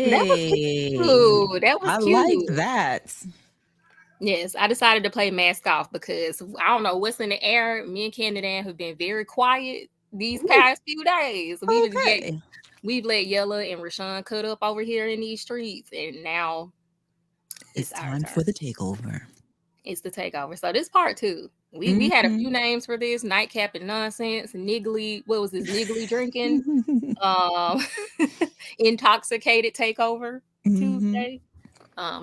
That was Hey, cute. That was I like cute. that. Yes, I decided to play Mask Off because I don't know what's in the air. Me and Candyman have been very quiet these Ooh, past few days. okay. We've let Yella and Rashawn cut up over here in these streets, and now It's it's our time for turn. the takeover. It's the takeover. So this part two. We had a Mhm. few names for this: nightcap and nonsense, niggly. What was this? Niggly drinking. Um, intoxicated takeover Mhm. Tuesday.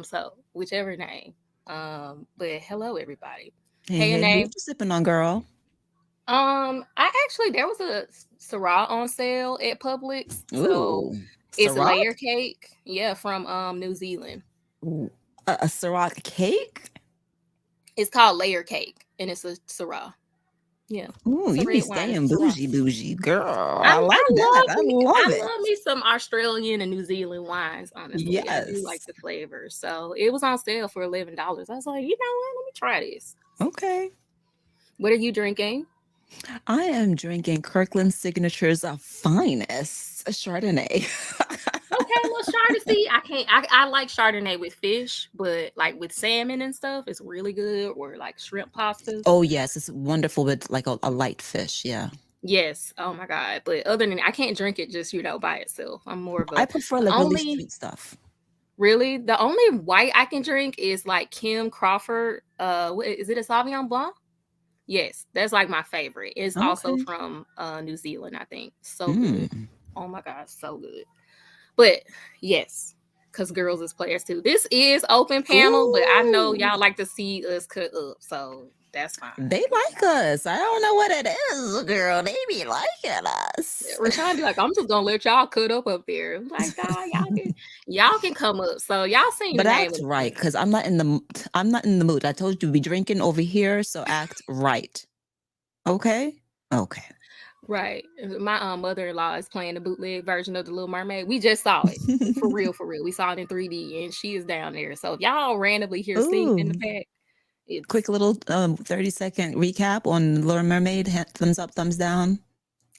So whichever name. But hello everybody. Hey, Hey, your hey, name. what you sipping on, girl? I actually there was a Syrah on sale at Publix, so Ooh, it's a Ciroc? layer cake. Yeah, from New Zealand. Ooh, a Ciroc cake? It's called layer cake, and it's a Syrah. Yeah, Ooh, it's a you be red wine. It's staying a Syrah. bougie, bougie, girl. I like that. I I love love it. me some Australian and New Zealand wines. Honestly, I do like Yes. the flavor. So it was on sale for $11. I was like, you know what? Let me try this. Okay. What are you drinking? I am drinking Kirkland Signature's finest Chardonnay. Okay, well, Chardonnay. I can't. I like Chardonnay with fish, but like with salmon and stuff, it's really good. Or like shrimp pastas. Oh, yes, it's wonderful with like a light fish. Yeah. Yes. Oh my god. But other than I can't drink it just by itself. I'm more of I a prefer the like really only sweet stuff. really the only white I can drink is like Kim Crawford. Is it a Sauvignon Blanc? Yes, that's like my favorite. It's also Okay. from New Zealand, I think. So good. Mm. Oh my god, so good. But yes, because girls is players too. This is open panel, but I know Ooh. y'all like to see us cut up, so that's fine. They like us. I don't know what it is, girl. They be liking us. Rashawn be like, I'm just gonna let y'all cut up there. I'm like, nah, y'all can come up. So y'all seen But your name act in the right, front. because I'm not in the mood. I told you to be drinking over here, so act right. Okay? Okay. Right. My mother-in-law is playing the bootleg version of The Little Mermaid. We just saw it. For real, for real. We saw it in 3D and she is down there. So if y'all randomly hear singing in the Ooh. back, Quick it's 30-second recap on Little Mermaid. Thumbs up, thumbs down.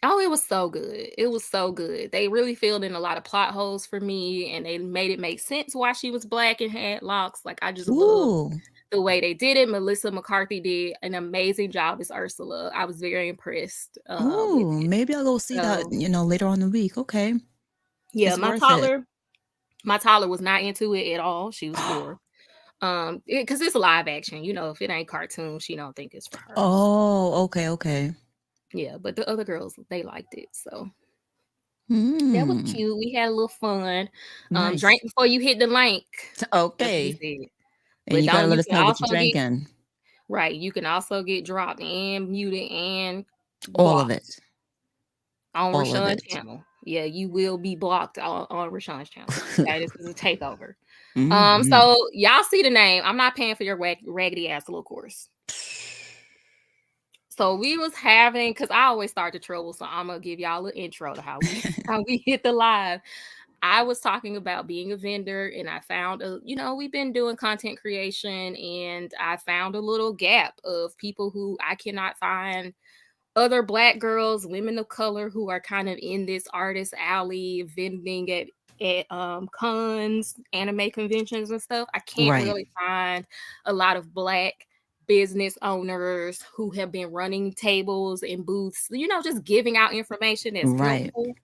oh, it was so good. It was so good. They really filled in a lot of plot holes for me and they made it make sense why she was black and had locks. Like I just love Ooh. the way they did it. Melissa McCarthy did an amazing job as Ursula. I was very impressed with Ooh. it. Maybe I'll go see that, So later on in the week. Okay. yeah, It's worth it. my toddler was not into it at all. She was 4. Because it's live action. If it ain't cartoon, she don't think it's for her. So, Oh, okay, okay. yeah, but the other girls they liked it. So that was Hmm. cute. We had a little fun. Nice. Drink before you hit the link. That's what he Okay. said. And But you gotta don't let you us can know what you're also get drinking. right. You can also get dropped and muted and All of blocked it. on All of Rashawn it. channel. Yeah, you will be blocked on Rashawn's channel. Okay, this is a takeover. Mhm. So y'all see the name. I'm not paying for your raggedy ass little course. So we was having, because I always start the trouble, so I'm gonna give y'all an intro to how we how we hit the live. I was talking about being a vendor, and I found we've been doing content creation, and I found a little gap of people who I cannot find other Black girls, women of color who are kind of in this artist alley vending at cons, anime conventions and stuff. I can't Right. really find a lot of Black business owners who have been running tables and booths, just giving out information that's Right. helpful.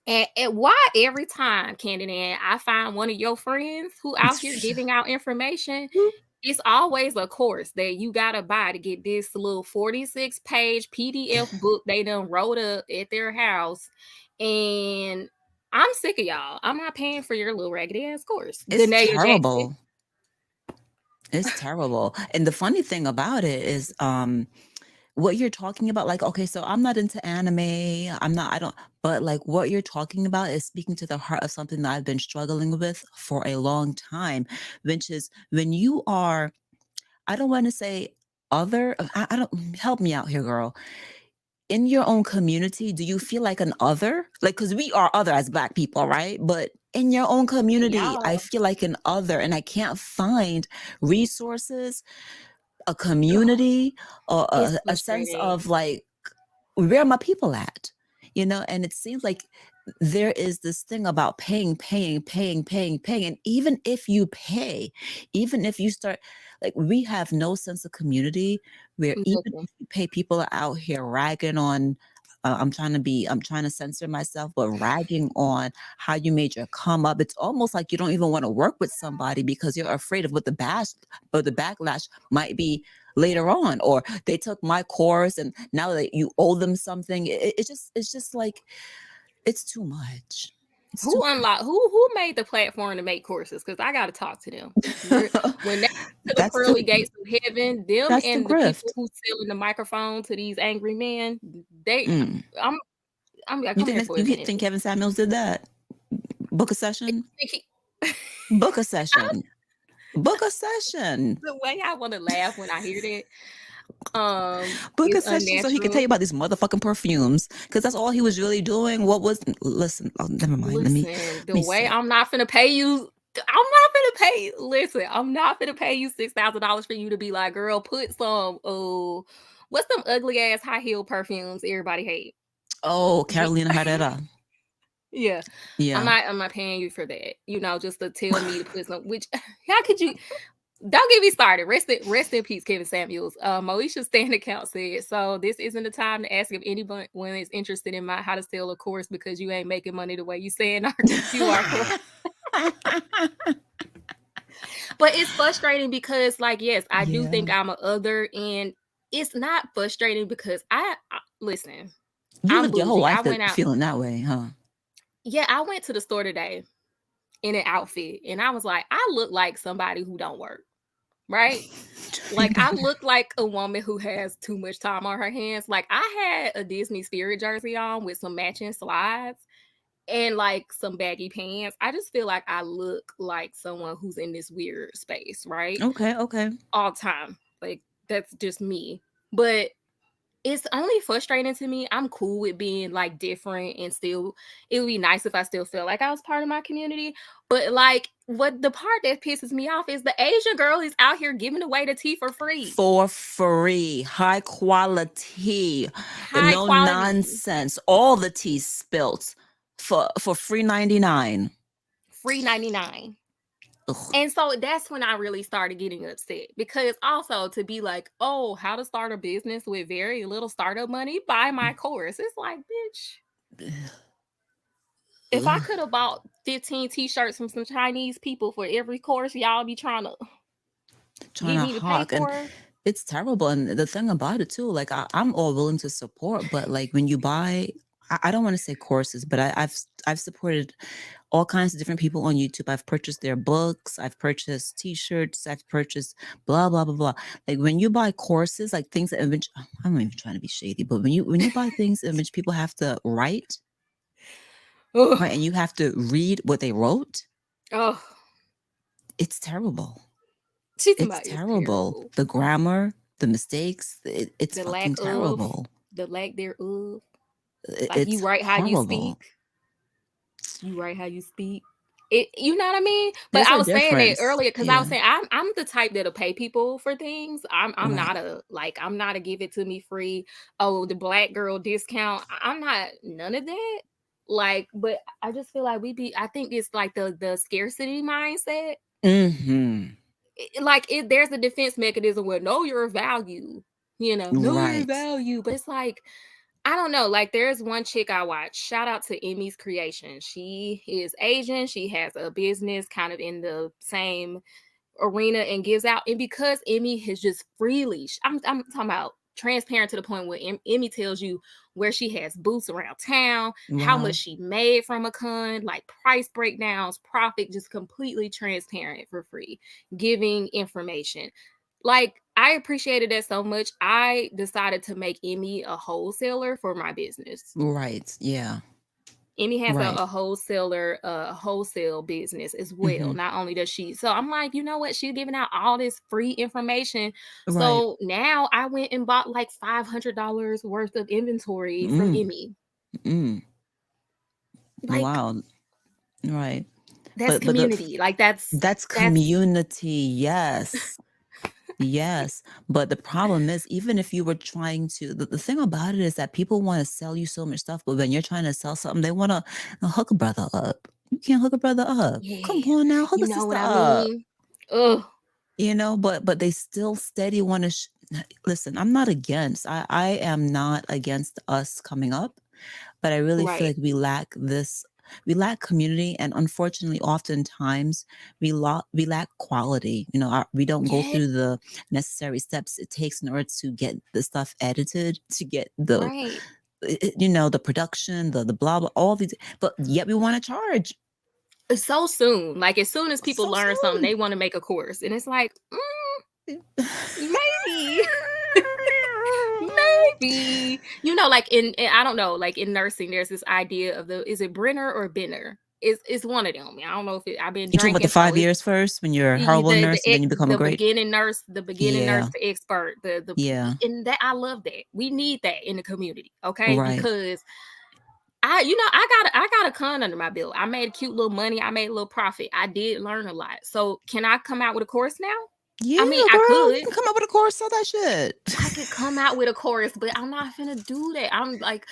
And why every time, Candyman, I find one of your friends who out here giving out information, it's always a course that you gotta buy to get this little 46-page PDF book they done wrote up at their house. And I'm sick of y'all. I'm not paying for your little raggedy ass course. It's Danae Jackson. terrible. It's terrible. And the funny thing about it is, what you're talking about, like, okay, so I'm not into anime. I don't, but like what you're talking about is speaking to the heart of something that I've been struggling with for a long time, which is when you are, I don't want to say other, I don't, help me out here, girl. In your own community, do you feel like an other? Like, because we are other as Black people, right? But in your own community, I Y'all, feel like an other, and I can't find resources, a ugh, community, or it's a sense frustrating. of like, where are my people at? And it seems like there is this thing about paying. And even if you pay, even if you start, like, we have no sense of community, where even Nothing. if you pay, people are out here ragging on. I'm trying to censor myself, but ragging on how you made your come up. It's almost like you don't even want to work with somebody because you're afraid of but the backlash might be later on, or they took my course and now that you owe them something. It's just like, it's too much. It's too Who made the platform to make courses? Because I got to talk to them. When they to the that's pearly the gates of heaven, them that's the and the people grift. who selling the microphone to these angry men, they Mm. I'm I'm You come think here that, for a you minute. think Kevin Samuels did that? Book a session, book a session, book a session, The way I want to laugh when I hear that, book is a session, so he could tell unnatural. you about these motherfucking perfumes, because that's all he was really doing. What was Listen, oh, never mind. Let Listen, the me way sit. I'm not finna pay you. I'm not finna pay. Listen, I'm not finna pay you $6,000 for you to be like, girl, put some. Oh, what's them ugly ass high heel perfumes everybody hate? Oh, Get, Carolina Herrera. yeah, I'm Yeah. not. I'm not paying you for that. Just to tell me to put some. Which how could you? Don't get me started. Rest in peace, Kevin Samuels. Moesha's stand account said, so this isn't the time to ask if anyone is interested in my how to sell a course because you ain't making money the way you saying you are. But it's frustrating because, like, yes, I do Yeah. think I'm a other, and it's not frustrating because I listen. You I'm lived your whole bougie. I life went out. feeling that way, huh? Yeah, I went to the store today in an outfit, and I was like, I look like somebody who don't work, right? Like, I look like a woman who has too much time on her hands. Like, I had a Disney Spirit jersey on with some matching slides and like some baggy pants. I just feel like I look like someone who's in this weird space, right? Okay, okay. All time. Like, that's just me. But it's only frustrating to me. I'm cool with being like different, and still it would be nice if I still feel like I was part of my community. But like, what the part that pisses me off is the Asian girl is out here giving away the tea for free. For free, high quality, High no quality, nonsense. All the tea spilt for free 99. free 99. Ugh. And so that's when I really started getting upset, because also to be like, oh, how to start a business with very little startup money, buy my course. It's like, bitch, if I Ugh. could have bought 15 t-shirts from some Chinese people for every course y'all be trying to Trying get to me to pay hawk, and for, it's terrible. And the thing about it too, like, I'm all willing to support, but like when you buy, I don't want to say courses, but I've supported all kinds of different people on YouTube. I've purchased their books, I've purchased t-shirts, I've purchased blah blah blah blah. Like, when you buy courses, like things that I'm not even trying to be shady, but when you buy things in which people have to write, Ugh. right, and you have to read what they wrote. Oh, It's terrible. she's It's somebody is terrible. terrible. The grammar, the mistakes, it's The lack fucking of, terrible. the lack thereof. Like you It's write how you horrible. speak. You write how you speak. It, you know what I mean? But There's I a was saying that difference. earlier because I was Yeah. saying I'm the type that'll pay people for things. I'm Right. not a like I'm not a give it to me free. Oh, the black girl discount. I'm not none of that. Like, but I just feel like we be. I think it's like the scarcity mindset. Mhm. Like there's a defense mechanism where know your value. You know your Right. value. But it's like I don't know. Like, there's one chick I watch. Shout out to Emmy's Creation. She is Asian. She has a business kind of in the same arena and gives out. And because Emmy has just freely, I'm talking about transparent to the point where Emmy tells you where she has booths around town, how much Wow. she made from a con, like price breakdowns, profit, just completely transparent for free, giving information. Like, I appreciated that so much. I decided to make Emmy a wholesaler for my business. Right. Yeah. Emmy has Right. a wholesaler, wholesale business as well. Mhm. Not only does she, so I'm like, you know what? She's giving out all this free information. Right. So now I went and bought like $500 worth of inventory from Mm. Emmy. Mm. Like Wow. Right. that's But community. Like that's that's community. Yes. Yes, but the problem is, even if you were trying to, the thing about it is that people want to sell you so much stuff, but when you're trying to sell something, they want to hook a brother up. You can't hook a brother up. Come yeah. on now, hook You a know sister what I up. mean? Ugh. But they still steady want to. Listen, I'm not against. I am not against us coming up, but I really feel Right. like we lack community, and unfortunately oftentimes we lack quality. We don't go Yeah. through the necessary steps it takes in order to get the stuff edited, to get Right. the production, the blah blah, all these, but yet we want to charge It's so soon. Like as soon as people so learn something, soon. they want to make a course. And it's like, maybe. Maybe. Like I don't know, like in nursing, there's this idea of is it Brenner or Benner? It's one of them. I don't know if I've been You talking about the drinking, so 5 it's years first when you're a horrible nurse and then you become a great. the beginning nurse Yeah. to expert, Yeah. and that I love that. We need that in the community, okay? Right. Because I got a con under my belt. I made a cute little money. I made a little profit. I did learn a lot. So can I come out with a course now? Yeah, I mean, I girl, you could. can come up with a course, sell that shit. I could come out with a chorus, but I'm not gonna do that. I'm like,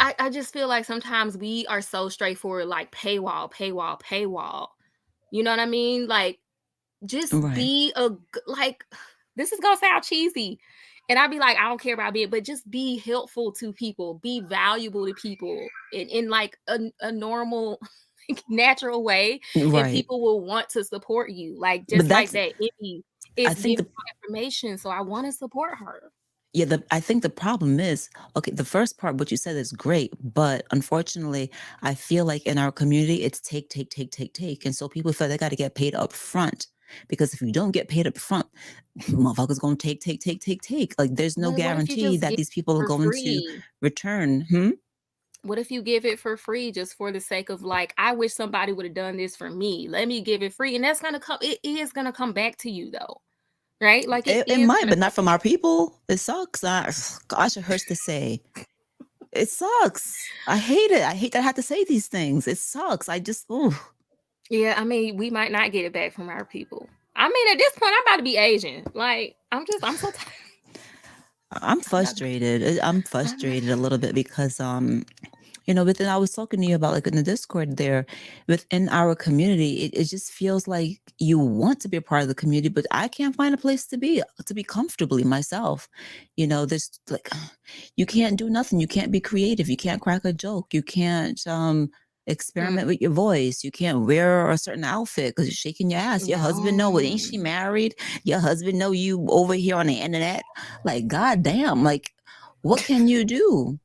I just feel like sometimes we are so straightforward, like paywall, paywall, paywall. You know what I mean? Like, just Right. be like, this is gonna sound cheesy. And I'd be like, I don't care about being, but just be helpful to people, be valuable to people in like a normal, natural way, and Right. people will want to support you. Like But just like that's that, Emmy I is think giving the out information, so I want to support her. Yeah, I think the problem is, okay, the first part, what you said is great, but unfortunately, I feel like in our community, it's take, take, take, take, take. And so people feel they got to get paid up front. Because if you don't get paid up front, motherfuckers gonna take, take, take, take, take. Like there's no But what if you guarantee just that give these it people are for going to free? return. Hmm? What if you give it for free just for the sake of like, I wish somebody would have done this for me. Let me give it free. And that's gonna come, it is gonna come back to you though. Right? Like it It is might, gonna but come not from our people. It sucks. Gosh, it hurts to say. It sucks. I hate it. I hate that I have to say these things. It sucks. I just, ooh. Yeah, I mean, we might not get it back from our people. I mean, at this point, I'm about to be Asian. Like, I'm so tired. I'm I'm not, frustrated. I'm I'm not, frustrated a little bit because within I was talking to you about like in the Discord there, within our community, it just feels like you want to be a part of the community, but I can't find a place to be comfortably myself. There's like you can't do nothing. You can't be creative. You can't crack a joke. You can't experiment mm, with your voice. You can't wear a certain outfit because you're shaking your ass. Your husband know, well, ain't no, she married? Your husband know you over here on the internet. Like, goddamn, like what can you do?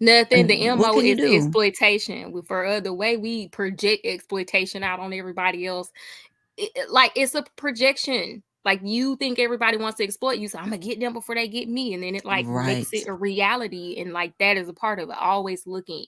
nothing. And The what MO can you is do? exploitation. For the way we project exploitation out on everybody else, like it's a projection. Like you think everybody wants to exploit you, so I'm gonna get them before they get me, and then it like makes Right. it a reality, and like that is a part of it. Always looking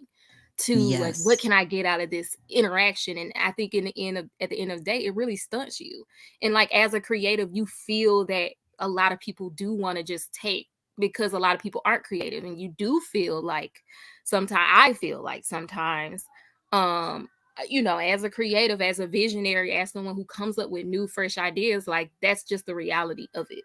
to like, what Yes. can I get out of this interaction? And I think at the end of the day, it really stunts you. And like as a creative, you feel that a lot of people do want to just take, because a lot of people aren't creative, and you do feel like sometimes, I feel like sometimes, um as a creative, as a visionary, as someone who comes up with new fresh ideas, like that's just the reality of it.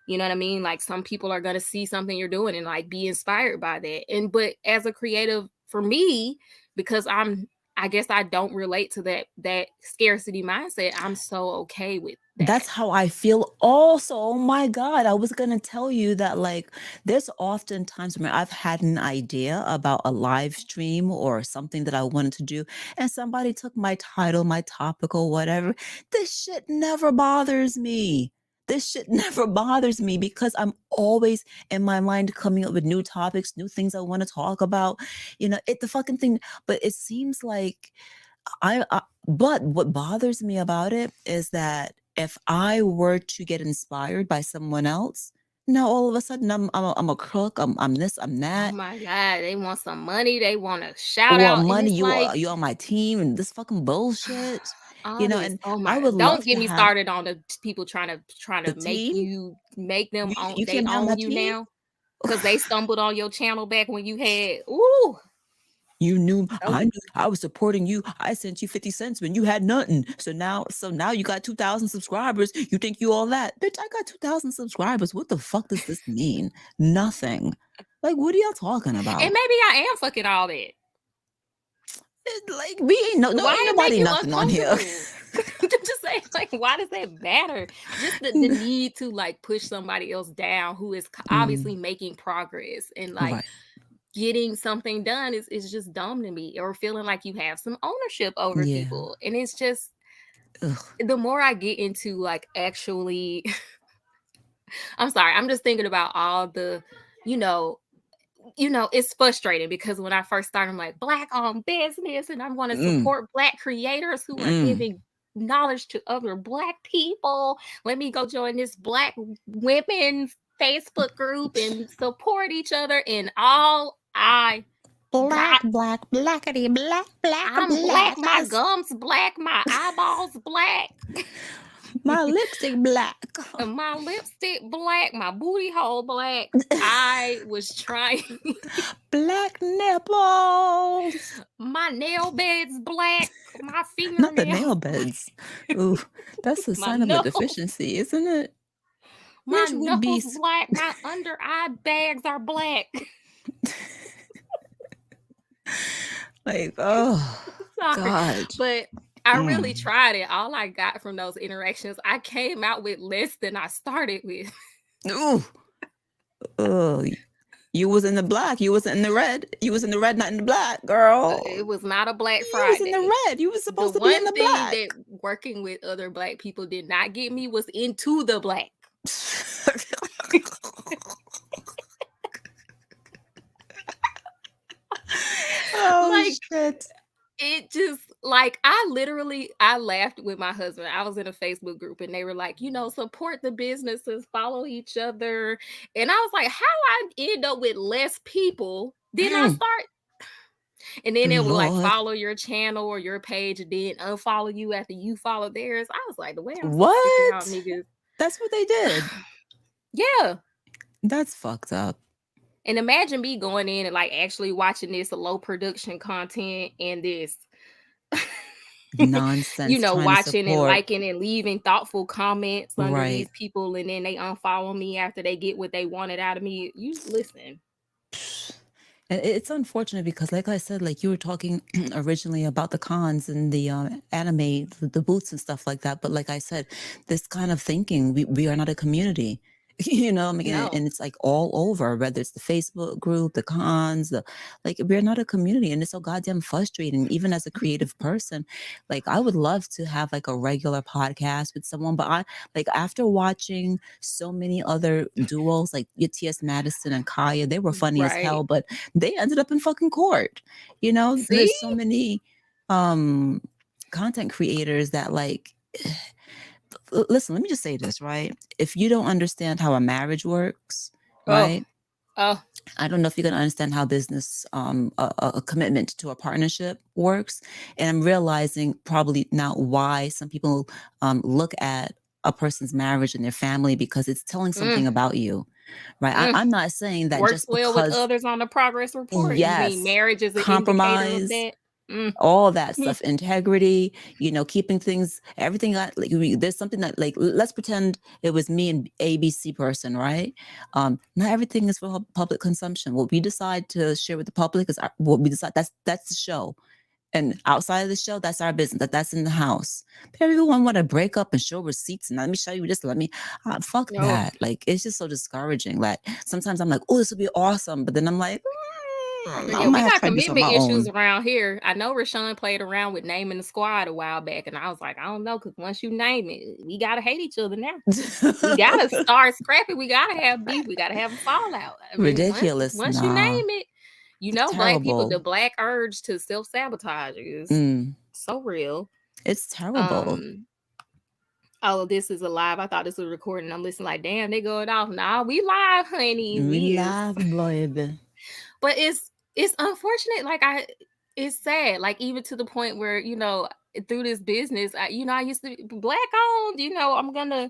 You know what I mean? Like some people are going to see something you're doing and like be inspired by that. And but as a creative, for me, because I guess I don't relate to that scarcity mindset, I'm so okay with that. That's how I feel also. Oh my God. I was gonna tell you that like there's often times when I've had an idea about a live stream or something that I wanted to do, and somebody took my title, my topic, or whatever. This shit never bothers me. This shit never bothers me because I'm always in my mind coming up with new topics, new things I want to talk about. The fucking thing. But it seems like but what bothers me about it is that if I were to get inspired by someone else, now all of a sudden I'm a crook. I'm this. I'm Oh that. my God, they want some money, they want a shout Or out. And money. it's You like, are you on my team and this fucking bullshit. all this, And oh I my, would don't love get to me have started on the people trying the to make team. them own, You they can't have my own you team. now because they stumbled on your channel back when you had, ooh, You knew don't I get knew I was supporting you. I sent you 50 cents when you had nothing. So now you got 2,000 subscribers. You think you all that. Bitch, I got 2,000 subscribers. What the fuck does this mean? Nothing. Like, what are y'all talking And about? maybe I am fucking all that. Like, we ain't no Why ain't it make nobody you nothing on here. uncomfortable? Just say, like, why does that matter? Just the need to like push somebody else down who is obviously Mm, making progress and like right. getting something done is just dumb to me. Or feeling like you have some ownership over Yeah. people. And it's just, Ugh. the more I get into like actually, I'm sorry, I'm just thinking about all the, you know, it's frustrating because when I first started, I'm like, Black owned business, and I want to Mm, support Black creators who are mm. giving knowledge to other Black people. Let me go join this Black women's Facebook group and support each other. And all I Black, got, black, blackity, black, black, I'm Black, black. my gums Black, my eyeballs Black, My lipstick black. my lipstick Black, my booty hole Black. I was trying. Black nipples. My nail bed's Black, my Not the fingernails nail Black, beds. Ooh, that's a my sign of a knuckles, deficiency, isn't it? my Which would be knuckles Black, my under eye bags are Black. like, oh Sorry, God. but I really Mm. tried it. All I got from those interactions, I came out with less than I started with. Ooh, oh, you was in the black. You was in the red. You was in the red, not in the black, girl. It was not a Black You was in the Friday. red. You was The supposed to be in one the thing black. that working with other Black people did not get me was into the Black. Oh Like, shit. it just like, I laughed with my husband. I was in a Facebook group and they were like, support the businesses, follow each other. And I was like, how I end up with less people didn't I Mm. start? And then it would like Lord. follow your channel or your page and then unfollow you after you follow theirs. I was like, the way I'm so sick of y'all What? niggas. That's what they did. Yeah. That's fucked up. And imagine me going in and like actually watching this low production content and this Nonsense trying to watching and support. liking and leaving thoughtful comments under Right. these people, and then they unfollow me after they get what they wanted out of me. You listen. And it's unfortunate because, like I said, like you were talking originally about the cons and the anime, the boots and stuff like that. But like I said, this kind of thinking, we are not a community. I mean, No. and it's like all over, whether it's the Facebook group, the cons, like we're not a community, and it's so goddamn frustrating. Even as a creative person, like I would love to have like a regular podcast with someone, but I like after watching so many other duos like your T.S. Madison and Kaya, they were funny as hell, Right. but they ended up in fucking court. See? There's so many um content creators that like listen, let me just say this, right? If you don't understand how a marriage works, Oh. right? Oh. I don't know if you're going to understand how business, a commitment to a partnership works. And I'm realizing probably now why some people look at a person's marriage and their family, because it's telling Mm, something about you, right? mm. I'm not saying that Works just well with because, others on the progress report. You mean yes, marriage is an indicator of compromise, that? Mm. all that stuff, integrity, keeping things, everything. Like there's something that, like, let's pretend it was me and ABC person, right? Not everything is for public consumption. What we decide to share with the public is what we decide. That's the show. And outside of the show, that's our business. That's in the house. But everyone want to break up and show receipts and let me show you this. Let me, fuck Oh, that. Like, it's just so discouraging. Like, sometimes I'm like, oh, this would be awesome, but then I'm like, I yeah, might we have to got try to do this on commitment my issues own. around here. I know Rashawn played around with naming the squad a while back, and I was like, I don't know, because once you name it, we gotta hate each other now. We gotta start scrapping. We gotta have beef. We gotta have a fallout. I mean, Ridiculous. once you Nah, name it, it's black people, the terrible. black urge to self sabotage is Mm, so real. it's terrible. Um, oh, this is a live. I thought this was recording. I'm listening like, damn, they going off. Nah, we live, honey. We We is, love baby. but it's unfortunate. Like it's sad. Like even to the point where through this business, I used to be black owned. I'm gonna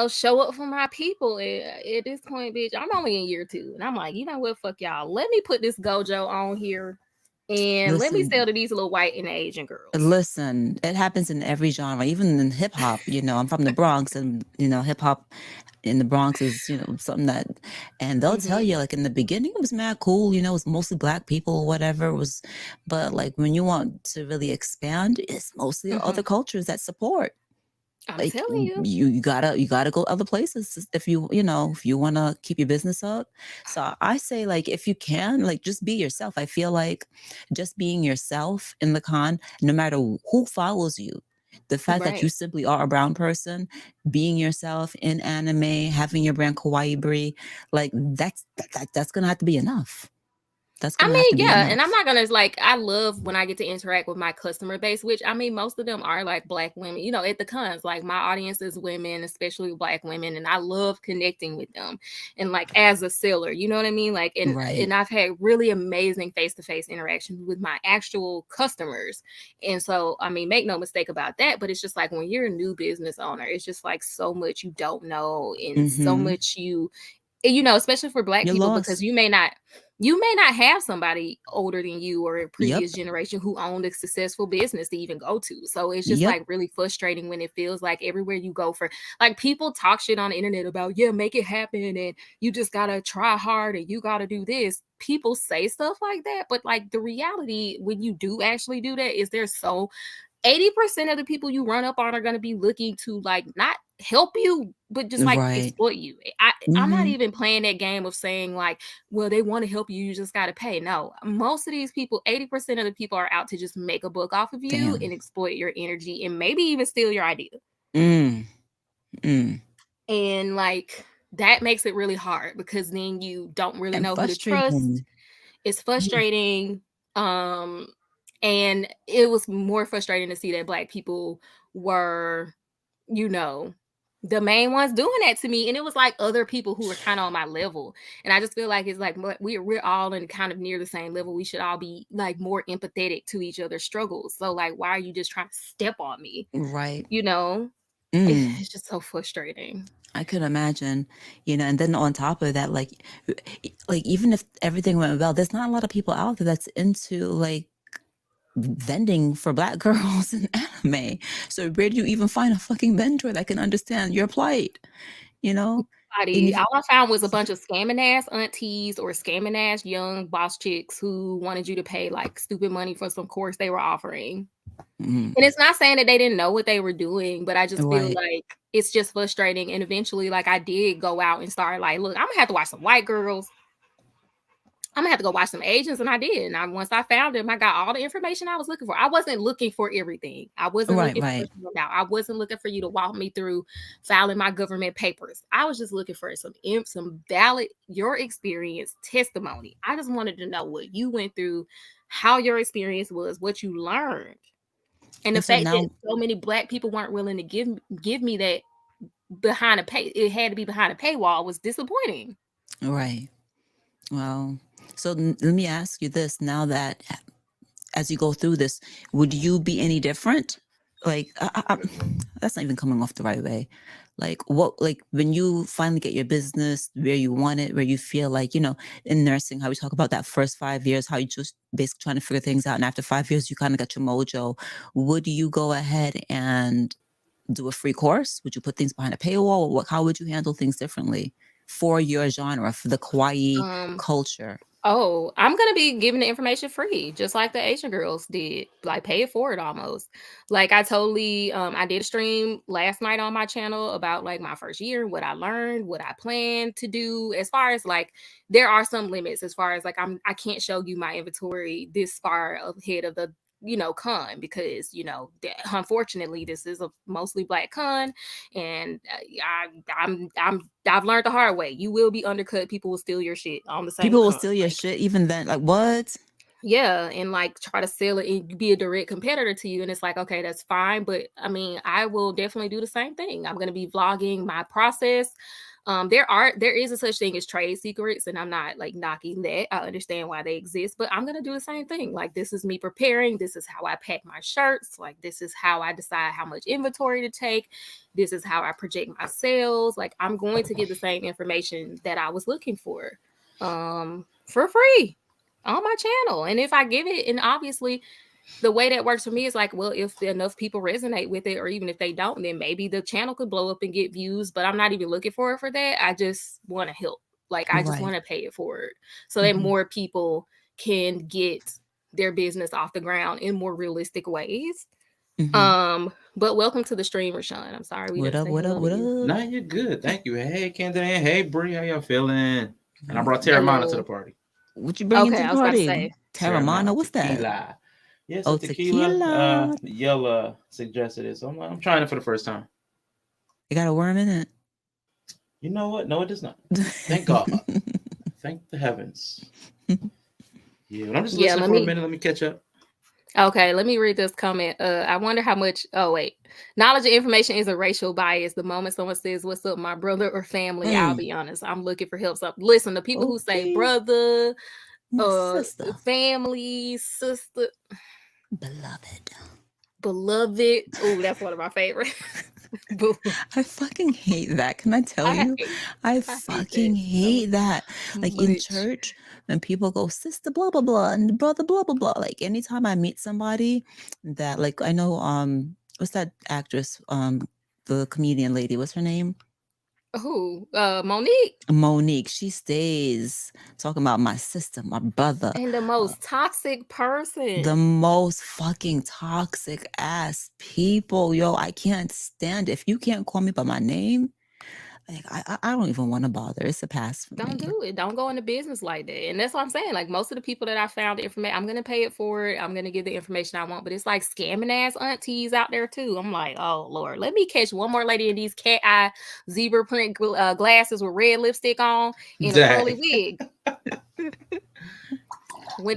show up for my people. At this point, bitch, I'm only in year 2, and I'm like, you know what, fuck y'all. Let me put this Gojo on here, and let me sell Listen, to these little white and Asian girls. listen. It happens in every genre, even in hip hop. I'm from the Bronx, and hip hop in the Bronx is something that, and they'll tell Hmm. you, like, in the beginning it was mad cool. It was mostly black people, or whatever it was, but like when you want to really expand, it's mostly Hmm. other cultures that support. I'm Like, telling you. you gotta go other places if if you want to keep your business up. So I say, like, if you can, like, just be yourself. I feel like just being yourself in the no matter who follows you, the fact that you Right. simply are a brown person, being yourself in anime, having your brand Kawaii Bri, like, that's gonna have to be enough. That's I gonna have to mean, be yeah, and I'm enough. not gonna like. I love when I get to interact with my customer base, which I mean, most of them are like black women. At the cons, like my audience is women, especially black women, and I love connecting with them. And like as a seller, you know what I mean. Like, and Right. I've had really amazing face to face interactions with my actual customers. And so, I mean, make no mistake about that. But it's just like when you're a new business owner, it's just like so much you don't know, and so Mm-hmm. much especially for black You're people, because lost. you may not have somebody older than you or a previous Yep. generation who owned a successful business to even go to. So it's just Yep. like really frustrating when it feels like everywhere you go for like people talk shit on the internet about, yeah, make it happen and you just gotta try hard and you gotta do this. People say stuff like that, but like the reality when you do actually do that is there's so 80% of the people you run up on are going to be looking to like not help you but just like Right. exploit you. I'm not Mm-hmm. even playing that game of saying like, well, they want to help you, you just got to pay. No, most of these people, 80% of the people are out to just make a buck off of you Damn. and exploit your energy and maybe even steal your idea. Mm. Mm. And like that makes it really hard because then you don't really And know who to trust. frustrating. It's Mm. frustrating. Um, and it was more frustrating to see that black people were, you know, the main ones doing that to me. And it was like other people who were kind of on my level. And I just feel like it's like we're all in kind of near the same level. We should all be like more empathetic to each other's struggles. So like, why are you just trying to step on me? Right. You know, Mm. it's just so frustrating. I could imagine, and then on top of that, like even if everything went well, there's not a lot of people out there that's into, like, vending for black girls in anime. So where do you even find a fucking mentor that can understand your plight? You know? And if All I found was a bunch of scamming ass aunties or scamming ass young boss chicks who wanted you to pay like stupid money for some course they were offering. mm, And it's not saying that they didn't know what they were doing, but I just feel right, like it's just frustrating. And eventually, like I did go out and start like, look, I'm gonna have to watch some white girls. I'm gonna have to go watch some Asians, and I did. And once I found him, I got all the information I was looking for. I wasn't looking for everything. I wasn't right, looking for right, I wasn't looking for you to walk me through filing my government papers. I was just looking for some valid your experience testimony. I just wanted to know what you went through, how your experience was, what you learned, and the and so fact that now, so many black people weren't willing to give me that behind a pay. It had to be behind a paywall was disappointing. right. Well, so let me ask you this now that as you go through this, would you be any different? Like, that's not even coming off the right way. Like, what, like, when you finally get your business where you want it, where you feel like, in nursing, how we talk about that first 5 years, how you just basically trying to figure things out. And after 5 years, you kind of got your mojo. Would you go ahead and do a free course? Would you put things behind a paywall? Or how would you handle things differently for your genre, for the kawaii Um, culture? Oh, I'm gonna be giving the information free, just like the Asian girls did. Like pay it forward almost. Like I totally I did a stream last night on my channel about like my first year, what I learned, what I plan to do. As far as like there are some limits as far as like I can't show you my inventory this far ahead of the con because unfortunately this is a mostly black con and I've learned the hard way. You will be undercut. People will steal your shit on the same People will con. steal your Like, shit even then. Like, what? yeah, and like try to sell it and be a direct competitor to you. And it's like, okay, that's fine. But I mean, I will definitely do the same thing. I'm gonna be vlogging my process. There is a such thing as trade secrets, and I'm not like knocking that. I understand why they exist, but I'm gonna do the same thing. Like this is me preparing, this is how I pack my shirts, like this is how I decide how much inventory to take, this is how I project my sales. Like I'm going to get the same information that I was looking for free on my channel. And if I give it, and obviously the way that works for me is like, well, if enough people resonate with it, or even if they don't, then maybe the channel could blow up and get views. But I'm not even looking for it for that. I just want to help. Like I just Right. want to pay it forward so that Hmm. more people can get their business off the ground in more realistic ways. Hmm. But welcome to the streamer, Sean. I'm sorry we What didn't up? say What up? hello to What you. up? Nah, you're good. Thank you. Hey, Kendall. Hey, Bree. How y'all feeling? And I brought Mm, Terramana to the Hello. party. what you bringing Okay, to the I was about to party? say. Terramana? Terramana What's that? tequila. Yes, Oh, a tequila. tequila. Yella suggested it, so I'm trying it for the first time. It got a worm in it. You know what? No, it does not. Thank God. Thank the heavens. Yeah, but I'm just Yeah, listening let for a me minute. Let me catch up. Okay, let me read this comment. I wonder how much. Oh wait, knowledge and information is a racial bias. The moment someone says, "What's up, my brother or family?" I'll Mm, be honest. I'm looking for help. So listen, the people who say okay. brother, My uh, sister. family, sister, Beloved. beloved. Oh, that's one of my favorites. I fucking hate that. Can I tell I you? hate, I I hate that fucking so hate that. Like in much. church, when people go, sister blah blah blah and brother blah blah blah. Like anytime I meet somebody that like I know what's that actress? The comedian lady, what's her name? Who? Monique. Monique. She stays talking about my sister, my brother. And the most toxic The person. most fucking toxic ass people. Yo, I can't stand it. If you can't call me by my name, like I don't even want to bother. It's a pass for Don't me. do it. Don't go into business like that. And that's what I'm saying. Like most of the people that I found the information, I'm gonna pay it for it. I'm gonna give the information I want. But it's like scamming ass aunties out there too. I'm like, oh Lord, let me catch one more lady in these cat eye zebra print glasses with red lipstick on in a curly Dang. wig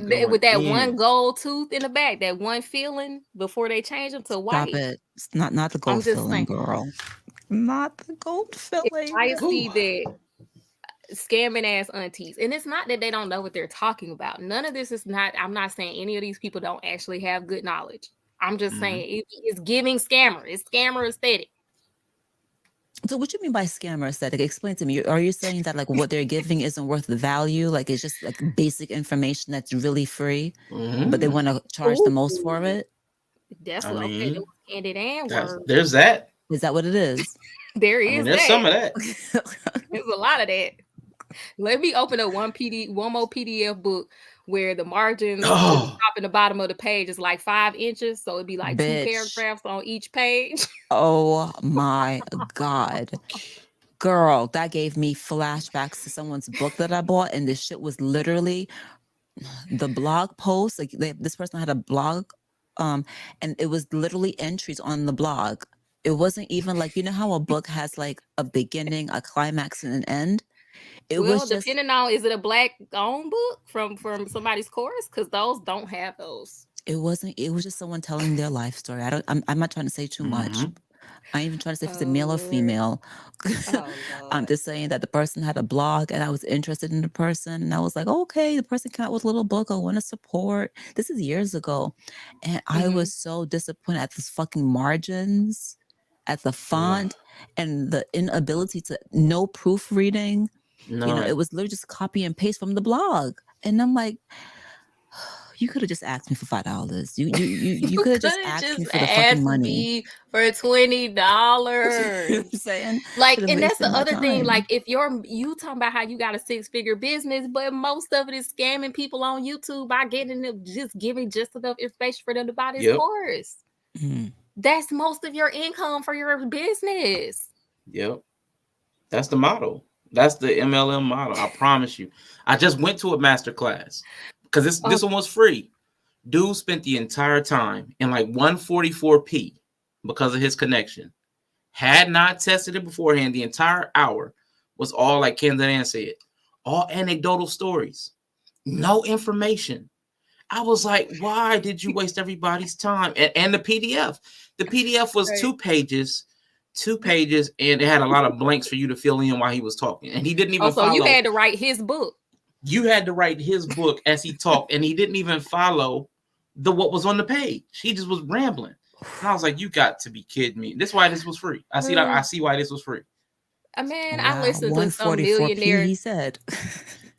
Going with that one in. gold tooth in the back, that one filling before they change them to Stop white. it. It's not the I'm gold just filling, saying, girl. Not the gold if filling. I Ooh. see that scamming ass aunties. And it's not that they don't know what they're talking about. None of this is not, I'm not saying any of these people don't actually have good knowledge. I'm just Mm-hmm. saying it's giving scammer. It's scammer aesthetic. So what you mean by scammer aesthetic? Explain to me. Are you saying that like what they're giving isn't worth the value? Like it's just like basic information that's really free, but they Mm-hmm. want to charge the Ooh, most for it? that's I what okay. There mean, was candid and that's word. there's that. Is that what it is? There I mean, is there's that. some of that. There's a lot of that. Let me open up one more PDF book where the margins on the Oh, top and the bottom of the page is like 5 inches. So it'd be like two Bitch. paragraphs on each page. Oh my God. Girl, that gave me flashbacks to someone's book that I bought, and this shit was literally the blog post. Like this person had a blog, um, and it was literally entries on the blog. It wasn't even like how a book has like a beginning, a climax, and an end. It was Well, just depending on is it a black owned book from somebody's course? Because those don't have those. it wasn't. It was just someone telling their life story. I'm not trying to say too mm-hmm. much, I ain't even trying to say if it's a Oh male or Lord. female. Oh I'm Lord. just saying that the person had a blog and I was interested in the person. And I was like, okay, the person came out with a little book. I want to support. This is years ago. And I Hmm. was so disappointed at this fucking margins, at the Ugh, font, and the inability to no proofreading. It none. was literally just copy and paste from the blog. And I'm like, you could have just asked me for $5. You You could have could just have asked me just for the fucking asked money. me for $20. You know what I'm saying? Like, Should have and that's wasted the my other thing. Like, time. if you talking about how you got a 6-figure business, but most of it is scamming people on YouTube by getting them just giving just enough information for them to buy this Yep. course. Mm. That's most of your income for your business. Yep. That's the model. That's the MLM model. I promise you. I just went to a master class because this Oh, one was free. Dude spent the entire time in like 144p because of his connection. Had not tested it beforehand. The entire hour was all, like Kendra Ann said, all anecdotal stories, no information. I was like, why did you waste everybody's time? And the PDF. The PDF was right. 2 pages, and it had a lot of blanks for you to fill in while he was talking. And he didn't Oh, even so you follow. had to write his book. You had to write his book as he talked, and he didn't even follow what was on the page. He just was rambling. And I was like, you got to be kidding me. This is why this was free. I see why this was free. Man, I Wow, listened to some 144p, millionaire, he said.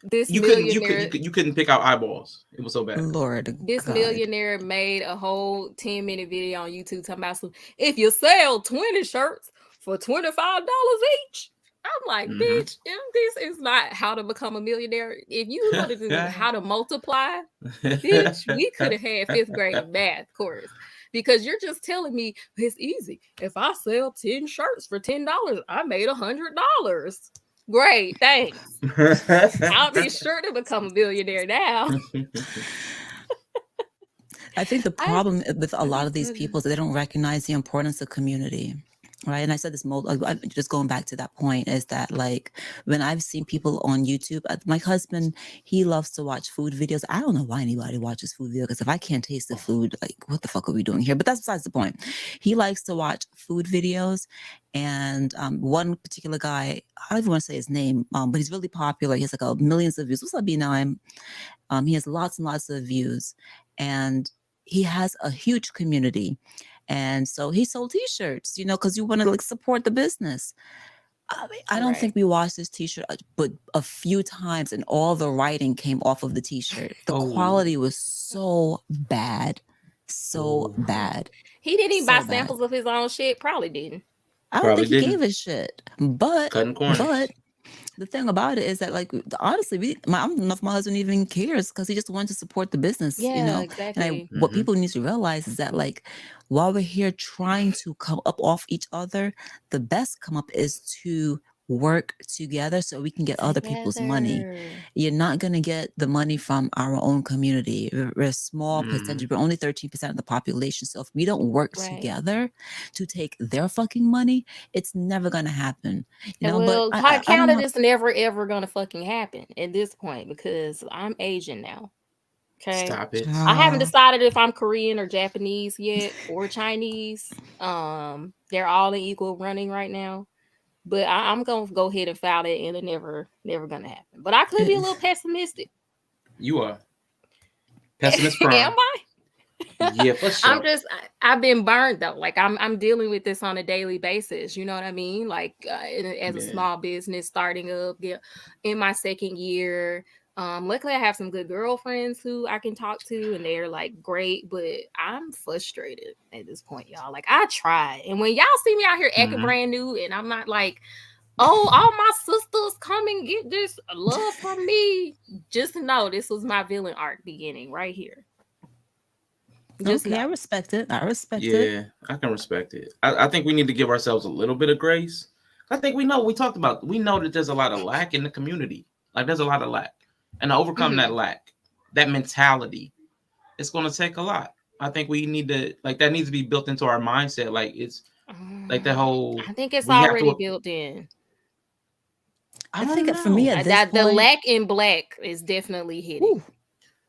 this You couldn't you could millionaire you couldn't pick out eyeballs. It was so bad. Lord this God. millionaire made a whole 10-minute video on YouTube talking about if you sell 20 shirts for $25 each. I'm like, Mm-hmm. bitch, if this is not how to become a millionaire, if you wanted to know how to multiply, bitch, we could have had 5th grade math course. Because you're just telling me it's easy. If I sell 10 shirts for $10, I made $100. Great, thanks. I'll be sure to become a millionaire now. I think the I problem with a lot of just these people is that they don't recognize the importance of community. Right. And I said this, just going back to that point, is that like when I've seen people on YouTube, my husband, he loves to watch food videos. I don't know why anybody watches food videos, because if I can't taste the food, like what the fuck are we doing here? But that's besides the point. He likes to watch food videos. And one particular guy, I don't even want to say his name, but he's really popular. He has like millions of views. What's up, B9? He has lots and lots of views. And he has a huge community. And so he sold t-shirts, because you want to like support the business. I don't right. think we watched this t-shirt but a few times, and all the writing came off of the t-shirt. The Oh, quality was so bad. So oh, bad. He didn't even buy So bad. samples of his own shit. Probably didn't. I don't probably think he didn't. gave a shit. But Cutting corners. the thing about it is that, like, honestly, I don't know if my husband even cares, because he just wanted to support the business, Yeah, And exactly. what Mm-hmm. people need to realize is that, like, while we're here trying to come up off each other, the best come up is to work together so we can get other people's money. Together. You're not going to get the money from our own community. We're a small Mm. percentage. We're only 13% of the population. So if we don't work Right. together to take their fucking money, it's never going to happen. And But well, I don't counted have. is never ever gonna fucking happen at this point because I'm Asian now. Okay. Stop it. I haven't Child. decided if I'm Korean or Japanese yet or Chinese. They're all in equal running right now. But I'm gonna go ahead and file that and it never gonna happen. But I could be a little pessimistic. You are pessimist Am prime. I? Yeah, for sure. I've been burned though. Like I'm dealing with this on a daily basis. You know what I mean? Like as a Yeah. small business starting up, in my 2nd year. Luckily I have some good girlfriends who I can talk to and they're like great, but I'm frustrated at this point, y'all. Like I try. And when y'all see me out here acting Mm-hmm. brand new and I'm not like, oh, all my sisters come and get this love from me, just know this was my villain arc beginning right here. Just Okay, I know. respect it. I respect it. Yeah, I can respect it. I think we need to give ourselves a little bit of grace. I think we know we know that there's a lot of lack in the community. Like there's a lot of lack. And to overcome that Mhm. lack, that mentality, it's gonna take a lot. I think we need to that needs to be built into our mindset. Like it's like that whole I think it's we have already to built in. I I don't think for me know. at this That the point, lack in black is definitely whew, hitting.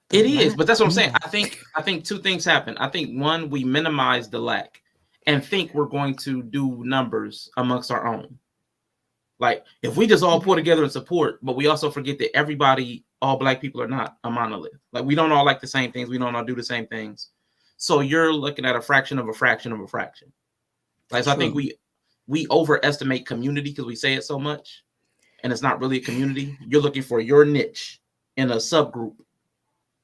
the It is, lack. but that's what I'm saying. I think 2 things happen. I think one, we minimize the lack. and think we're going to do numbers amongst our own. Like, if we just all pull together and support, but we also forget that everybody, all Black people are not a monolith. Like, we don't all like the same things. We don't all do the same things. So you're looking at a fraction of a fraction of a fraction. Like, so I think we overestimate community because we say it so much, and it's not really a community. You're looking for your niche in a subgroup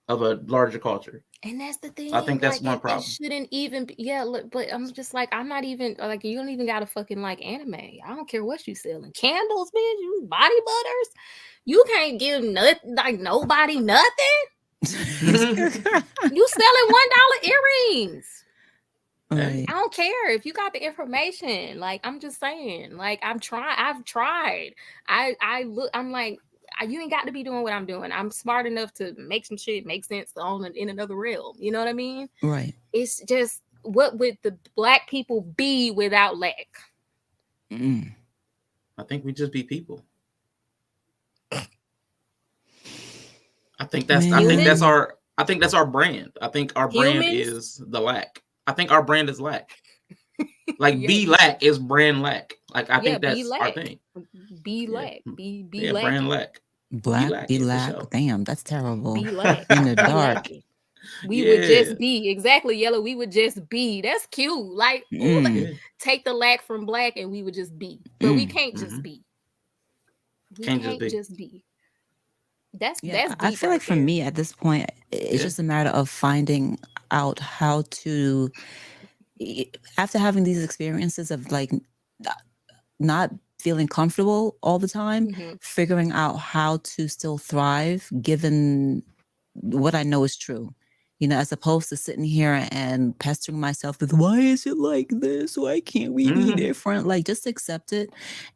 of a larger culture. And that's the thing. I think that's like, one it problem. shouldn't even be, look, but I'm just like, I'm not even like, you don't even gotta fucking like anime. I don't care what you selling. Candles, bitch, you body butters. You can't give nobody nothing. You selling $1 earrings. Right. I don't care if you got the information. Like, I'm just saying, like, I've tried. I'm like, you ain't got to be doing what I'm doing. I'm smart enough to make some shit make sense in another realm. You know what I mean? Right. It's just, what would the Black people be without lack? I think we just be people. I think that's our brand. I think our brand is the lack. I think our brand is lack. Like, be lack is brand lack. Like, I think that's our thing. Be lack. Be lack. Brand lack. Black, be lack. Damn, that's terrible. Be lack. In the dark. We would just be. Exactly, Yellow. We would just be. That's cute. Like, take the lack from Black and we would just be. But we can't just be. We can't just be. That's I feel like for me at this point, it's just a matter of finding out how to, after having these experiences of like not feeling comfortable all the time, figuring out how to still thrive given what I know is true. You know, as opposed to sitting here and pestering myself with, why is it like this? Why can't we be different? Like, just accept it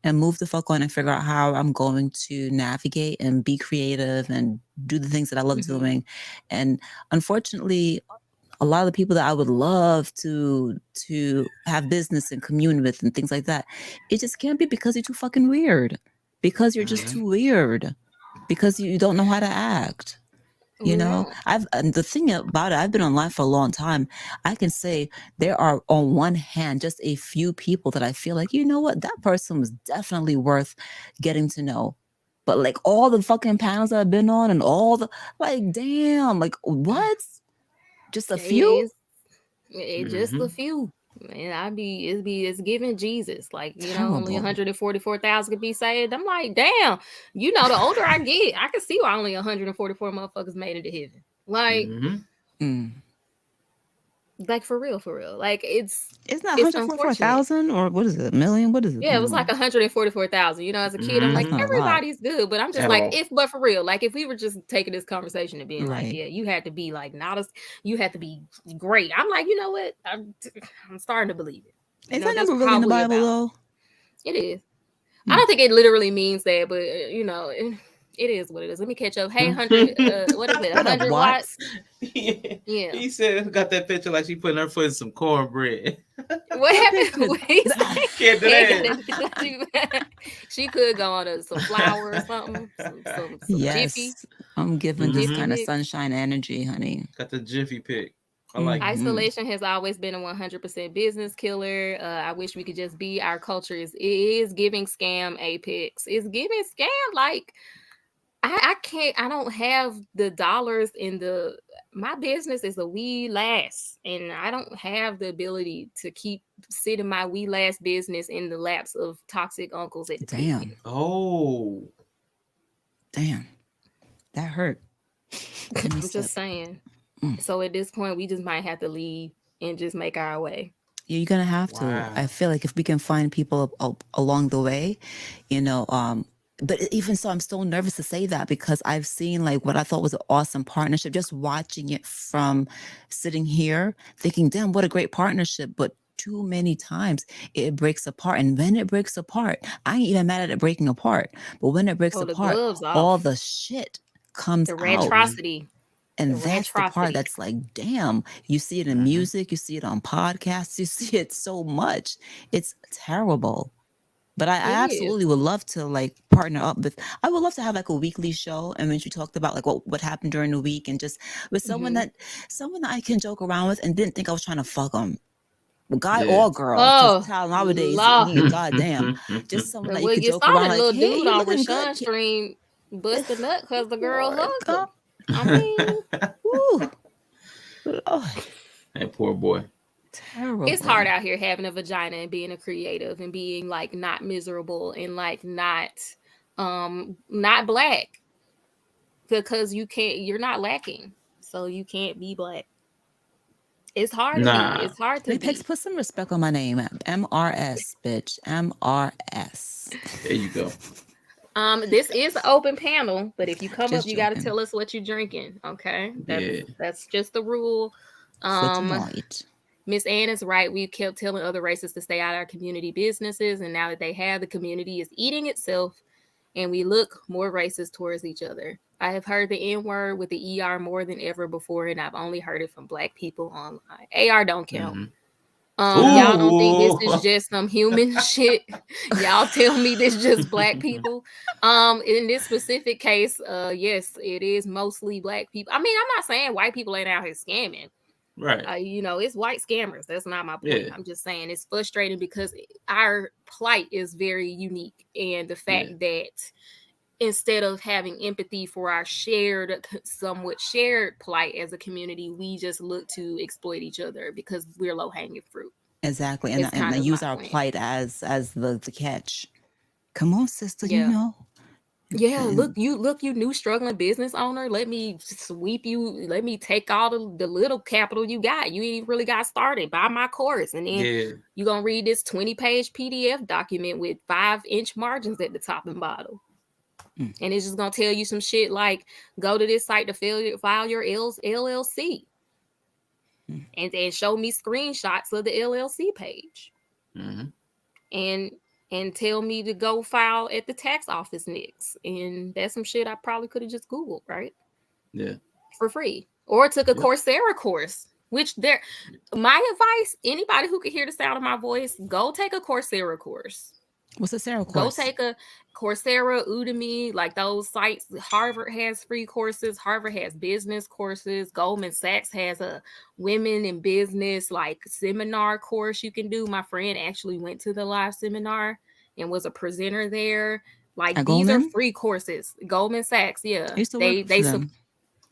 and move the fuck on and figure out how I'm going to navigate and be creative and do the things that I love doing. And unfortunately, a lot of the people that I would love to have business and commune with and things like that, it just can't be because you're too fucking weird. Because you're just too weird. Because you don't know how to act. You know, and the thing about it, I've been online for a long time. I can say there are, on one hand, just a few people that I feel like, you know what, that person was definitely worth getting to know. But like all the fucking panels that I've been on and all the, like, damn, like, what? Just a few? Just a few. And it's giving Jesus, like, you know, only 144,000 could be saved. I'm like, damn, you know, the older I get, I can see why only 144 motherfuckers made it to heaven. Like, like for real. Like, it's not 144,000 or what is it, a million? What is it? Yeah, it was like 144,000. You know, as a kid, I'm like, everybody's good, but I'm just like, but for real, like, if we were just taking this conversation and being like, yeah, you had to be like, you had to be great. I'm like, you know what? I'm starting to believe it. Is that number really in the Bible though? It is. I don't think it literally means that, but you know, it is what it is. Let me catch up. Hey, 100, what is it? 100 watts? Yeah. He said, got that picture like she putting her foot in some cornbread. What happened? She could go on some flour or something. Some Jiffy. I'm giving this kind of sunshine energy, honey. Got the Jiffy pick. I like isolation has always been a 100% business killer. I wish we could just be. Our culture is giving scam apex. It's giving scam. Like, I can't. I don't have the dollars in my business is a wee lass, and I don't have the ability to keep sitting my wee lass business in the laps of toxic uncles at the Damn. Oh, damn, that hurt. I'm just saying. So at this point, we just might have to leave and just make our way. Yeah, you're gonna have to. I feel like if we can find people along the way, you know. But even so, I'm still nervous to say that because I've seen like what I thought was an awesome partnership. Just watching it from sitting here, thinking, "Damn, what a great partnership!" But too many times it breaks apart, and when it breaks apart, I ain't even mad at it breaking apart. But when it breaks apart, all the shit comes out. The retrocity. And that's the part that's like, damn, you see it in music, you see it on podcasts, you see it so much. It's terrible. But I absolutely would love to like partner up with, I would love to have like a weekly show. And when you talked about like what happened during the week and just with someone that I can joke around with and didn't think I was trying to fuck them. guy Yeah. or girl, because Oh, child nowadays, Lord. goddamn, just someone But that you what could you joke saw around the like, little hey, dude you on looking good. Rashawn's stream bust a nut because the girl Lord hugged God. him. I mean, Woo. Lord. That poor boy. it's hard Terrible. out here having a vagina and being a creative and being like not miserable and like not black because you're not lacking. So you can't be black. It's hard to be. Nah. It's hard to Hey, Pex, be. put some respect on my name. MRS, bitch. MRS. There you go. This is an open panel, but if you come up, Just you got to joking. tell us what you're drinking. Okay, Yeah. that's just the rule. For Um, tonight. Miss Ann is right. We kept telling other races to stay out of our community businesses, and now that they have, the community is eating itself, and we look more racist towards each other. I have heard the N word with the ER more than ever before, and I've only heard it from black people online. AR don't count. Hmm. Y'all don't think this Ooh. is just some human shit. Y'all tell me this just black people. In this specific case, yes, it is mostly black people. I mean, I'm not saying white people ain't out here scamming. Right. It's white scammers. That's not my point. Yeah. I'm just saying it's frustrating because our plight is very unique, and the Yeah. fact that instead of having empathy for our somewhat shared plight as a community, we just look to exploit each other because we're low hanging fruit. Exactly. And It's and kind they of my use our point. plight as the catch. Come on, sister, you Yeah. know. Yeah, And you new struggling business owner. Let me sweep you. Let me take all the little capital you got. You ain't really got started. Buy my course, and then Yeah. you gonna read this 20-page PDF document with 5-inch margins at the top and bottom. mm, And it's just gonna tell you some shit like go to this site to file your LLC mm. and show me screenshots of the LLC page Hmm. and tell me to go file at the tax office next. And that's some shit I probably could have just Googled, right? Yeah. For free. Or took a Yep. Coursera course, which my advice, anybody who can hear the sound of my voice, go take a Coursera course. What's the Sarah Go course? take a Coursera, Udemy, like those sites. Harvard has free courses. Harvard has business courses. Goldman Sachs has a women in business like seminar course you can do. My friend actually went to the live seminar and was a presenter there. Like At these are Goldman? free courses. Goldman Sachs, I yeah. used to work for them.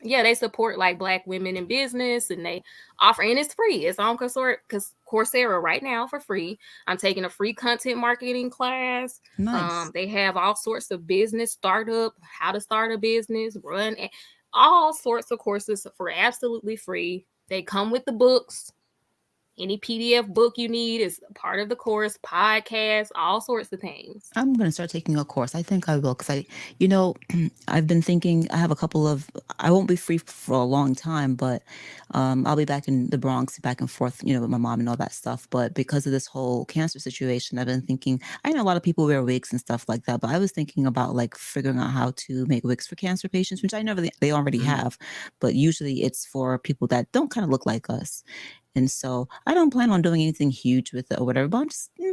They support like black women in business and they offer, and it's free. It's on Coursera right now for free. I'm taking a free content marketing class. Nice. They have all sorts of business startup, how to start a business, all sorts of courses for absolutely free. They come with the books. Any PDF book you need is part of the course, podcast, all sorts of things. I'm going to start taking a course. I think I will because I've been thinking I have a couple of, I won't be free for a long time, but I'll be back in the Bronx, back and forth, with my mom and all that stuff. But because of this whole cancer situation, I've been thinking, I know a lot of people wear wigs and stuff like that, but I was thinking about like figuring out how to make wigs for cancer patients, which I know they already Hmm. have, but usually it's for people that don't kind of look like us. And so I don't plan on doing anything huge with it or whatever, but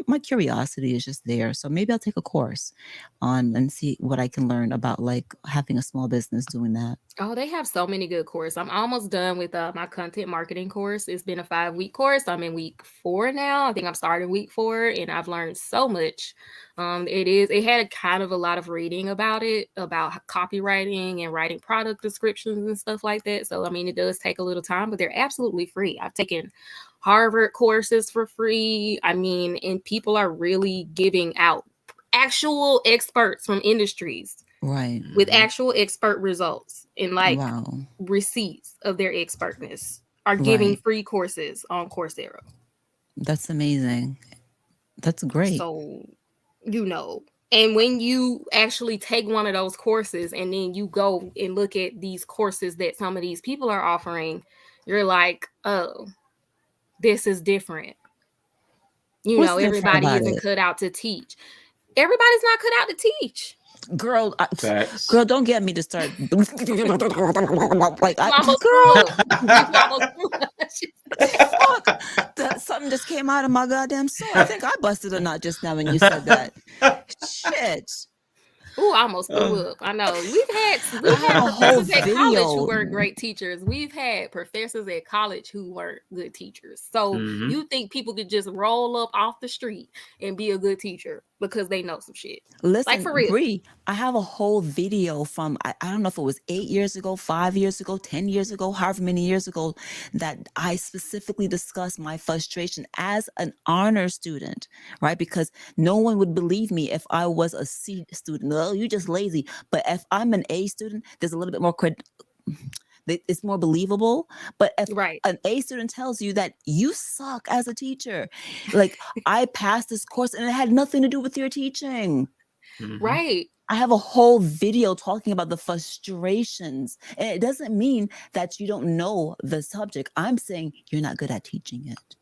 my curiosity is just there. So maybe I'll take a course on and see what I can learn about like having a small business doing that. Oh, they have so many good courses. I'm almost done with my content marketing course. It's been a 5-week course. I'm in week 4 now. I think I'm starting week 4, and I've learned so much. It had kind of a lot of reading about it, about copywriting and writing product descriptions and stuff like that. So, I mean, it does take a little time, but they're absolutely free. I've taken Harvard courses for free. I mean, and people are really giving out actual experts from industries Right. with Hmm. actual expert results and like Wow. receipts of their expertness are giving Right. free courses on Coursera. That's amazing. That's great. So, and when you actually take one of those courses and then you go and look at these courses that some of these people are offering, you're like, oh, this is different. What's different Everybody about isn't it? cut out to teach. Everybody's not cut out to teach. Girl, Facts. girl, don't get me to start like You almost threw girl, up. You almost threw up. fuck. Something just came out of my goddamn soul. I think I busted a nut just now when you said that. Shit. Ooh, I almost threw Uh, up. I know. We've I have had a whole professors at college who video. weren't great teachers. We've had professors at college who weren't good teachers. So mhm. you think people could just roll up off the street and be a good teacher because they know some shit. Like Listen, for real. Bree, I have a whole video from, I don't know if it was 8 years ago, 5 years ago, 10 years ago, however many years ago, that I specifically discussed my frustration as an honor student, right? Because no one would believe me if I was a C student. Oh, you're just lazy. But if I'm an A student, there's a little bit more it's more believable. But if Right. an A student tells you that you suck as a teacher, like I passed this course and it had nothing to do with your teaching. Mhm. Right. I have a whole video talking about the frustrations. And it doesn't mean that you don't know the subject. I'm saying you're not good at teaching it.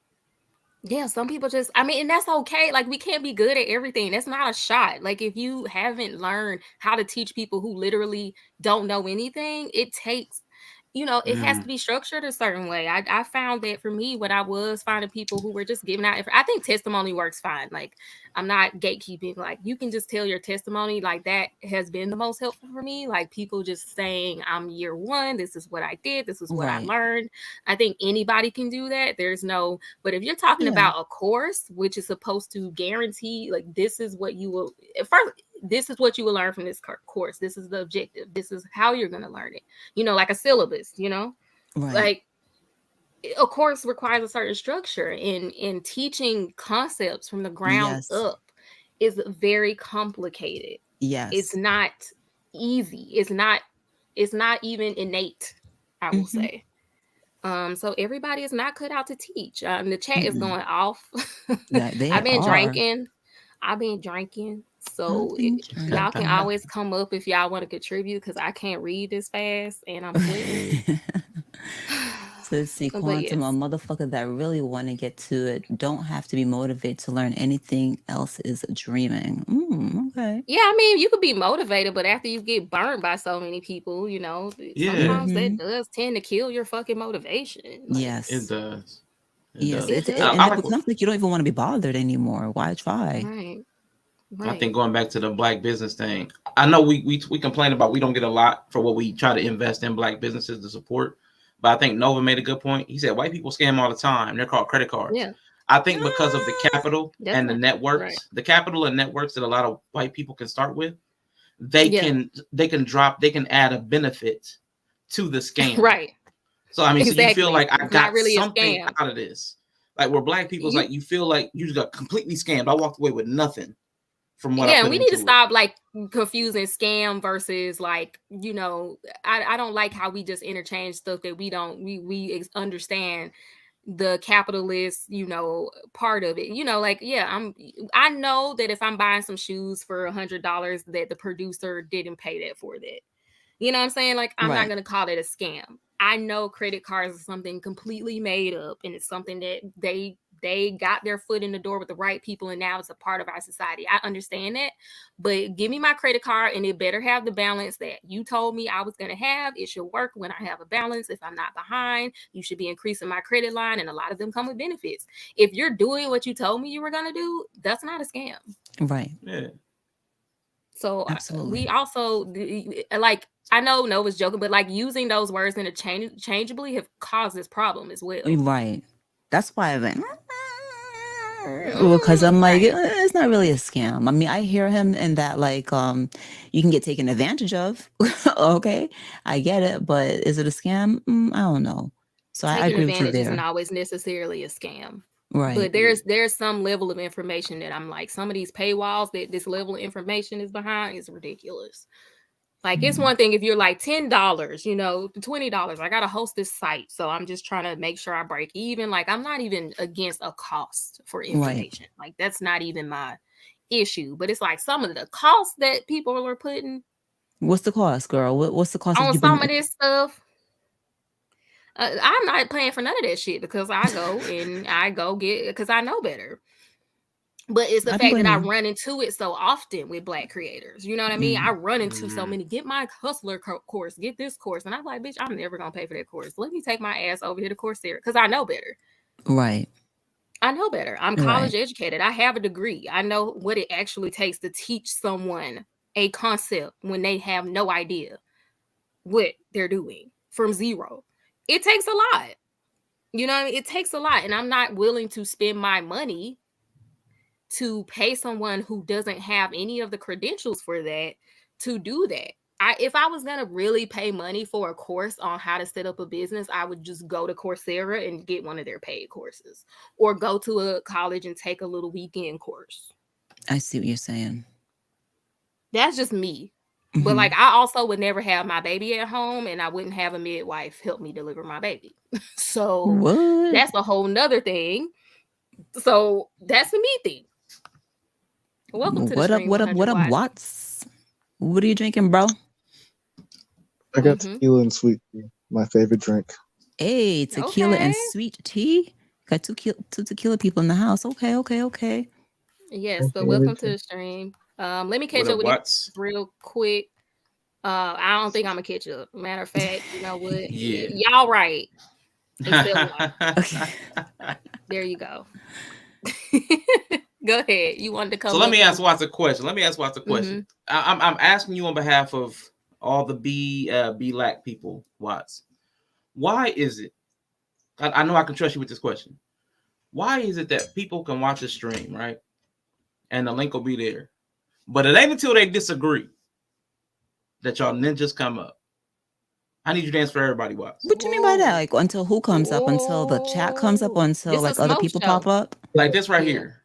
Yeah, some people just, I mean, and that's okay. Like, we can't be good at everything. That's not a shot. Like, if you haven't learned how to teach people who literally don't know anything, it takes, it has to Mhm. be structured a certain way. I found that for me, when I was finding people who were just giving out, I think testimony works fine. Like, I'm not gatekeeping. Like, you can just tell your testimony. Like, that has been the most helpful for me. Like, people just saying, I'm year one. This is what I did. This is what I Right. learned. I think anybody can do that. But if you're talking Yeah. about a course, which is supposed to guarantee, like, this is what you will, first, this is what you will learn from this course. This is the objective. This is how you're going to learn it. Like a syllabus, Right. like a course requires a certain structure, and teaching concepts from the ground Yes. up is very complicated. It's Yes. not easy. It's not even innate, I will Mm-hmm. say. So everybody is not cut out to teach. The chat is Mm-mm. going off. Yeah, they I've been are. drinking. I've been drinking. I've So been y'all can drinking. always come up if y'all want to contribute, because I can't read this fast and I'm sweating. So let's see, But Quantum, a yes. motherfucker that really want to get to it, don't have to be motivated to learn anything else is dreaming. Okay. Yeah, I mean, you could be motivated, but after you get burned by so many people, Yeah, sometimes that Mm-hmm. does tend to kill your fucking motivation. Like, it Yes. does. It Yes. does. it And I it does. like what becomes like you don't even want to be bothered anymore. Why try? Right. I think Right. going back to the black business thing. I know we complain about we don't get a lot for what we try to invest in black businesses to support, but I think Nova made a good point. He said white people scam all the time. They're called credit cards. Yeah. I think because of the capital That's and not right. the capital and networks that a lot of white people can start with, they Yeah. can they can add a benefit to the scam. Right. So I mean, so you feel Exactly. like I It's not got really a something scam. out of this. Like where black people's You like you feel like you just got completely scammed. I walked away with nothing from what I Yeah, and put we need to into it. stop like confusing scam versus like, I don't like how we just interchange stuff that we don't understand the capitalist, part of it. Like, yeah, I know that if I'm buying some shoes for $100, that the producer didn't pay that for that. You know what I'm saying? Like, I'm not Right. going to call it a scam. I know credit cards are something completely made up, and it's something that they got their foot in the door with the right people, and now it's a part of our society. I understand that, but give me my credit card, and it better have the balance that you told me I was going to have. It should work when I have a balance. If I'm not behind, you should be increasing my credit line, and a lot of them come with benefits. If you're doing what you told me you were going to do, that's not a scam. Right. Yeah. So we Absolutely. also, like, I know Nova's joking, but like using those words interchangeably have caused this problem as well. Right. That's why I went because I'm like, Right. It's not really a scam. I mean, I hear him in that like you can get taken advantage of. Okay, I get it, but is it a scam? I don't know. So I Taking agree with you advantage isn't there. always necessarily a scam. Right. But there's some level of information that I'm like, some of these paywalls that this level of information is behind is ridiculous. Like, it's Mm. one thing if you're like $10, $20. I gotta host this site, so I'm just trying to make sure I break even. Like, I'm not even against a cost for Right. information. Like, that's not even my issue. But it's like some of the costs that people are putting What's the cost, girl? What's the cost that on you've some been? of this stuff. I'm not paying for none of that shit, because I go get, because I know better. But it's the I don't fact that blame I you. run into it so often with black creators. You know what I mean? I Mm. run into so Mm. many. Get my hustler course, get this course, and I'm like, bitch, I'm never gonna pay for that course. Let me take my ass over here to Coursera, because I know better. Right. I know better. I'm Right. college educated. I have a degree. I know what it actually takes to teach someone a concept when they have no idea what they're doing from zero. It takes a lot. You know, it takes a lot. And I'm not willing to spend my money to pay someone who doesn't have any of the credentials for that to do that. If I was gonna really pay money for a course on how to set up a business, I would just go to Coursera and get one of their paid courses, or go to a college and take a little weekend course. I see what you're saying. That's just me. But like, I also would never have my baby at home, and I wouldn't have a midwife help me deliver my baby. So What? that's a whole nother thing. So that's the me thing. Welcome to the What up? stream, What up? 100 What up? watts. Watts? What are you drinking, bro? I got tequila and sweet tea, my favorite drink. Hey, tequila and Okay. sweet tea. Got two tequila people in the house. Okay. Yes, so Okay, welcome okay. to the stream. Let me catch What up up, with Watts? you real quick. I don't think I'm gonna catch up. Matter of fact, you know what? Yeah. Y'all right. Except one. Okay. There you go. Go ahead. You wanted to come So let up me and- ask Watts a question. I'm asking you on behalf of all the B Black people, Watts. Why is it? I know I can trust you with this question. Why is it that people can watch a stream, right? And the link will be there. But it ain't until they disagree that y'all ninjas come up. I need you to answer for everybody, Watts. What do you mean by that? Like until who comes up? Until the chat comes up? Or until This a like other smoke people show. pop up? Like this right Yeah. here.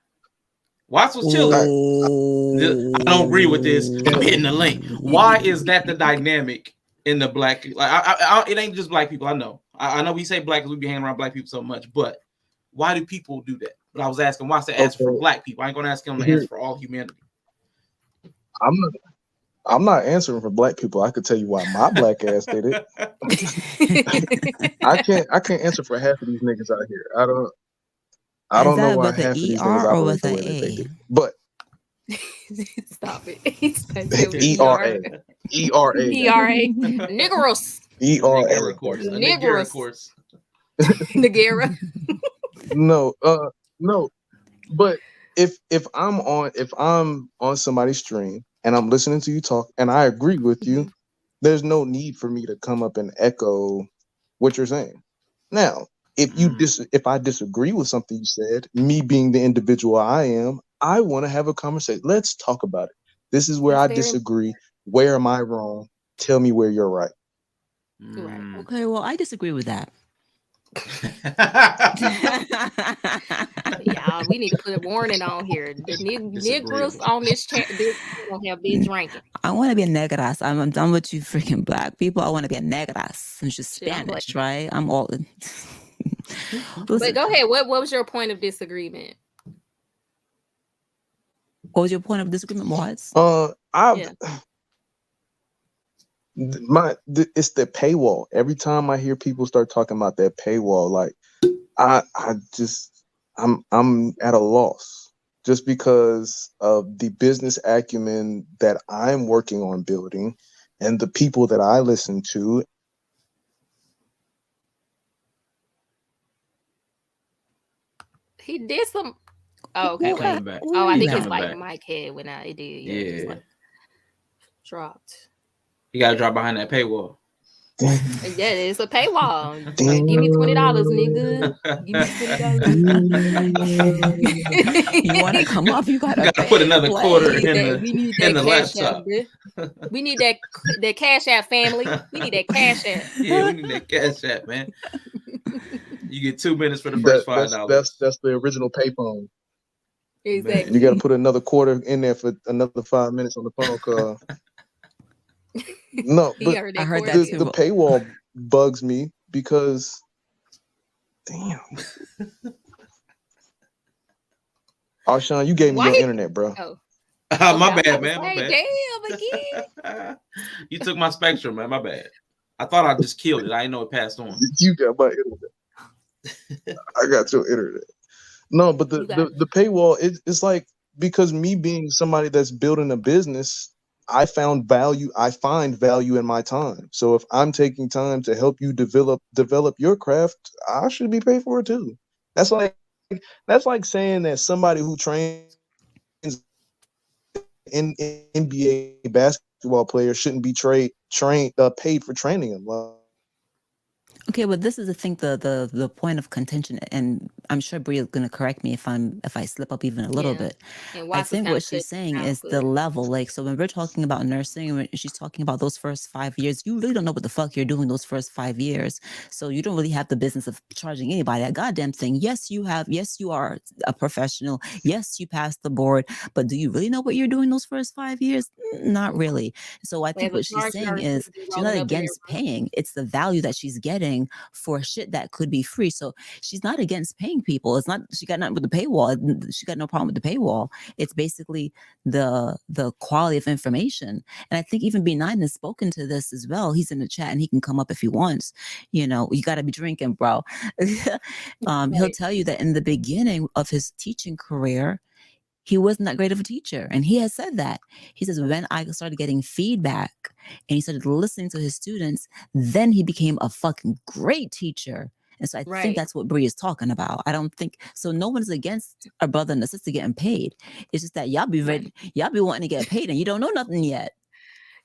Watts was chilling. I don't agree with this. I'm hitting the link. Why is that the dynamic in the black? Like, it ain't just black people. I know. I know we say black because we be hanging around black people so much, but why do people do that? But I was asking Watts to answer for black people. I ain't gonna ask him to answer for all humanity. I'm not answering for black people. I could tell you why my black ass did it. I can't answer for half of these niggas out here. I don't know why half of these niggas or operate with the way an that they A? do. But Stop it. He's ERA. ERA. ERA. Niggerous. Negera ERA. course. A Niggerous. Negera course. Nagera. No, but if I'm on somebody's stream and I'm listening to you talk and I agree with you, there's no need for me to come up and echo what you're saying. Now, if I disagree with something you said, me being the individual I am, I want to have a conversation. Let's talk about it. This is where I disagree. Where am I wrong? Tell me where you're right. Right. Okay, well, I disagree with that. Y'all, we need to put a warning on here. The niggers on this chat don't have been drinking. I want to be a negras. I'm done with you freaking black people. I want to be a negras. I'm just Spanish, right? I'm all in. But go ahead. What was your point of disagreement? What was your point of disagreement, Mods? It's the paywall. Every time I hear people start talking about that paywall, like I'm at a loss just because of the business acumen that I'm working on building and the people that I listen to. He did some. Oh, okay. Wait. Oh, I think his mic head went out. It did. Yeah. Just like dropped. You gotta drop behind that paywall. Yeah, it's a paywall. Like, give me $20, nigga. Give me $20. You want to come up? You gotta put another quarter in the cash laptop. App, we need that cash app, family. We need that cash app. Yeah, we need that cash app, man. You get 2 minutes for the first $5. That's the original payphone. Exactly. You got to put another quarter in there for another 5 minutes on the phone call. No, but I heard that too. The paywall bugs me because, damn. Oh, Sean, you gave me your internet, bro. Oh. My bad, man. My bad. Damn, again. You took my spectrum, man. My bad. I thought I just killed it. I didn't know it passed on. You got my internet. I got your internet. No, but the paywall, it's like, because me being somebody that's building a business, I find value in my time. So if I'm taking time to help you develop your craft, I should be paid for it too. That's like saying that somebody who trains NBA basketball player shouldn't be paid for training him. Okay, but this is the point of contention, and I'm sure Brie is going to correct me if I slip up even a little Yeah. bit. And I Watts is think kind what of she's cutting saying out, is the but level. Like, so when we're talking about nursing, and when she's talking about those first 5 years, you really don't know what the fuck you're doing those first 5 years. So you don't really have the business of charging anybody that goddamn thing. Yes, you have. Yes, you are a professional. Yes, you passed the board. But do you really know what you're doing those first 5 years? Not really. So I think as a what she's charge saying nurse, is you'd be she's not rolling up in there. against paying. It's the value that she's getting for shit that could be free. So she's not against paying people. It's not she got nothing with the paywall. She got no problem with the paywall. It's basically the quality of information. And I think even B9 has spoken to this as well. He's in the chat and he can come up if he wants. You know, you got to be drinking, bro. He'll Right. tell you that in the beginning of his teaching career, he wasn't that great of a teacher. And he has said that. He says, when I started getting feedback and he started listening to his students, then he became a fucking great teacher. And so I think Right. that's what Bree is talking about. I don't think so. No one's against a brother and a sister getting paid. It's just that y'all be ready, Right. y'all be wanting to get paid and you don't know nothing yet.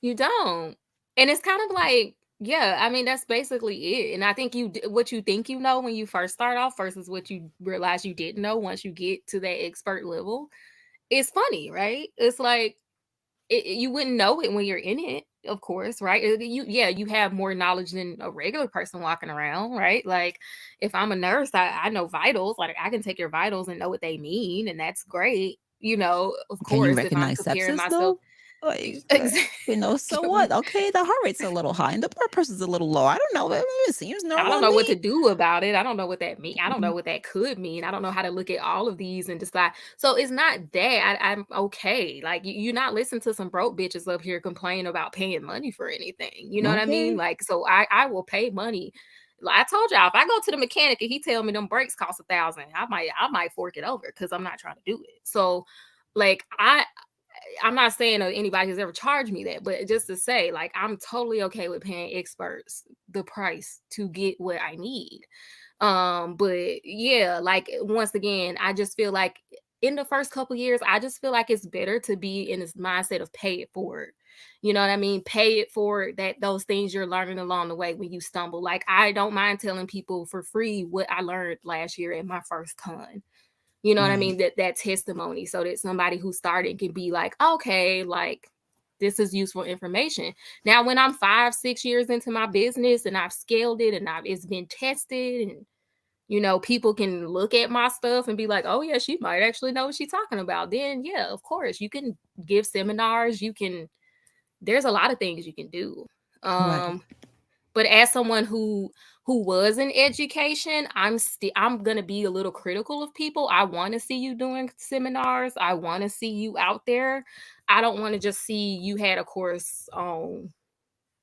You don't. And it's kind of like, yeah, I mean, that's basically it. And I think what you think you know when you first start off versus what you realize you didn't know once you get to that expert level, it's funny, right? It's like you wouldn't know it when you're in it, of course, right? You have more knowledge than a regular person walking around, right? Like if I'm a nurse, I know vitals, like I can take your vitals and know what they mean, and that's great. Of Can you course, if I'm recognize comparing sepsis myself, though? Like, so exactly. what? Okay, the heart rate's a little high and the blood pressure's a little low. I don't know. It seems I normal don't to know what to me. do about it. I don't know what that means. I don't know Mhm. what that could mean. I don't know how to look at all of these and decide. So it's not that I'm okay. Like you're not listening to some broke bitches up here complain about paying money for anything. You know what I mean? Okay. Like, so I will pay money. Like I told y'all, if I go to the mechanic and he tell me them brakes cost $1,000, I might fork it over because I'm not trying to do it. So like I'm not saying anybody has ever charged me that, but just to say, like, I'm totally okay with paying experts the price to get what I need. But yeah, like once again, I just feel like in the first couple years, I just feel like it's better to be in this mindset of pay it forward. You know what I mean? Pay it forward that those things you're learning along the way when you stumble. Like I don't mind telling people for free what I learned last year in my first con. You know what I Right. mean? That testimony so that somebody who's starting can be like, okay, like this is useful information. Now, when I'm 5-6 years into my business and I've scaled it and it's been tested and people can look at my stuff and be like, oh yeah, she might actually know what she's talking about. Then yeah, of course, you can give seminars, there's a lot of things you can do. Right. But as someone who was in education, I'm gonna be a little critical of people. I want to see you doing seminars. I want to see you out there. I don't want to just see you had a course on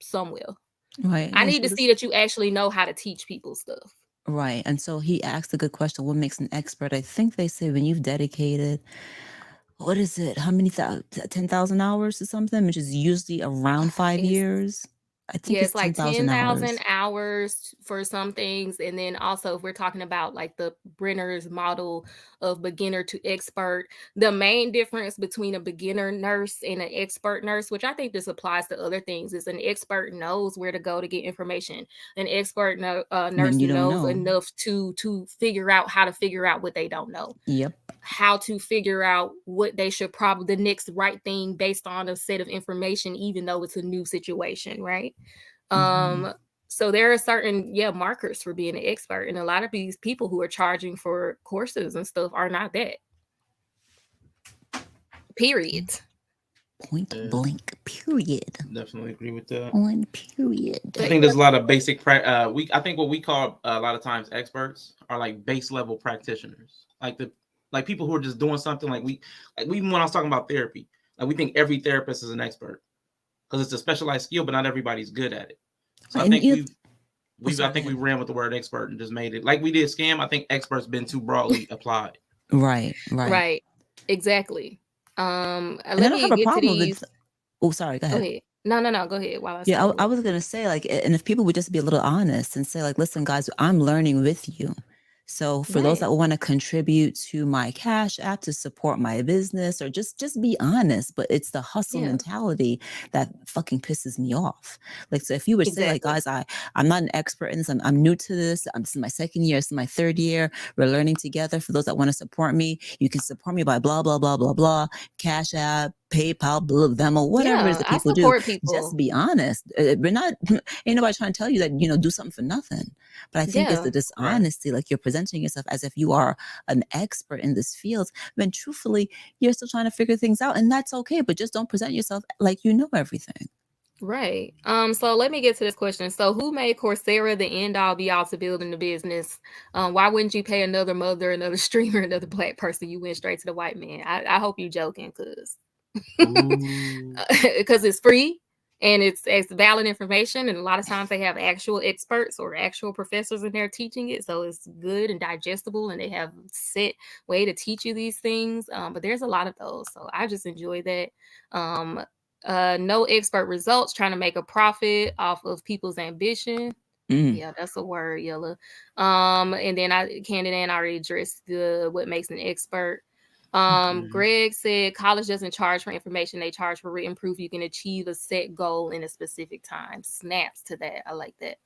somewhere. Right. I And need so to see this that you actually know how to teach people stuff. right. And so he asked a good question. What makes an expert? I think they say when you've dedicated, what is it? How many 10,000 hours or something, which is usually around five It's years. I think Yeah, it's it's like 10,000 10,000 hours. hours for some things. And then also, if we're talking about like the Brenner's model of beginner to expert, the main difference between a beginner nurse and an expert nurse, which I think this applies to other things, is an expert knows where to go to get information. An expert When nurse you don't knows know. enough to figure out how to figure out what they don't know, Yep. how to figure out what they should probably the next right thing based on a set of information, even though it's a new situation, right? Mhm. So there are certain markers for being an expert, and a lot of these people who are charging for courses and stuff are not that. Period. Point Yeah, blank, period. definitely agree with that. On period. I But think there's a lot of basic I think what we call a lot of times experts are like base level practitioners, like people who are just doing something like even when I was talking about therapy, like we think every therapist is an expert because it's a specialized skill, but not everybody's good at it. So I And think you oh, I sorry, go think we ahead. ran with the word expert and just made it like we did scam. I think expert's been too broadly applied. Right, right. right, exactly. And I Let don't have me a get to problem with these. oh, sorry, go Go ahead. ahead. No, go ahead. While I Yeah, say I this. was gonna say, like, and if people would just be a little honest and say, like, listen, guys, I'm learning with you. So for those Right. that want to contribute to my Cash App to support my business, or just be honest, but it's the hustle Yeah. mentality that fucking pisses me off. Like, so if you would say, like, Exactly. guys, I'm not an expert in this. I'm new to this. This is my second year. This is my third year. We're learning together. For those that want to support me, you can support me by blah blah blah blah blah. Cash App, PayPal, blah, Venmo, whatever it is Yeah, that I people do. support Just people. be honest. We're not. Ain't nobody trying to tell you that do something for nothing. But I think it's the Yeah. Right. dishonesty, like you're presenting yourself as if you are an expert in this field, when truthfully, you're still trying to figure things out, and that's okay. But just don't present yourself like you know everything. Right. So let me get to this question. So who made Coursera the end all be all to building the business? Why wouldn't you pay another mother, another streamer, another black person? You went straight to the white man. I hope you joking, because Ooh. it's free and it's valid information, and a lot of times they have actual experts or actual professors in there teaching it, so it's good and digestible, and they have set way to teach you these things. But there's a lot of those, so I just enjoy that. um no expert results, trying to make a profit off of people's ambition. Mm. Yeah, that's a word, Yella. And then Candy and I already addressed the what makes an expert. Mhm. Greg said college doesn't charge for information, they charge for written proof you can achieve a set goal in a specific time. Snaps to that. I like that.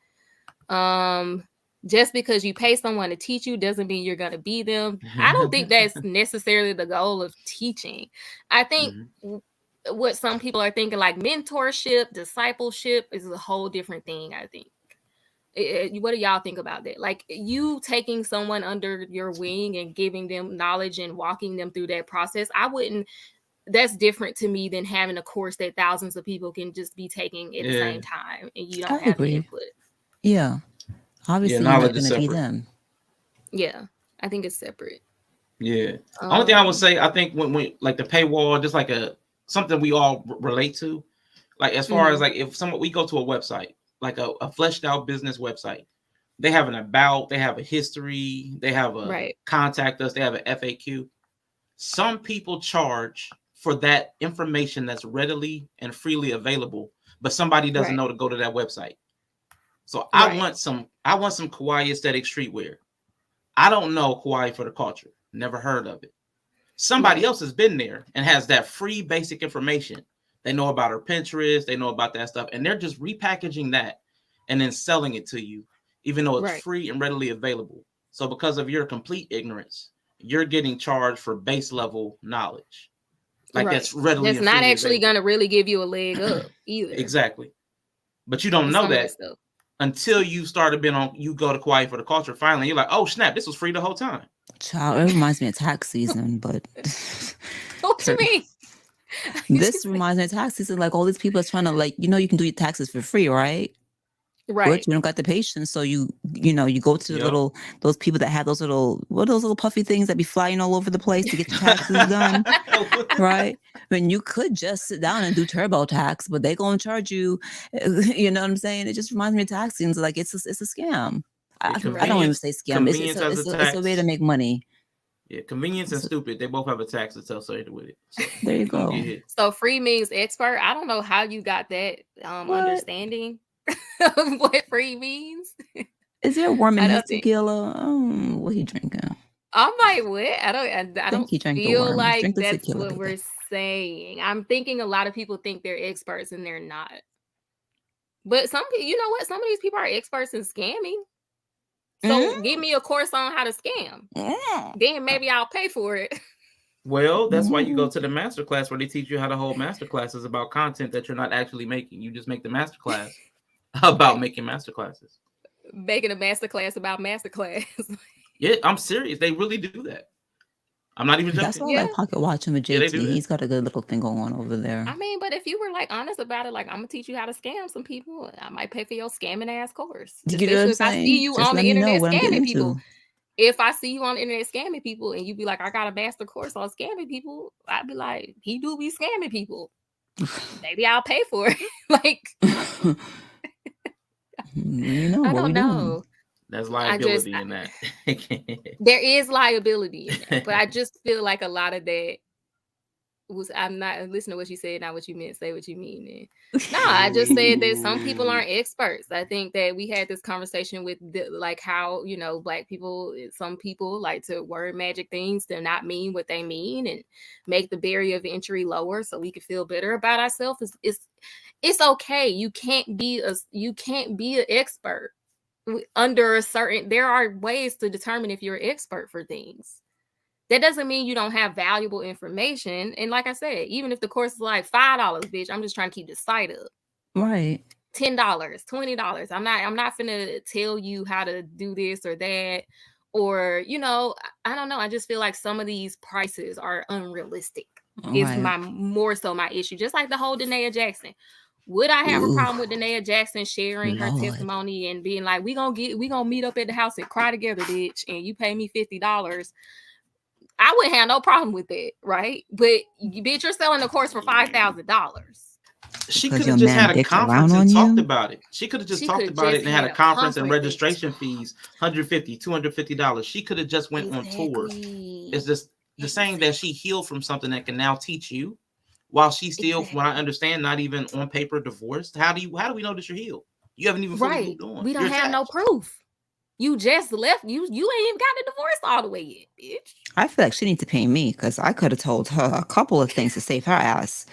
Just because you pay someone to teach you doesn't mean you're gonna be them. I don't think that's necessarily the goal of teaching. I think Mhm. what some people are thinking, like mentorship, discipleship, is a whole different thing, I think. What do y'all think about that? Like, you taking someone under your wing and giving them knowledge and walking them through that process. I wouldn't. That's different to me than having a course that thousands of people can just be taking at the Yeah. same time and you I don't have the agree. input. Yeah. Yeah. Obviously, you're not Knowledge is going to be separate. them. Yeah, I think it's separate. Yeah. Only thing I would Um, say, I think when like the paywall, just like something we all relate to. Like as far as mhm, like if we go to a website, like a fleshed out business website, they have an about, they have a history, they have a right, contact us, they have an FAQ. Some people charge for that information that's readily and freely available, but somebody doesn't right, know to go to that website. So I right, want some kawaii aesthetic streetwear. I don't know kawaii for the culture. Never heard of it. Somebody right, else has been there and has that free basic information. They know about her Pinterest, they know about that stuff, and they're just repackaging that and then selling it to you, even though it's right, free and readily available. So because of your complete ignorance, you're getting charged for base level knowledge. Like right. that's readily That's and not freely actually available. gonna really give you a leg up either. Exactly. But you don't know Some of that that stuff. until you started being on, you go to Quiet for the Culture finally. You're like, oh snap, this was free the whole time. Child, it reminds me of tax season, but What you mean? You this just- reminds me of tax season. Like all these people are trying to, like, you can do your taxes for free, right? But right. you don't got the patience, so you go to the Yep. those people that have those little puffy things that be flying all over the place to get your taxes done, right? I mean, you could just sit down and do TurboTax, but they gonna charge you. You know what I'm saying? It just reminds me of tax scenes. Like it's a scam. I don't Right. even say scam. Convenience as a It's a way to tax. make money. Yeah, convenience and So, stupid. They both have a tax associated with it. So there you you're gonna go. get hit. So free means expert. I don't know how you got that What understanding of what free means. is there a worm in I his don't think. tequila? Oh, what he drinking? I'm like, what? I I think don't he drank the feel worm. like Drink the that's tequila, what we're baby. saying. I'm thinking a lot of people think they're experts and they're not. But some people, you know what? Some of these people are experts in scamming. So give me a course on how to scam. Mm. Then maybe I'll pay for it. Well, that's why you go Mm. to the master class where they teach you how to hold master classes about content that you're not actually making. You just make the master class about Right. making master classes. Making a masterclass about masterclass. Yeah, I'm serious. They really do that. I'm not even That's joking. why I Yeah. like pocket watching with Yeah, they JT. do that. He's got a good little thing going on over there. I mean, but if you were like honest about it, like I'm gonna teach you how to scam some people, I might pay for your scamming ass course. You know what I'm Especially if I see saying? you Just on let the me know internet what I'm getting scamming people. into. If I see you on the internet scamming people and you be like, I got a master course on scamming people, I'd be like, he do be scamming people. Maybe I'll pay for it. Like, You know I what we don't doing. know. There's I just liability in that. there is liability in that, but I just feel like a lot of that I'm not listening to what you said, not what you meant. Say what you mean. No, I just said that some people aren't experts. I think that we had this conversation with like how, you know, Black people, some people like to word magic things to not mean what they mean and make the barrier of entry lower so we can feel better about ourselves. It's okay. You can't be an expert under a certain. There are ways to determine if you're an expert for things. That doesn't mean you don't have valuable information. And like I said, even if the course is like $5, bitch, I'm just trying to keep the site up. Right. $10, $20. I'm not finna tell you how to do this or that. Or, you know, I don't know. I just feel like some of these prices are unrealistic. Is Right. more so my issue. Just like the whole Danae Jackson. Would I have a Ooh, problem with Danae Jackson sharing her Lord. testimony and being like, we gonna meet up at the house and cry together, bitch, and you pay me $50? I wouldn't have no problem with that, right? But bitch, you're selling the course for $5,000. She Because could your have just man had a dicked around conference on and talked you. about it. She could have just She talked could about it just and had a had a conference and conference. registration fees, $150, $250. She could have just went on tour. Exactly. It's just the saying that she healed from something that can now teach you, while she's still, from what I understand, not even on paper divorced. How do we know that you're healed? You haven't even fully Right. moved on. We don't You're have no attached. proof. You just left. You ain't even got the divorce all the way yet, bitch. I feel like she needs to pay me because I could have told her a couple of things to save her ass.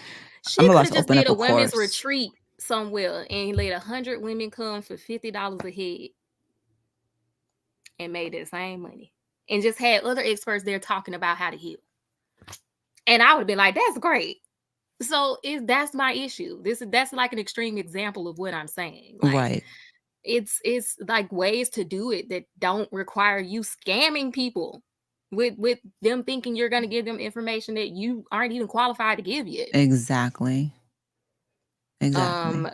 She I'm could about have to just open did up a a women's course. retreat somewhere and let 100 women come for $50 a head and made that same money. And just had other experts there talking about how to heal. And I would have been like, that's great. So that's my issue. That's like an extreme example of what I'm saying. Like, Right. it's like ways to do it that don't require you scamming people with them thinking you're going to give them information that you aren't even qualified to give yet. Exactly. Exactly.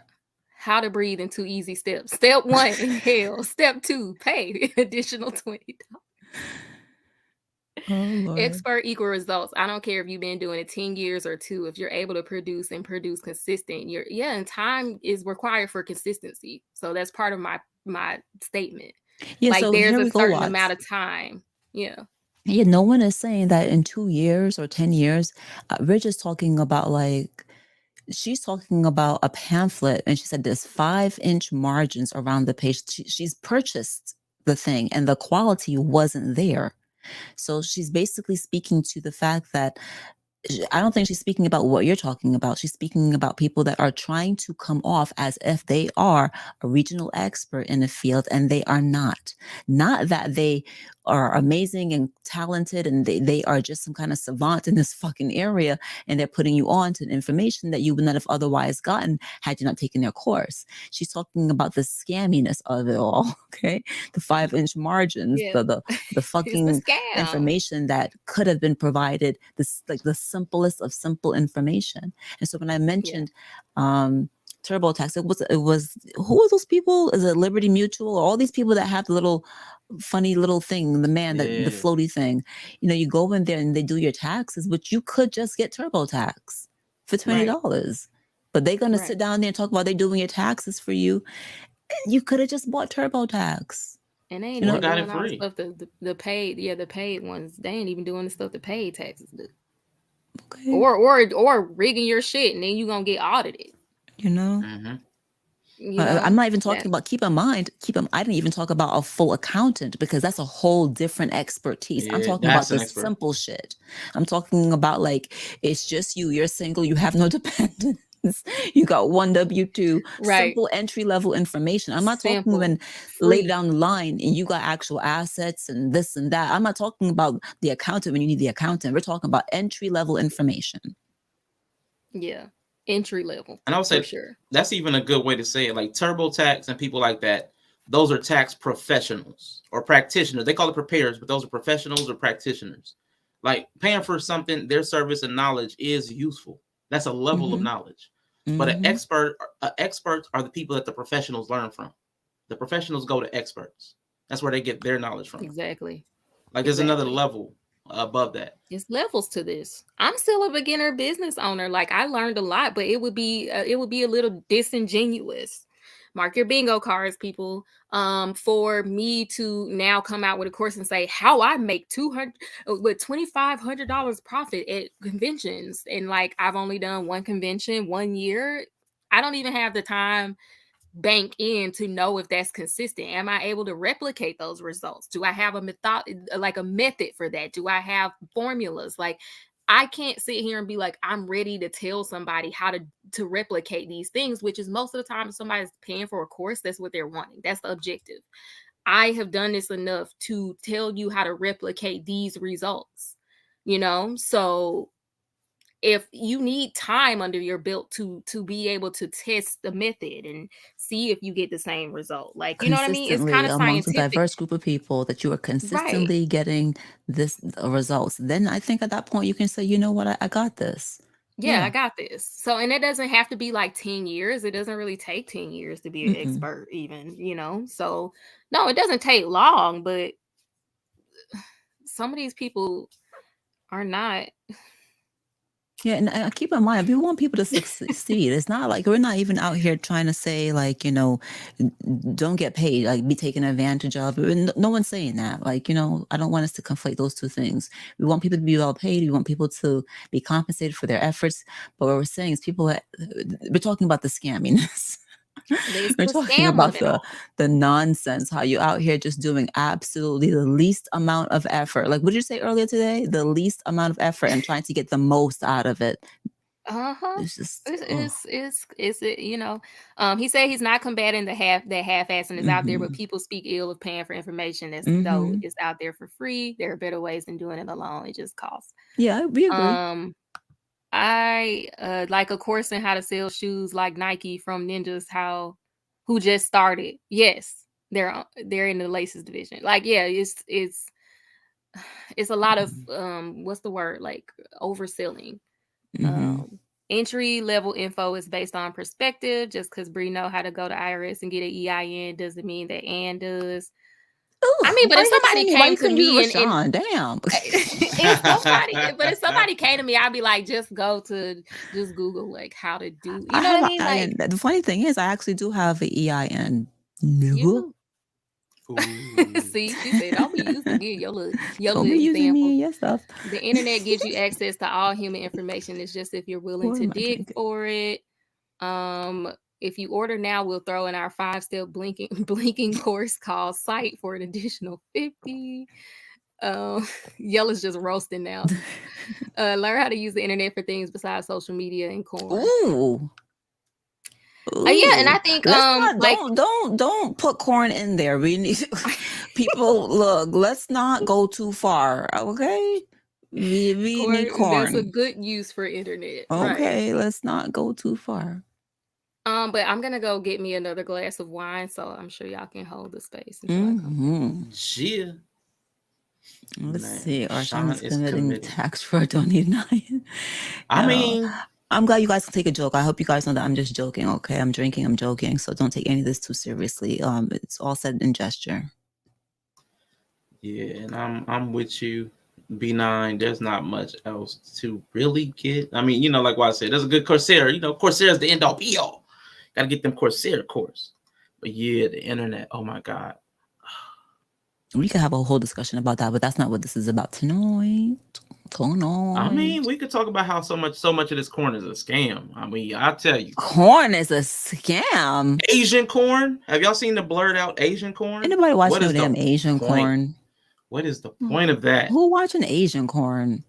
How to breathe in 2 easy steps. Step 1, inhale. Step 2, pay additional $20. Oh Lord. Expert equal results. I don't care if you've been doing it 10 years or 2. If you're able to produce consistent, and time is required for consistency. So that's part of my statement. Yeah, Like so there's here a we go, certain Watts. amount of time. Yeah. Yeah, no one is saying that in 2 years or 10 years. We're just talking about like, she's talking about a pamphlet and she said there's 5-inch margins around the page. She's purchased the thing and the quality wasn't there. So she's basically speaking to the fact that I don't think she's speaking about what you're talking about. She's speaking about people that are trying to come off as if they are a regional expert in a field and they are not. Not that they are amazing and talented and they are just some kind of savant in this fucking area and they're putting you on to information that you would not have otherwise gotten had you not taken their course. She's talking about the scamminess of it all, okay? The 5-inch margins, Yeah. the It's a fucking scam. information that could have been provided, this like the simplest of simple information. And so when I mentioned TurboTax, it was who are those people? Is it Liberty Mutual or all these people that have the little funny little thing, the Yeah. floaty thing? You know, you go in there and they do your taxes, but you could just get TurboTax for $20. But they're gonna sit down there and talk about they doing your taxes for you. And you could have just bought TurboTax. And they ain't Or even got doing it all the free. stuff the paid ones. They ain't even doing the stuff the paid taxes do. Okay. Or rigging your shit and then you gonna get audited. You know? Mhm. You know? I'm not even talking about, keep in mind, I didn't even talk about a full accountant because that's a whole different expertise. I'm Yeah, talking about that's an the expert. simple shit. I'm talking about like, it's just you're single, you have no dependents. You got one W-2, simple entry level information. I'm not talking Simple, when later down the line and you got actual assets and this and that. I'm not talking about the accountant when you need the accountant. We're talking about entry level information. Yeah, entry level. And I would say for sure. that's even a good way to say it. Like TurboTax and people like that, those are tax professionals or practitioners. They call it preparers, but those are professionals or practitioners. Like paying for something, their service and knowledge is useful. That's a level of knowledge. But an experts are the people that the professionals learn from. The professionals go to experts. That's where they get their knowledge from. Exactly. Like there's another level above that. It's levels to this. I'm still a beginner business owner. Like I learned a lot, but it would be a little disingenuous mark your bingo cards, people. For me to now come out with a course and say how I make 200 with $2,500 profit at conventions, and like I've only done one convention 1 year. I don't even have the time bank in to know if that's consistent. Am I able to replicate those results? Do I have a method for that? Do I have formulas? Like, I can't sit here and be like, I'm ready to tell somebody how to replicate these things, which is most of the time if somebody's paying for a course, that's what they're wanting. That's the objective. I have done this enough to tell you how to replicate these results, So if you need time under your belt to be able to test the method and see if you get the same result, like, you know what I mean? It's kind consistently of amongst a scientific. diverse group of people that you are Right. consistently getting this results, then I think at that point you can say, you know what, I got this. Yeah, I Yeah. got this. So, and it doesn't have to be like 10 years. It doesn't really take 10 years to be an Mm-mm. expert even. So, no, it doesn't take long, but some of these people are not. Yeah, and keep in mind, we want people to succeed. It's not like we're not even out here trying to say like, don't get paid, like be taken advantage of. No one's saying that. Like, I don't want us to conflate those two things. We want people to be well paid. We want people to be compensated for their efforts. But what we're saying is we're talking about the scamminess. It's We're the talking scam of about it all. the nonsense, how you out here just doing absolutely the least amount of effort. Like what did you say earlier today? The least amount of effort and trying to get the most out of it. Uh-huh. It's just It's he said he's not combating the half-assing is out there, but people speak ill of paying for information that's though Mm-hmm. it's out there for free. There are better ways than doing it alone. It just costs. Yeah, we agree. I like a course in how to sell shoes like Nike from ninjas who just started. Yes, they're in the laces division. Like, yeah, it's a lot of what's the word, like overselling. Mm-hmm. Entry level info is based on perspective. Just because Bree know how to go to IRS and get an EIN doesn't mean that Ann does. I Oh, mean, but why if you have to say somebody me? Why you came to couldn't use me and Rashawn? Damn. if somebody came to me, I'd be like, just Google like how to do, you I know what have I an mean? Like, EIN. The funny thing is, I actually do have an EIN. you No. do. See, she said, don't be used to get your Don't little be using me examples. and your stuff. The internet gives you access to all human information. It's just if you're willing What to am I dig drinking? for it. If you order now, we'll throw in our 5-step blinking course called Sight for an additional 50. Yella's just roasting now. Learn how to use the internet for things besides social media and corn. Ooh. Yeah, and I Ooh. think Let's not like don't put corn in there. We need people look, let's not go too far. Okay? We need corn, that's a corn. good use for internet, right? Okay, let's not go too far. But I'm gonna go get me another glass of wine, so I'm sure y'all can hold the space until I come. Mm-hmm. Yeah. Let's Man, see. Arshan Sean is is committing committed. tax fraud. Don't need nine. I mean, I'm glad you guys can take a joke. I hope you guys know that I'm just joking. Okay, I'm drinking. I'm joking. So don't take any of this too seriously. It's all said in gesture. yeah, and I'm with you. B9, there's not much else to really get. I mean, like what I said, there's a good Coursera. Coursera is the end all be all. Gotta get them Coursera course. But yeah, the internet, oh my God. We could have a whole discussion about that, but that's not what this is about tonight. I mean, we could talk about how so much of this corn is a scam. I mean, I tell you. Corn is a scam. Asian corn? Have y'all seen the blurred out Asian corn? Anybody watch What no is the damn Asian point? corn? What is the point of that? Who watching Asian corn?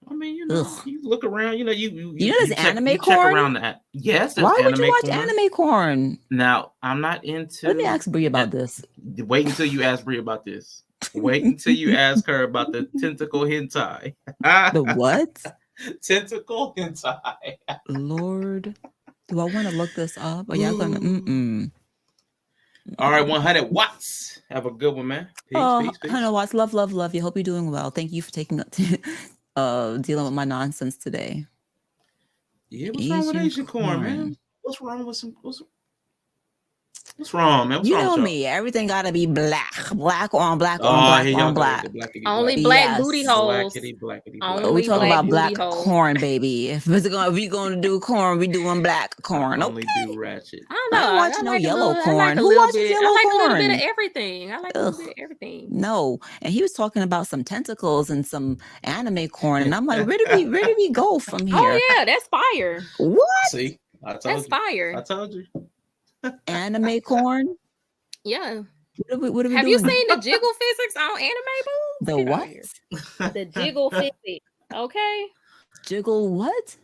I mean, Ugh. you look around, you there's check anime check corn? around that. Yes, there's Why would you anime watch corn. anime corn? Now, I'm not into. Let me ask Bree about this. Wait until you ask Bree about this. Wait until you ask her about the tentacle hentai. The what? Tentacle hentai. Lord, do I want to look this up? Are y'all gonna? All right, 100 watts. Have a good one, man. Peace. 100 watts. Love you. Hope you're doing well. Thank you for taking dealing with my nonsense today. Yeah, what's wrong with Asian corn, man? What's wrong with some? What's wrong, man? What's You wrong with know y'all? me. Everything gotta be black. Black on black on Oh, black here y'all on go with the black. blackity Only black. black booty Yes. holes. Blackity blackity black. We Only talk black about booty black holes. corn, baby. If we gonna do corn, we doing black I corn. only Okay. do ratchet. I don't I know. ain't I watching no like a yellow little. I like corn. a Who little watches bit. I yellow like a little bit of corn? everything. I like a little bit Ugh. of everything. No. And he was talking about some tentacles and some anime corn, and I'm like, where did we go from here? Oh yeah, that's fire. What? See, I told That's you. I fire. told you. Anime corn? Yeah. What are we Have you doing? seen the jiggle physics on anime boobs? The Get out what? here. The jiggle physics. Okay. Jiggle what?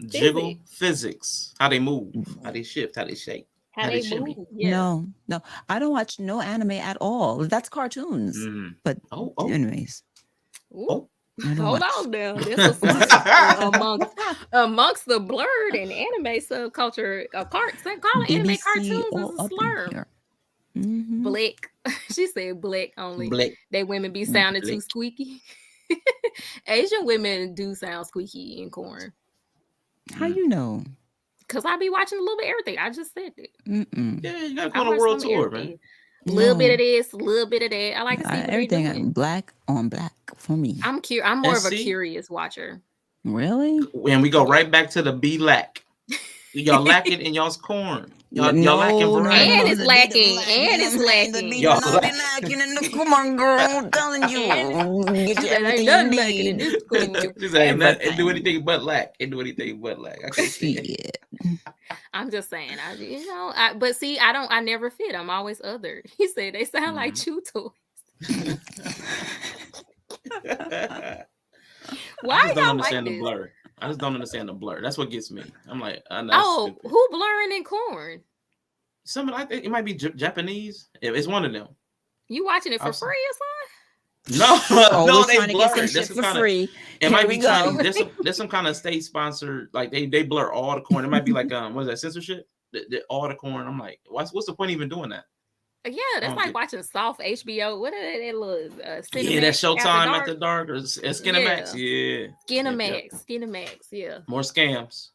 Jiggle physics. How they move, how they shift, how they shake, How they move. Yeah. No. I don't watch no anime at all. That's cartoons. Mm. But Oh. anyways, Ooh. Oh. I don't Hold watch. on now. There's a amongst the blurred and anime subculture of calling anime BBC cartoons all is a up in slur. here. Mhm. Black. She said black only. Black. They women be sounding too Black. squeaky. Asian women do sound squeaky in corn. How you know? Cause I be watching a little bit of everything. I just said that. Mm-mm. Yeah, you gotta I go on a watch world some of tour, everything. man. A little bit No. of this, a little bit of that. I like to see what they're Everything doing. black on black for me. I'm more of a see? curious watcher. Really? And we go right back to the be lack. Y'all lacking in y'all's corn. Y'all lacking variety. And it's lacking. And it's lacking. Y'all lacking in the corn, girl. I'm telling you. Get She you said, ain't everything you nothing lacking in need. this corn. She said, "Ain't do Everything. anything but lack. Ain't do anything but lack." I can't see it. Shit. I'm just saying, but see, I never fit. I'm always other. He said they sound like chew toys. Why I just don't y'all understand like the this? blur. I just don't understand the blur. That's what gets me. I'm like, I know. Oh, who blurring in corn? Somebody, I think it might be Japanese. It's one of them. You watching it for I've- free or something? No, no, Always they trying to get blur. some There's shit some for kind of. free. It Here might we be go. Chinese. There's some kind of state sponsored. Like they blur all the corn. It might be like what is that, censorship? All the corn. I'm like, what's the point of even doing that? Yeah, that's like watching soft HBO. What are they? Little Yeah, that's Showtime After Dark or Skinamax. Yeah, Skinamax. Yeah. More scams.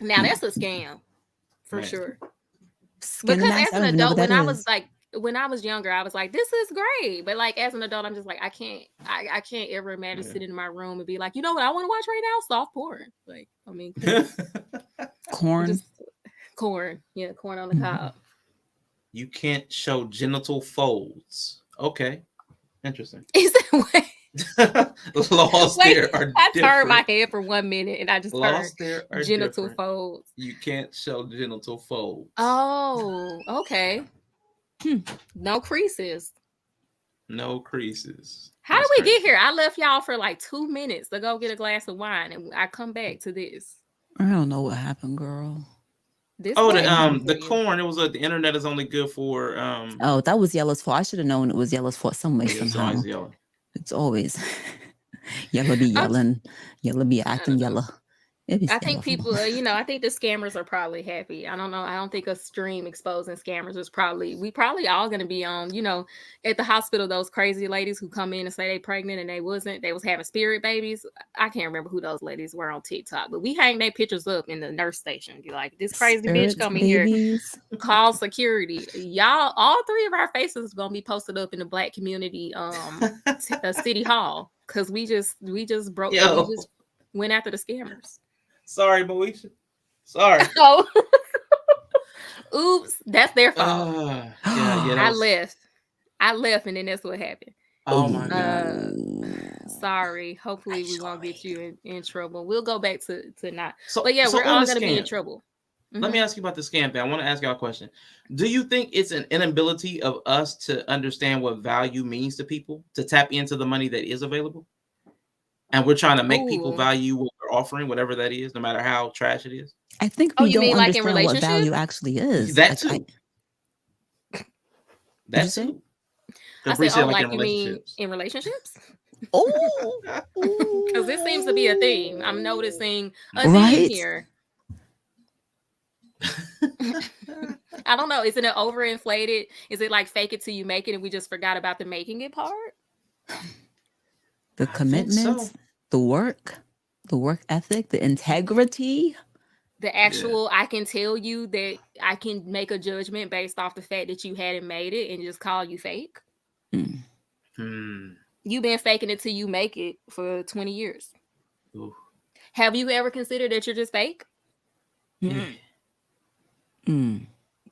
Now that's a scam for Man. sure. Skinamax, Because I as don't an even know adult, what that is. when I was younger, I was like, this is great. But like as an adult, I'm just like, I can't ever imagine sitting in my room and be like, you know what I want to watch right now? Soft porn. Like, I mean, Corn. just corn. Yeah, corn on the cob. You can't show genital folds. Okay, interesting. Is that what? Laws there are I different. turned my head for 1 minute and I just Laws heard there are genital different. folds. You can't show genital folds. Oh, okay. No creases. No creases. How That's did we crazy. get here? I left y'all for like 2 minutes to go get a glass of wine, and I come back to this. I don't know what happened, girl. This Oh, way for the you. corn. It was the internet is only good for Oh, that was Yellow's fault. I should have known it was Yellow's fault some way, it's somehow. always yellow. It's always Yellow be yelling. Yellow be acting yellow. I think people, I think the scammers are probably happy. I don't know. I don't think a stream exposing scammers is we probably all going to be on, at the hospital, those crazy ladies who come in and say they pregnant and they was having spirit babies. I can't remember who those ladies were on TikTok, but we hang their pictures up in the nurse station. Be like, this crazy bitch coming here, call security. Y'all, all 3 of our faces going to be posted up in the Black community, city hall. Cause we just broke, we just went after the scammers. Sorry, Moesha. Sorry. Oh, oops, that's their fault. I left, and then that's what happened. Oh my god. Sorry. Hopefully, we won't get you in trouble. We'll go back to not. So, but yeah, so we're all the gonna be in scam. trouble. Let me ask you about the scam thing. I want to ask y'all a question. Do you think it's an inability of us to understand what value means to people, to tap into the money that is available? And we're trying to make people value what we're offering, whatever that is, no matter how trash it is? I think we don't like in understand what value actually is. That too. That's it. I said, like you mean in relationships? Oh, because this seems to be a theme. I'm noticing a theme here. I don't know. Isn't it overinflated? Is it like fake it till you make it and we just forgot about the making it part? The commitment, the work ethic, the integrity. The actual, I can tell you that I can make a judgment based off the fact that you hadn't made it and just call you fake. Mm. You've been faking it till you make it for 20 years. Ooh. Have you ever considered that you're just fake?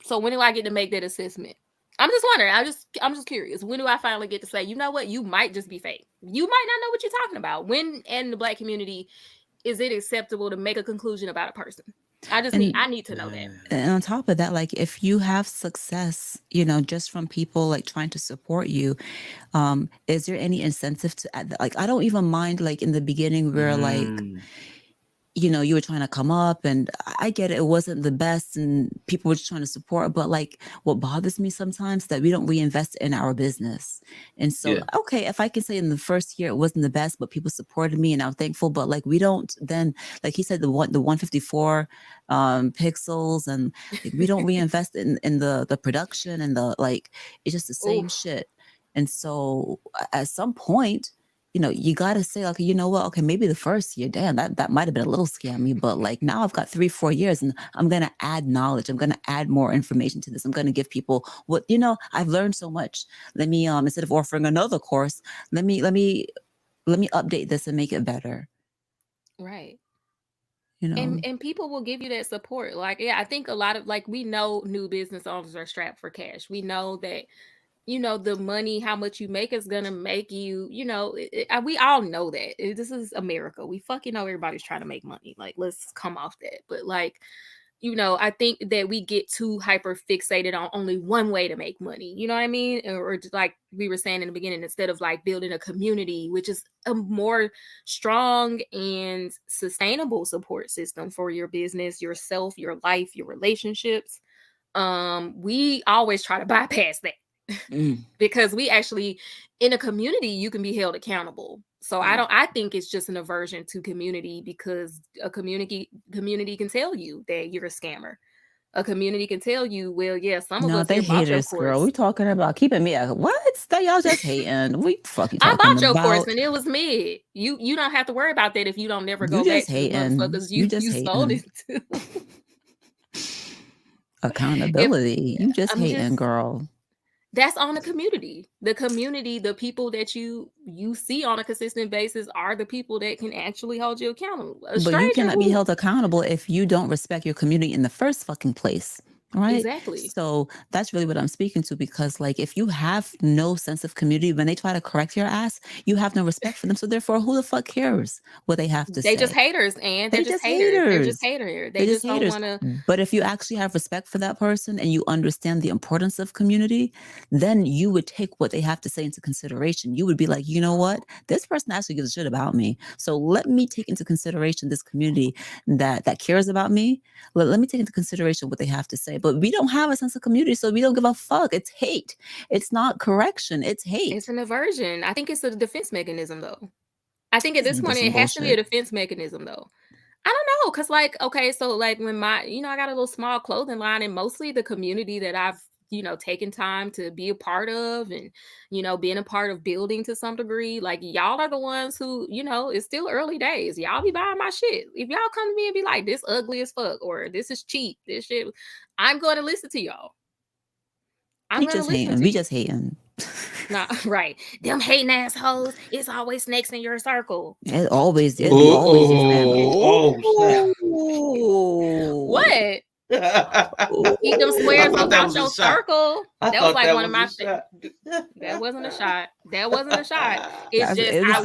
So when do I get to make that assessment? I'm just wondering. I'm just curious. When do I finally get to say, you know what, you might just be fake. You might not know what you're talking about. When in the Black community is it acceptable to make a conclusion about a person? I need to know that. And on top of that, like if you have success, just from people like trying to support you, is there any incentive to add that? Like I don't even mind like in the beginning where like you were trying to come up, and I get it wasn't the best and people were just trying to support, but like what bothers me sometimes that we don't reinvest in our business. And so okay, if I can say in the first year it wasn't the best, but people supported me and I'm thankful, but like we don't then, like he said, the 154 pixels, and like, we don't reinvest in the production and the like, it's just the same shit. And so at some point, you got to say, like, you know what? Okay, maybe the first year, damn, that might have been a little scammy, but like now I've got 3-4 years and I'm going to add knowledge. I'm going to add more information to this. I'm going to give people what, I've learned so much. Let me, instead of offering another course, let me update this and make it better. Right. And people will give you that support. Like, yeah, I think a lot of, like, we know new business owners are strapped for cash. We know that, the money, how much you make is going to make you, we all know that. This is America. We fucking know everybody's trying to make money. Like, let's come off that. But like, I think that we get too hyper fixated on only one way to make money. You know what I mean? Or just like we were saying in the beginning, instead of like building a community, which is a more strong and sustainable support system for your business, yourself, your life, your relationships. We always try to bypass that. Because we actually, in a community, you can be held accountable. So I think it's just an aversion to community, because a community can tell you that you're a scammer. A community can tell you, well, yeah, some of No, us they bought your haters, course. girl. We talking about keeping me out. What? Y'all just hating. We fucking I talking bought your course about. and it was mid. You don't have to worry about that if you don't never go You back just to the hating. motherfuckers You just you sold it hating. to. Accountability. You just I'm hating, girl. That's on the community. The community, the people that you see on a consistent basis are the people that can actually hold you accountable. But you cannot be held accountable if you don't respect your community in the first fucking place. Right? Exactly. So that's really what I'm speaking to, because like if you have no sense of community, when they try to correct your ass, you have no respect for them. So therefore, who the fuck cares what they have to say? They just haters, and they're just haters. They're just haters. They just don't want to. But if you actually have respect for that person and you understand the importance of community, then you would take what they have to say into consideration. You would be like, you know what? This person actually gives a shit about me. So let me take into consideration this community that cares about me. Let me take into consideration what they have to say. But we don't have a sense of community, so we don't give a fuck. It's hate. It's not correction. It's hate. It's an aversion. I think it's a defense mechanism, though. I think at this point it has to be a defense mechanism, though. I don't know, because like, okay, so like when I got a little small clothing line, and mostly the community that I've taken time to be a part of, and being a part of building to some degree, like y'all are the ones who, it's still early days, y'all be buying my shit. If y'all come to me and be like, this ugly as fuck, or this is cheap, this shit, I'm going to listen to y'all. We just hating. Nah, right. Them hating assholes. It's always snakes in your circle. It always is. What? Keep them squares up out your circle. That was like one of my. That wasn't a shot. That wasn't a shot. It's just it was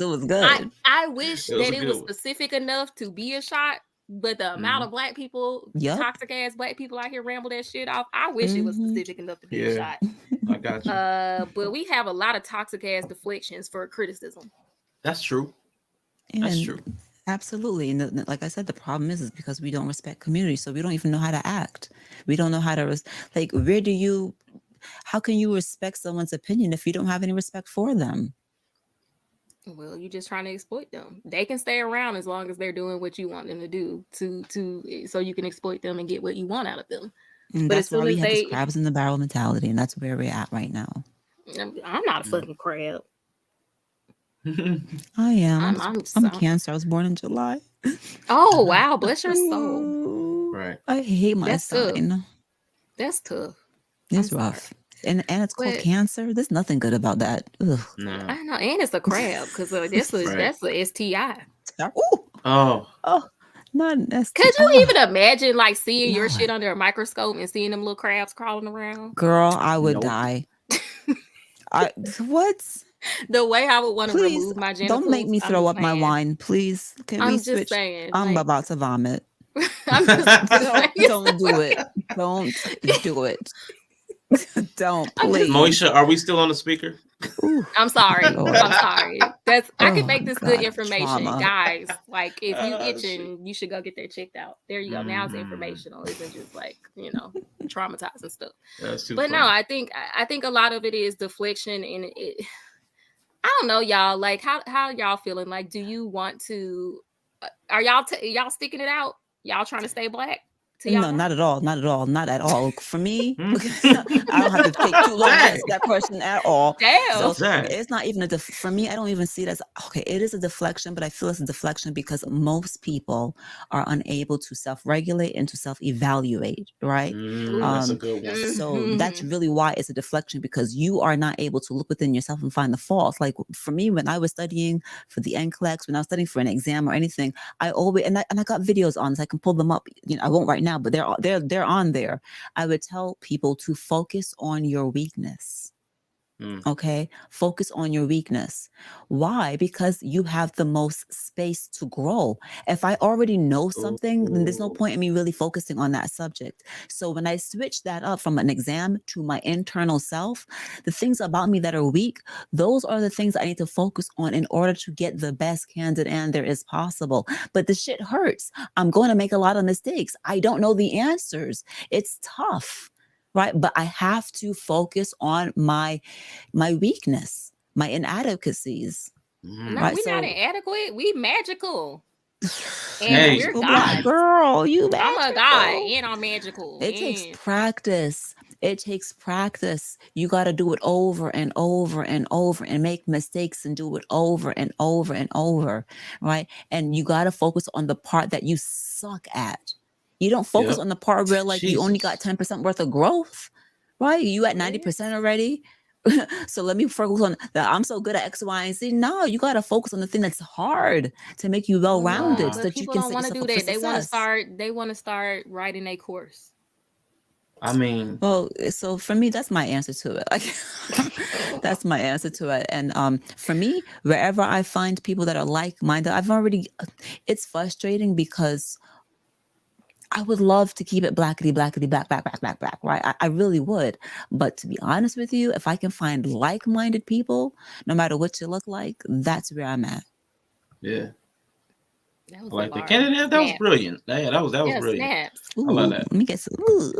it was good. I wish that it was specific enough to be a shot. But the amount of black people, toxic ass black people out here ramble that shit off, I wish it was specific enough to be a shot. I got you. But we have a lot of toxic ass deflections for criticism. That's true. That's true. Absolutely. And like I said, the problem is because we don't respect community. So we don't even know how to act. We don't know how to, how can you respect someone's opinion if you don't have any respect for them? Well, you're just trying to exploit them. They can stay around as long as they're doing what you want them to do so you can exploit them and get what you want out of them. And but that's why we have this crabs in the barrel mentality, and that's where we're at right now. I'm not a fucking crab. I am. I'm I'm so. Cancer. I was born in July. Oh wow, bless your soul. Ooh, Right. I hate my That's tough. sign. That's tough. I'm It's sorry, rough. And it's called but Cancer. There's nothing good about that. Ugh. No. I know, and it's a crab because Right. that's a STI. Ooh. Oh, Oh, not an Could ST. you even imagine like seeing your shit Lord. under a microscope and seeing them little crabs crawling around? Girl, I would nope. die. I what? The way I would want to Please remove my don't make genitals, me I'm throw just up my saying. wine. Please. Can we I'm just switch? saying, I'm like, about to vomit. I'm just Don't do it. Don't do it. Don't, I'm just please. Moisha, are we still on the speaker? Ooh, I'm sorry. I'm Lord. sorry. That's I can Oh make this good God, information, trauma. guys. Like if you Shit. itching, you should go get that checked out. There you go. Now it's Mhm. informational. It isn't just like traumatizing stuff. That's too But no, funny. I think a lot of it is deflection, and it. I don't know, y'all. Like how y'all feeling? Like, do you want to? Are y'all y'all sticking it out? Y'all trying to stay black till y'all No, die? not at all. Not at all. Not at all. For me, What's I don't have to take too long to that? answer that question at all. Damn. So What's that? it's not even for me, I don't even see it as okay, it is a deflection, but I feel it's a deflection because most people are unable to self-regulate and to self-evaluate, right? That's a Um, good one. so that's Mhm. really why it's a deflection because you are not able to look within yourself and find the faults. Like for me, when I was studying for the NCLEX, when I was studying for an exam or anything, I always and I got videos on this. I can pull them up. I won't right now, but they're on there. I would tell people to focus on your weakness. Mm. Okay, focus on your weakness. Why? Because you have the most space to grow. If I already know something, then there's no Ooh. point in me really focusing on that subject. So when I switch that up from an exam to my internal self, the things about me that are weak, those are the things I need to focus on in order to get the best candidate and there is possible. But the shit hurts. I'm going to make a lot of mistakes. I don't know the answers. It's tough, right? But I have to focus on my weakness, my inadequacies, Mm. No, right? we're not So inadequate. We magical. you And Hey, we're magical black gods. girl, you I'm a god magical. and I'm magical. It takes And practice. It takes practice. You got to do it over and over and over and make mistakes and do it over and over and over, right? And you got to focus on the part that you suck at. You don't focus yep. on the part where like you only got Jesus. 10% worth of growth, right? You at what? 90% already. So let me focus on that. I'm so good at X, Y, and Z. No, you got to focus on the thing that's hard to make you well rounded so Nah. but that you people can don't set want to yourself do up for that. success. They want to start writing a course. I mean, Well, so for me, that's my answer to it. Like, that's my answer to it. And for me, wherever I find people that are like-minded, it's frustrating because I would love to keep it blackety, blackety, black, black, black, black, black, right? I really would. But to be honest with you, if I can find like-minded people, no matter what you look like, that's where I'm at. yeah. That I was a like that. bar. Canada, that was Snap. brilliant. Yeah, that was Yeah, brilliant. snaps. I love Ooh, that. let me get some. Ooh,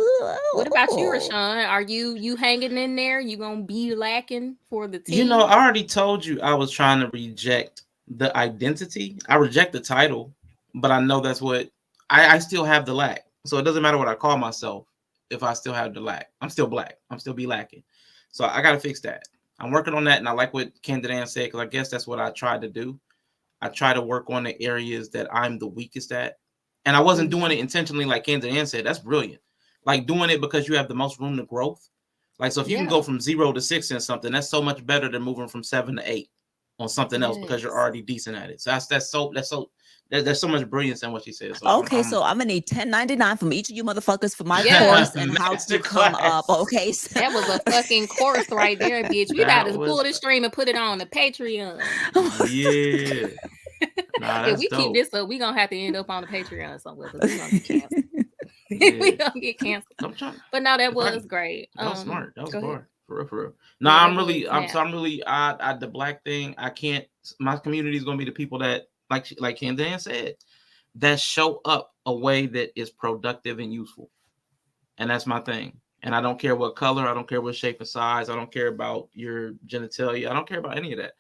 What about you, ooh. Rashawn? Are you hanging in there? You gonna be lacking for the I team? already told you I was trying to reject the identity. I reject the title, but I know that's what I still have the lack. So it doesn't matter what I call myself if I still have the lack. I'm still black. I'm still be lacking. So I gotta fix that. I'm working on that, and I like what Candidan said because I guess that's what I tried to do. I try to work on the areas that I'm the weakest at. And I wasn't doing it intentionally, like Candidan said. That's brilliant. Like doing it because you have the most room to growth. Like, so if you can Yeah. go from 0 to 6 in something, that's so much better than moving from 7 to 8 on something else because you're Yes. already decent at it. So there's so much brilliance in what she said. So Okay, I'm so I'm gonna need 10.99 from each of you motherfuckers for my Yeah. course and how to come up. masterclass. Okay, That was a fucking course right there, bitch. We about That to pull was this stream and put it on the Patreon. yeah. Nah, If that's we keep dope. this up, we gonna have to end up on the Patreon somewhere because we gonna get canceled. We Yeah. gonna get canceled. I'm trying. But no, that If I was great. That was smart. That was Go ahead. bar. For real, for real. No, Yeah, that was I'm snap. really I the black thing. I can't my community is gonna be the people that like Dan said, that show up a way that is productive and useful. And that's my thing. And I don't care what color, I don't care what shape and size, I don't care about your genitalia, I don't care about any of that.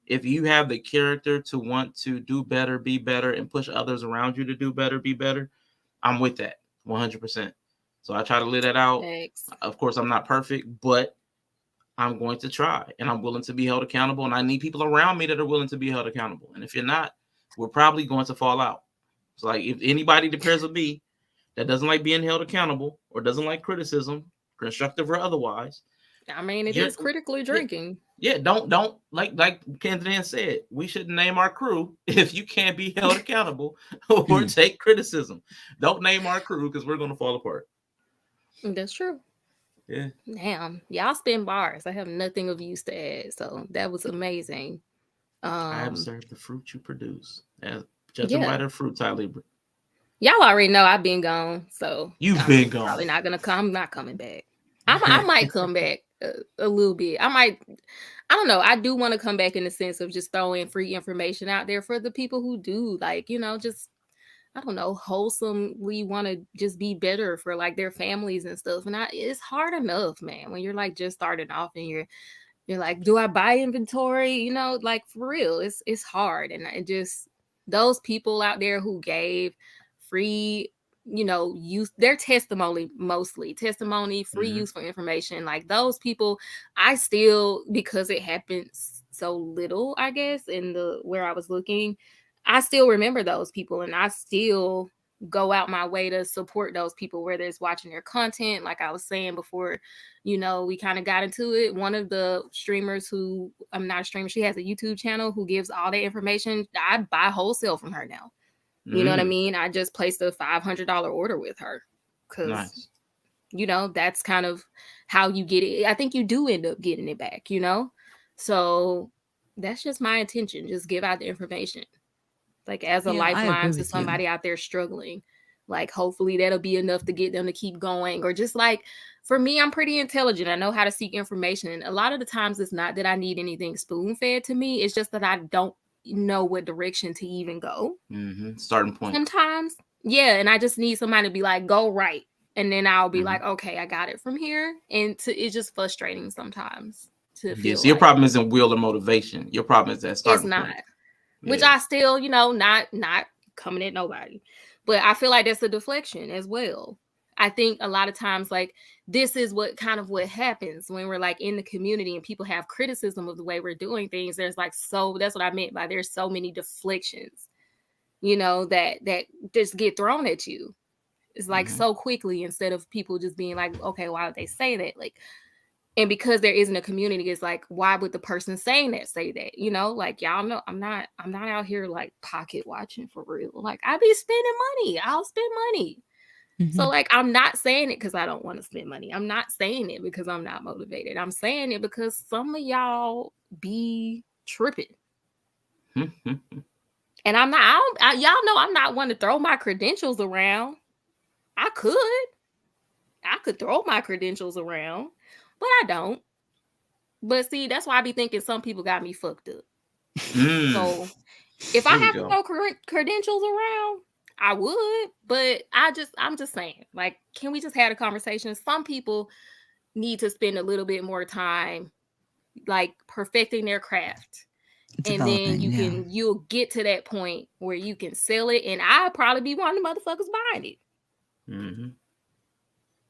If you have the character to want to do better, be better, and push others around you to do better, be better, I'm with that 100%. So I try to live that out. Thanks. Of course, I'm not perfect, but I'm going to try, and I'm willing to be held accountable, and I need people around me that are willing to be held accountable. And if you're not, we're probably going to fall out. It's like if anybody that pairs with me that doesn't like being held accountable or doesn't like criticism, constructive or otherwise. I mean, it is critically drinking. Yeah, don't like Kensington said, we shouldn't name our crew if you can't be held accountable or take criticism. Don't name our crew because we're going to fall apart. That's true. Yeah. Damn, y'all spin bars. I have nothing of use to add, so that was amazing. I observe the fruit you produce. Judging by the fruit, Tyler. Y'all already know I've been gone, so you've been gone. Probably not gonna come. I'm not coming back. I might come back a little bit. I don't know. I do want to come back in the sense of just throwing free information out there for the people who do, like, just, I don't know, wholesomely want to just be better for like their families and stuff. And it's hard enough, man, when you're like just starting off and you're like, do I buy inventory? Like for real, it's hard. And it just, those people out there who gave free, use their testimony, free useful information, like those people, I still, because it happens so little, I guess, in the where I was looking, I still remember those people, and I still go out my way to support those people, whether it's watching their content, like I was saying before, we kind of got into it. One of the streamers who, I'm not a streamer, she has a YouTube channel who gives all that information. I buy wholesale from her now. You know what I mean? I just placed a $500 order with her because, that's kind of how you get it. I think you do end up getting it back, So that's just my intention. Just give out the information. Like as a lifeline to somebody out there struggling. Like hopefully that'll be enough to get them to keep going. Or just like, for me, I'm pretty intelligent. I know how to seek information. And a lot of the times it's not that I need anything spoon-fed to me. It's just that I don't know what direction to even go. Starting point. Sometimes. Yeah. And I just need somebody to be like, go right. And then I'll be like, okay, I got it from here. And it's just frustrating sometimes to feel. So your problem isn't will or motivation. Your problem is that starting point. It's not. Which I still, not coming at nobody. But I feel like that's a deflection as well. I think a lot of times, like, this is what happens when we're like in the community and people have criticism of the way we're doing things. There's like, that's what I meant by there's so many deflections, that just get thrown at you. It's like so quickly, instead of people just being like, okay, why would they say that? Like, and because there isn't a community, it's like, why would the person saying that say that? Like, y'all know I'm not out here like pocket watching for real. Like, I be spending money. I'll spend money. So like, I'm not saying it because I don't want to spend money. I'm not saying it because I'm not motivated. I'm saying it because some of y'all be tripping. And I'm not, y'all know I'm not one to throw my credentials around. I could throw my credentials around, but I don't. But see, that's why I be thinking some people got me fucked up. So if I have to throw credentials around, I would, but I'm just saying, like, can we just have a conversation? Some people need to spend a little bit more time, like, perfecting their craft. And then you'll get to that point where you can sell it. And I'll probably be one of the motherfuckers buying it.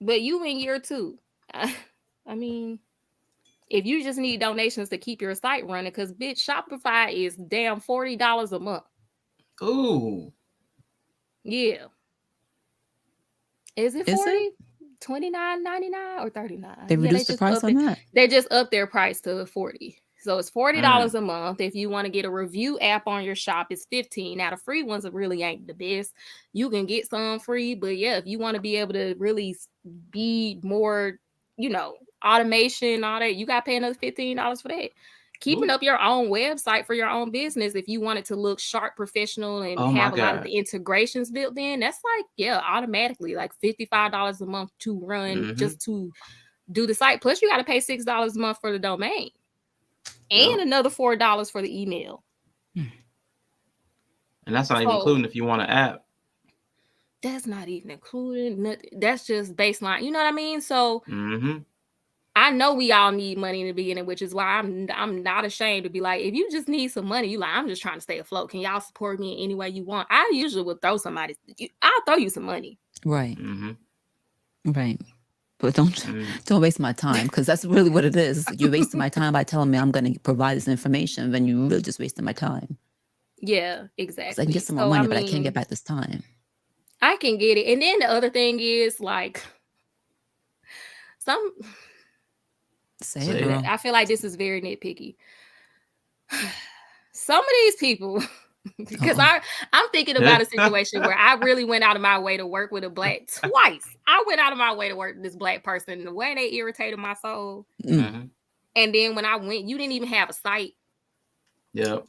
But you in year 2. I mean, if you just need donations to keep your site running, because bitch, Shopify is damn $40 a month. Ooh. Yeah. Is it 40? $29.99 or $39? They reduced the price on that. They just upped their price to $40. So it's $40 a month. If you want to get a review app on your shop, it's $15. Now the free ones really ain't the best. You can get some free, but yeah, if you want to be able to really be more, automation, all that, you got to pay another $15 for that. Keeping up your own website for your own business, if you want it to look sharp, professional, and have a lot of the integrations built in, that's like, automatically like $55 a month to run just to do the site. Plus, you got to pay $6 a month for the domain and another $4 for the email. And that's not even including if you want an app. That's not even including. That's just baseline. You know what I mean? So. I know we all need money in the beginning, which is why I'm not ashamed to be like, if you just need some money, you like, I'm just trying to stay afloat. Can y'all support me in any way you want? I usually will throw somebody. I'll throw you some money. Right. Right. But don't Mm. don't waste my time, because that's really what it is. You're wasting my time by telling me I'm going to provide this information, then you're really just wasting my time. Yeah, Because I can get exactly. some more So I money, but I can't get mean, back this time. I can get it. And then the other thing is like some Say it, Say it. girl. I feel like this is very nitpicky. Some of these people, because Uh-oh. I'm thinking about a situation where I really went out of my way to work with a black twice. I went out of my way to work with this black person. The way they irritated my soul. Mm. Mhm. And then when I went, you didn't even have a site. Yep.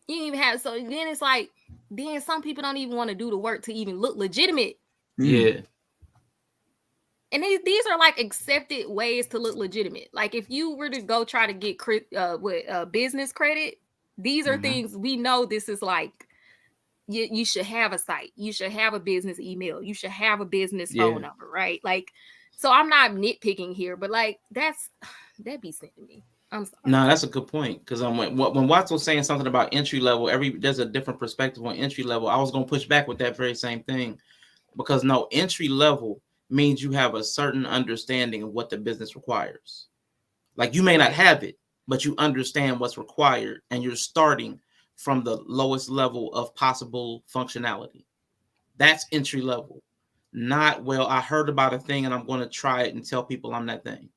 You didn't even have, so then it's like, then some people don't even want to do the work to even look legitimate. Yeah. And these are like accepted ways to look legitimate. Like if you were to go try to get business credit, these are Mhm. things we know. This is like you should have a site, you should have a business email, you should have a business phone Yeah. number, right? Like, so I'm not nitpicking here, but like that be sent to me. I'm sorry. No, that's a good point. Because when Watts was saying something about entry level, there's a different perspective on entry level. I was gonna push back with that very same thing, because no, entry level means you have a certain understanding of what the business requires. Like you may not Right. have it, but you understand what's required, and you're starting from the lowest level of possible functionality. That's entry level. Not, well, I heard about a thing and I'm going to try it and tell people I'm that thing.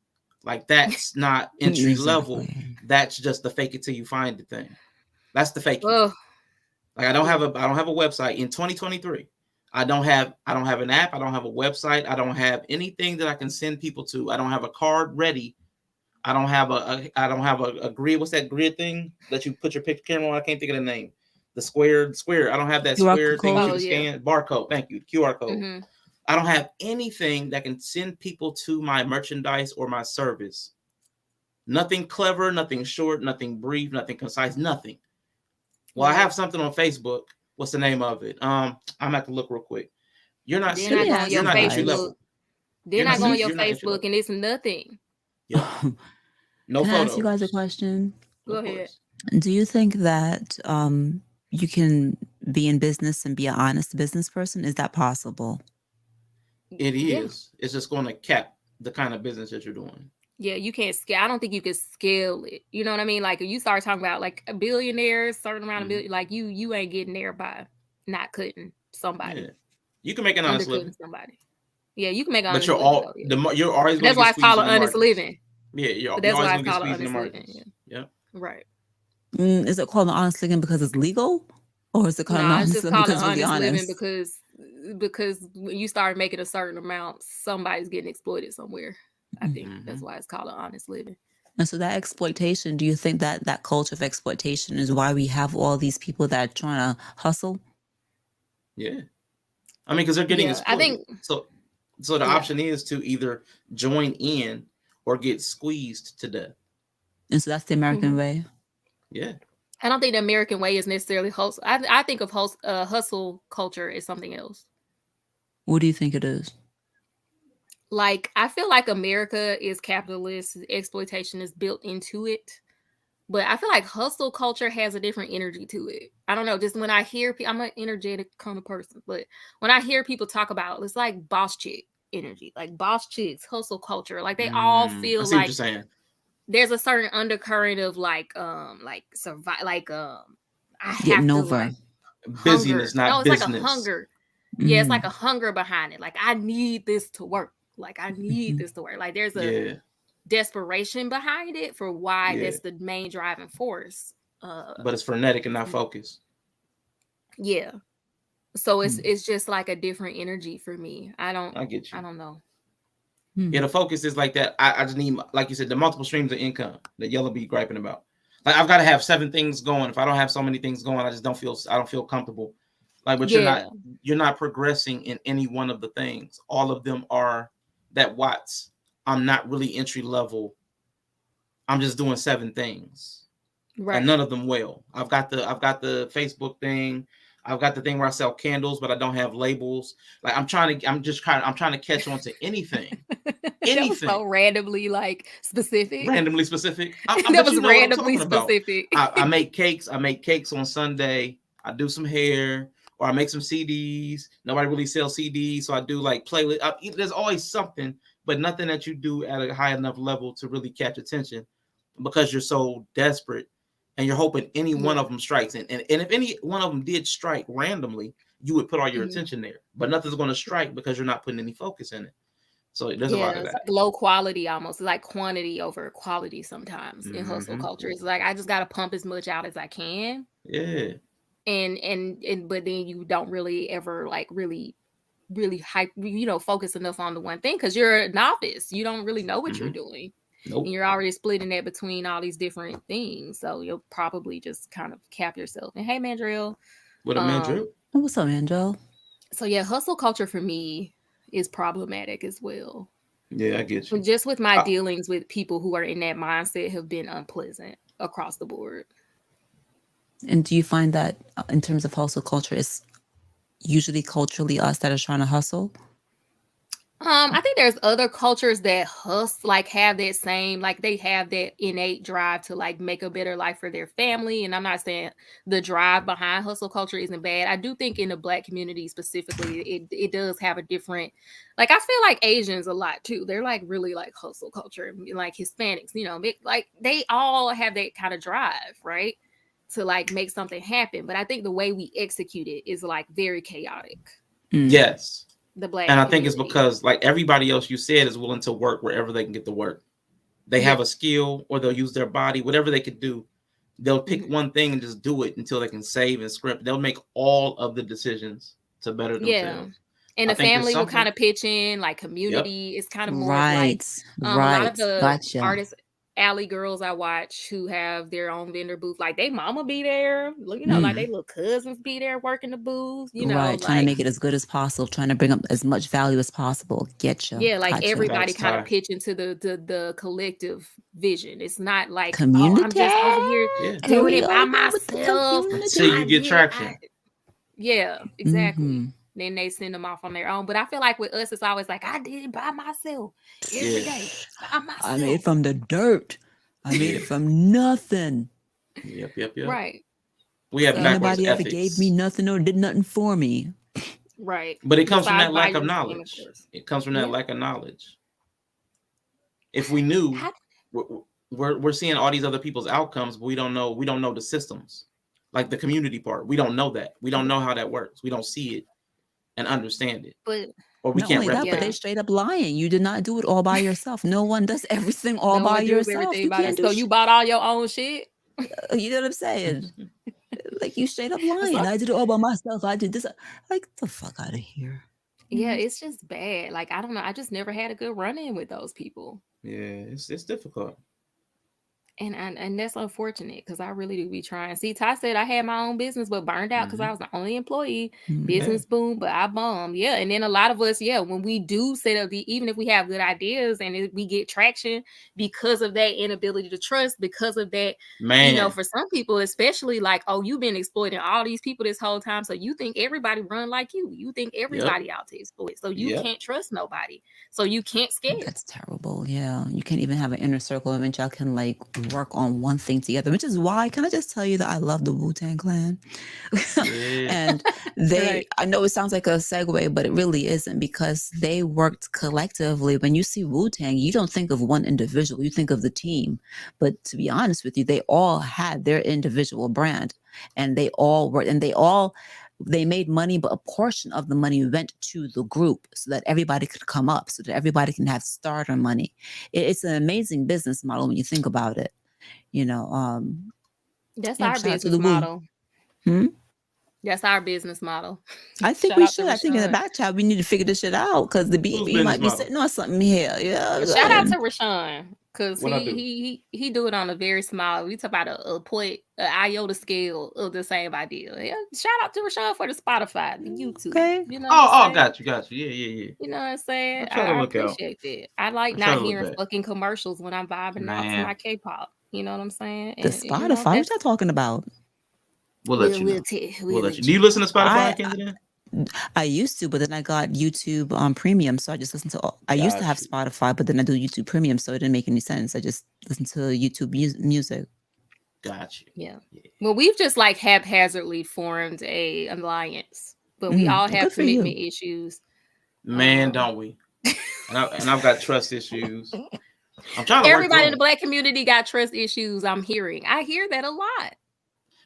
Like that's not entry level. Exactly. That's just the fake it till you find the thing. That's the fake it. Ugh. Like I don't have a website in 2023. I don't have an app. I don't have a website. I don't have anything that I can send people to. I don't have a card ready. I don't have a grid. What's that grid thing that you put your picture camera on? I can't think of the name. The square. I don't have that QR square thing code? you can scan. Barcode. Thank you. QR code. Mm-hmm. I don't have anything that can send people to my merchandise or my service. Nothing clever, nothing short, nothing brief, nothing concise, nothing. Well, I have something on Facebook. What's the name of it? I'm gonna have to look real quick. You're not Then I go on you're your not entry Facebook. level. Then I go on your You're not entry Facebook level. and it's nothing. Yeah. No Can I ask you guys a photos. question? Go Of ahead. course. Do you think that you can be in business and be an honest business person? Is that possible? It Yeah. is. It's just going to cap the kind of business that you're doing. Yeah, you can't scale. I don't think you can scale it. You know what I mean? Like if you start talking about like a billionaire, certain amount of billion, like you ain't getting there by not cutting somebody. Yeah. You can make an honest Undercutting living. somebody. Yeah, you can make an But honest you're living. all Yeah. you're always going That's to why get it's squeezed called in an the honest margins. living. Yeah, you're But that's always why going it's to get called an squeezed in the honest living. margins. Yeah. Yeah. Right. Is it called an honest living because it's legal? Or is it called an Nah, it's honest just living called an because it's really honest living honest? because when you start making a certain amount, somebody's getting exploited somewhere. I think that's Mhm. why it's called an honest living. And so that exploitation, do you think that that culture of exploitation is why we have all these people that are trying to hustle? Yeah. I mean, because they're getting Yeah, I exploited. think So the option is to either join in or get squeezed to death. And so that's the American way. Yeah. I don't think the American way is necessarily hustle. I think of hustle culture as something else. What do you think it is? Like I feel like America is capitalist. Exploitation is built into it. But I feel like hustle culture has a different energy to it. I don't know. Just when I hear people, I'm an energetic kind of person. But when I hear people talk about, it's like boss chick energy, like boss chicks, hustle culture. Like they all I feel see what like you're saying. there's a certain undercurrent of like survive, like I have Getting to over. like Busyness, hunger. No, not it's like a business. hunger. Yeah, it's Mhm. like a hunger behind it. Like I need this to work. Like I need this to work. Like there's a Yeah. desperation behind it for why Yeah. that's the main driving force. But it's frenetic and not focused. Yeah. So Hmm. it's just like a different energy for me. I get you. I don't know. Yeah, the focus is like that. I just need, like you said, the multiple streams of income that Yellow be griping about. Like I've got to have 7 things going. If I don't have so many things going, I don't feel comfortable. Like, but Yeah. you're not progressing in any one of the things. All of them are that Watts. I'm not really entry level. I'm just doing 7 things. Right. And none of them well. I've got the Facebook thing. I've got the thing where I sell candles, but I don't have labels. Like I'm trying to catch on to anything. That was so randomly like specific. Randomly specific. That was randomly specific. I make cakes. I make cakes on Sunday. I do some hair, or I make some CDs. Nobody really sells CDs, so I do like playlist. There's always something, but nothing that you do at a high enough level to really catch attention because you're so desperate and you're hoping any one of them strikes. And if any one of them did strike randomly, you would put all your attention there. But nothing's going to strike because you're not putting any focus in it. So there's a lot of it's that. like low quality almost. It's like quantity over quality sometimes in hustle culture. It's like I just gotta pump as much out as I can. Yeah. And but then you don't really ever like really hype, focus enough on the one thing because you're a novice. You don't really know what you're doing. Nope. And you're already splitting that between all these different things. So you'll probably just kind of cap yourself. And hey, Mandrill. What a Mandrill? What's up, Mandrill? So yeah, hustle culture for me is problematic as well. Yeah, I get you. Just with my dealings with people who are in that mindset have been unpleasant across the board. And do you find that in terms of hustle culture, it's usually culturally us that are trying to hustle? I think there's other cultures that like have that same, like they have that innate drive to like make a better life for their family. And I'm not saying the drive behind hustle culture isn't bad. I do think in the Black community specifically, it does have a different, like I feel like Asians a lot too. They're like really like hustle culture, like Hispanics, like they all have that kind of drive, right? To like make something happen. But I think the way we execute it is like very chaotic. Yes. The Black and I community. think it's because like everybody else you said is willing to work wherever they can get the work. They have a skill or they'll use their body, whatever they could do. They'll pick one thing and just do it until they can save and script. They'll make all of the decisions to better themselves. And the family will kind of pitch in, like community. It's kind of more like a lot of the artists, alley girls I watch who have their own vendor booth, like they mama be there, like they little cousins be there working the booth, trying to make it as good as possible, trying to bring up as much value as possible. Everybody kind of pitch into the collective vision. It's not like community. I'm just over here doing it by myself until you get traction. Exactly. Then they send them off on their own. But I feel like with us, it's always like, I did it by myself every day. By myself. I made it from the dirt. I made it from nothing. Yep. Right. We have nobody ever gave me nothing or did nothing for me. Right. But it comes from that lack of knowledge. It comes from that lack of knowledge. If we knew, we're seeing all these other people's outcomes, but we don't know the systems. Like the community part. We don't know that. We don't know how that works. We don't see it and understand it, or we can't. But they straight up lying. You did not do it all by yourself. No one does everything all by yourself. So you bought all your own shit. You know what I'm saying? Like you straight up lying. I did it all by myself. I did this. Like the fuck out of here. Yeah, it's just bad. Like I don't know. I just never had a good run-in with those people. Yeah, it's difficult. And that's unfortunate because I really do be trying. See, Ty said I had my own business, but burned out because I was the only employee. Business boom, but I bombed. Yeah, and then a lot of us, when we do set up even if we have good ideas and we get traction because of that inability to trust, because of that, for some people, especially like, oh, you've been exploiting all these people this whole time, so you think everybody run like you. You think everybody out to exploit, so you can't trust nobody, so you can't scale. That's terrible. Yeah, you can't even have an inner circle of which y'all can like work on one thing together, which is why can I just tell you that I love the Wu-Tang Clan? And they I know it sounds like a segue, but it really isn't, because they worked collectively. When you see Wu-Tang, you don't think of one individual, you think of the team. But to be honest with you, they all had their individual brand, and they all worked, and they made money, but a portion of the money went to the group so that everybody could come up, so that everybody can have starter money. It's an amazing business model when you think about it. That's our business model. That's our business model. I think we should. I think in the back chat we need to figure this shit out, because the BB might be sitting on something here. Yeah. Shout out to Rashawn, because he do it on a very small. We talk about a point, an iota scale of the same idea. Yeah. Shout out to Rashawn for the Spotify, the YouTube. Okay. Got you. Yeah. You know what I'm saying? I appreciate that. I like not hearing fucking commercials when I'm vibing out to my K-pop. You know what I'm saying? The Spotify. What y'all talking about? We'll let you know. We'll let you. Do you listen to Spotify? I used to, but then I got YouTube Premium, so I just listen to. I used to have Spotify, but then I do YouTube Premium, so it didn't make any sense. I just listen to YouTube music. Got you. Yeah. Well, we've just like haphazardly formed a alliance, but we all have commitment issues. Man, don't we? and I've got trust issues. I'm trying to work Everybody through in the them. black community got trust issues. I hear that a lot.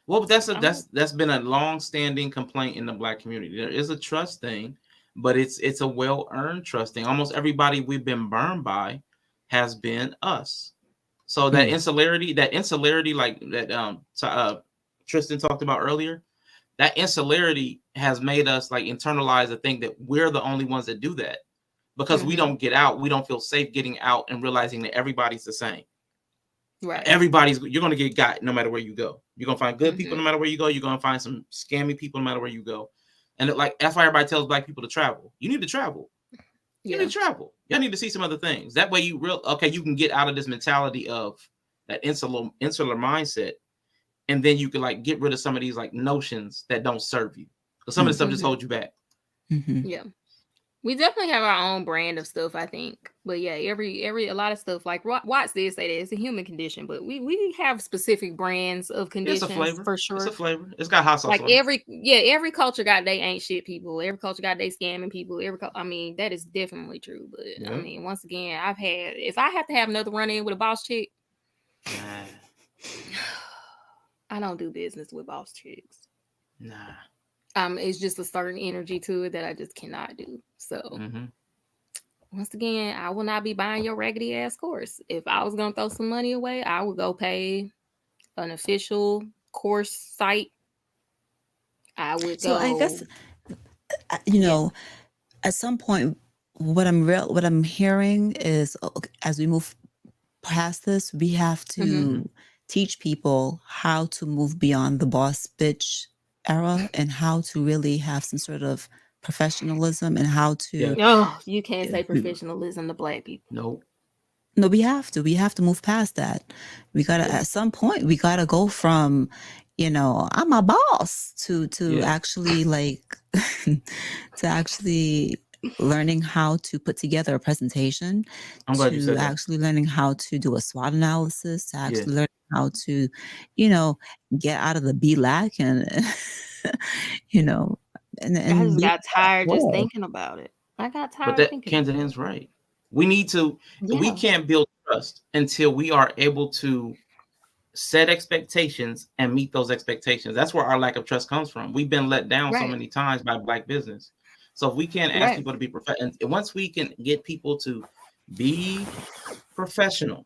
Well, but I'm like, that's been a long-standing complaint in the black community. There is a trust thing, but it's a well-earned trust thing. Almost everybody we've been burned by has been us. So Hmm. that insularity, like that Tristan talked about earlier, that insularity has made us like internalize the thing that we're the only ones that do that because we mm-hmm. don't get out. We don't feel safe getting out and realizing that everybody's the same. Right. You're gonna get got no matter where you go. You're gonna find good people no matter where you go. You're gonna find some scammy people no matter where you go. And that's why everybody tells black people to travel. You need to travel. You need to travel. Y'all need to see some other things. That way you can get out of this mentality of that insular mindset. And then you can like get rid of some of these like notions that don't serve you. Because some of this stuff just holds you back. Yeah. We definitely have our own brand of stuff, I think. But yeah, a lot of stuff like Watts did say that it's a human condition, but we have specific brands of conditions. It's a flavor. For sure. It's a flavor. It's got hot sauce. Like on it. every culture got they ain't shit people. Every culture got they scamming people. I mean, that is definitely true. But yeah. I mean, once again, if I have to have another run in with a boss chick, I don't do business with boss chicks. Nah. It's just a certain energy to it that I just cannot do. So once again, I will not be buying your raggedy ass course. If I was gonna throw some money away, I would go pay an official course site. I would go. So I guess at some point, what I'm hearing is as we move past this, we have to teach people how to move beyond the boss bitch era and how to really have some sort of professionalism and how to you can't say professionalism to black people. No, we have to move past that. We gotta at some point we gotta go from I'm a boss to actually like to actually learning how to put together a presentation, to actually learning how to do a SWOT analysis, to actually learning how to get out of the BLAC and and I just got tired just thinking about it. I got tired but thinking. Candace's right. We need to we can't build trust until we are able to set expectations and meet those expectations. That's where our lack of trust comes from. We've been let down so many times by black business. So if we can't ask people to be professional, once we can get people to be professional,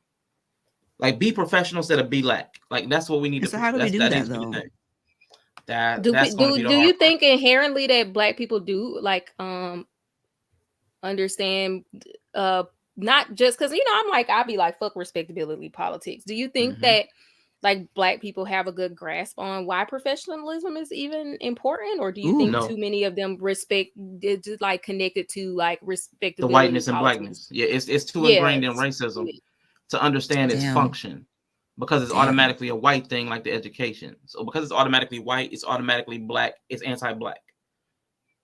like be professional instead of be lack, like that's what we need to. So how do we do that though? Do you think inherently that black people do like understand not just because I'm like I'll be like fuck respectability politics. Do you think that like black people have a good grasp on why professionalism is even important, or do you think too many of them like connected to like respectability, the whiteness and politics? blackness? Yeah, it's too ingrained in racism to understand its function, because it's automatically a white thing, like the education. So because it's automatically white, it's automatically black. It's anti-black.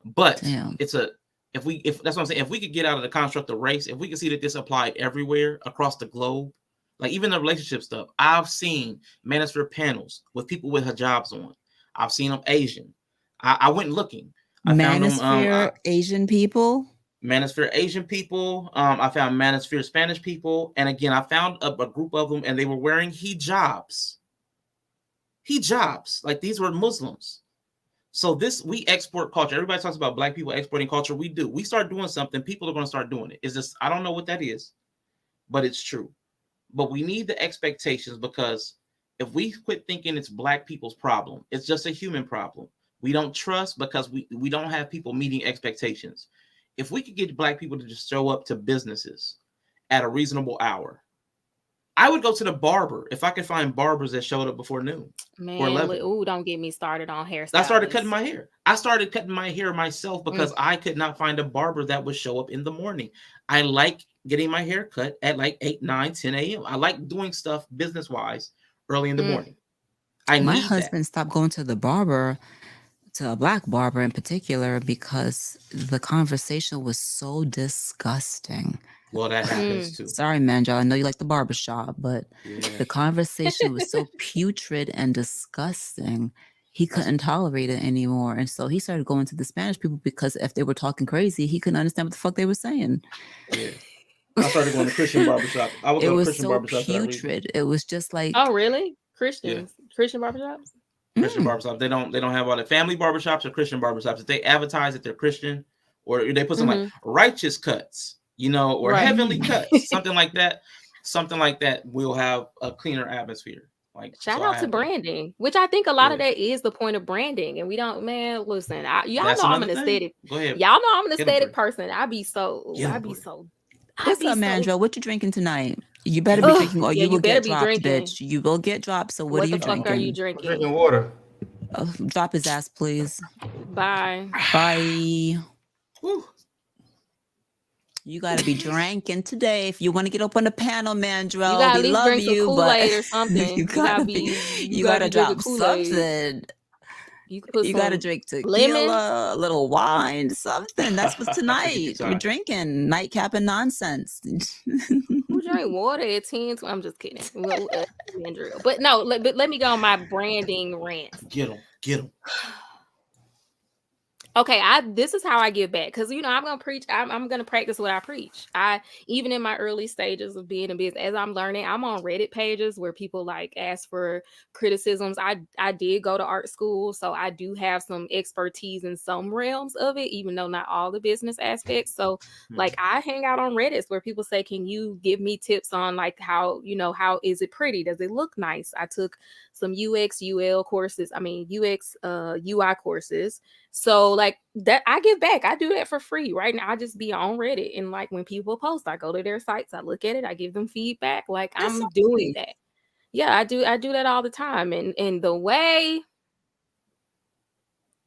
But if that's what I'm saying. If we could get out of the construct of race, if we could see that this applied everywhere across the globe. Like even the relationship stuff, I've seen manosphere panels with people with hijabs on. I've seen them Asian. I went looking. I found them Asian people. Manosphere Asian people. I found manosphere Spanish people, and again, I found a group of them, and they were wearing hijabs. Hijabs, like these were Muslims. So we export culture. Everybody talks about black people exporting culture. We do. We start doing something, people are going to start doing it. It's just I don't know what that is, but it's true. But we need the expectations, because if we quit thinking it's black people's problem, it's just a human problem. We don't trust because we don't have people meeting expectations. If we could get black people to just show up to businesses at a reasonable hour, I would go to the barber if I could find barbers that showed up before noon. Man, don't get me started on hairstyles. I started cutting my hair. I started cutting my hair myself because I could not find a barber that would show up in the morning. I like getting my hair cut at like 8, 9, 10 a.m. I like doing stuff business-wise early in the morning. My husband stopped going to the barber, to a black barber in particular, because the conversation was so disgusting. Well, that happens too. Sorry, Manjo. I know you like the barbershop, but the conversation was so putrid and disgusting. he couldn't tolerate it anymore. And so he started going to the Spanish people because if they were talking crazy, he couldn't understand what the fuck they were saying. Yeah. I started going to Christian barbershop. I would It go to was Christian so barbershop for that reason. putrid. It was just like, Oh, really? Yeah. Christians, Christian barbershops. Christian barbershops. They don't have all the family barbershops or Christian barbershops. If they advertise that they're Christian, or they put some like righteous cuts, or Right. heavenly cuts, something like that, will have a cleaner atmosphere. Like Shout out to branding, which I think a lot of that is the point of branding, and we don't. Man, listen, y'all That's know I'm another an thing. aesthetic. Go ahead. Y'all know I'm an Get 'em, aesthetic Bree. person. What's up, Mandra? What you drinking tonight? You better be drinking, or you will better get be dropped, drinking. bitch. You will get dropped. So what are you the fuck drinking? are you I'm drinking? drinking water. Drop his ass, please. Bye. Bye. Whew. You got to be drinking today if you want to get up on the panel, Mandro. You gotta at We least love drink some you, Kool-Aid but or something. you gotta be drop drinking Kool-Aid. something. You could put You some gotta drink lemon. tequila, a little wine, something. That's what's tonight. We're drinking nightcap and nonsense. Who drink water at 10? I'm just kidding. Well, but no, let me go on my branding rant. Get them. Okay, this is how I give back, because I'm gonna preach. I'm gonna practice what I preach. Even in my early stages of being in business, as I'm learning, I'm on Reddit pages where people like ask for criticisms. I did go to art school, so I do have some expertise in some realms of it, even though not all the business aspects. So like I hang out on Reddit where people say, "Can you give me tips on like how is it pretty? Does it look nice?" I took some UX UI courses. So like that, I give back. I do that for free right now. I just be on Reddit, and like when people post, I go to their sites, I look at it, I give them feedback. Like I'm doing that. Yeah, I do that all the time. And the way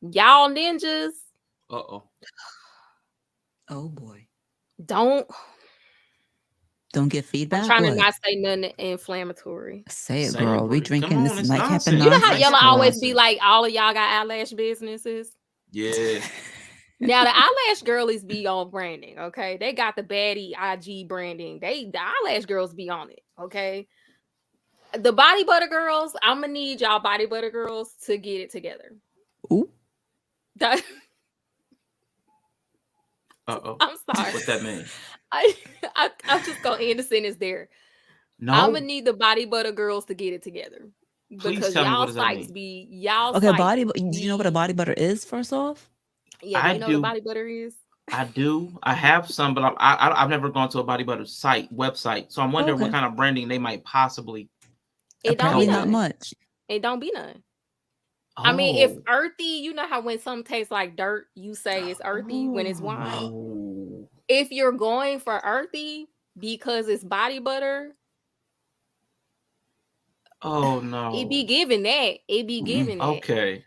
y'all ninjas, oh boy, don't get feedback. I'm trying to not say nothing inflammatory. Say it, girl. We drinking this nightcap You and know nonsense. how y'all always be like, all of y'all got eyelash businesses. Yeah. Now the eyelash girlies be on branding, okay? They got the baddie IG branding. The eyelash girls be on it, okay? The body butter girls, I'm gonna need y'all body butter girls to get it together. Ooh. I'm sorry. What that mean? I'm just gonna end the sentence there. No. I'm gonna need the body butter girls to get it together. Please because tell me, y'all what does that sites mean? be y'all. Okay, sites do you know what a body butter is? First off, yeah, do you know what a body butter is? I do. I have some, but I've never gone to a body butter website, so I'm wondering what kind of branding they might possibly. It don't be not much. It don't be none. Oh. I mean, if earthy, you know how when something tastes like dirt, you say it's earthy when it's wine. Oh. If you're going for earthy because it's body butter, oh no, it be giving that. It be giving that. Okay.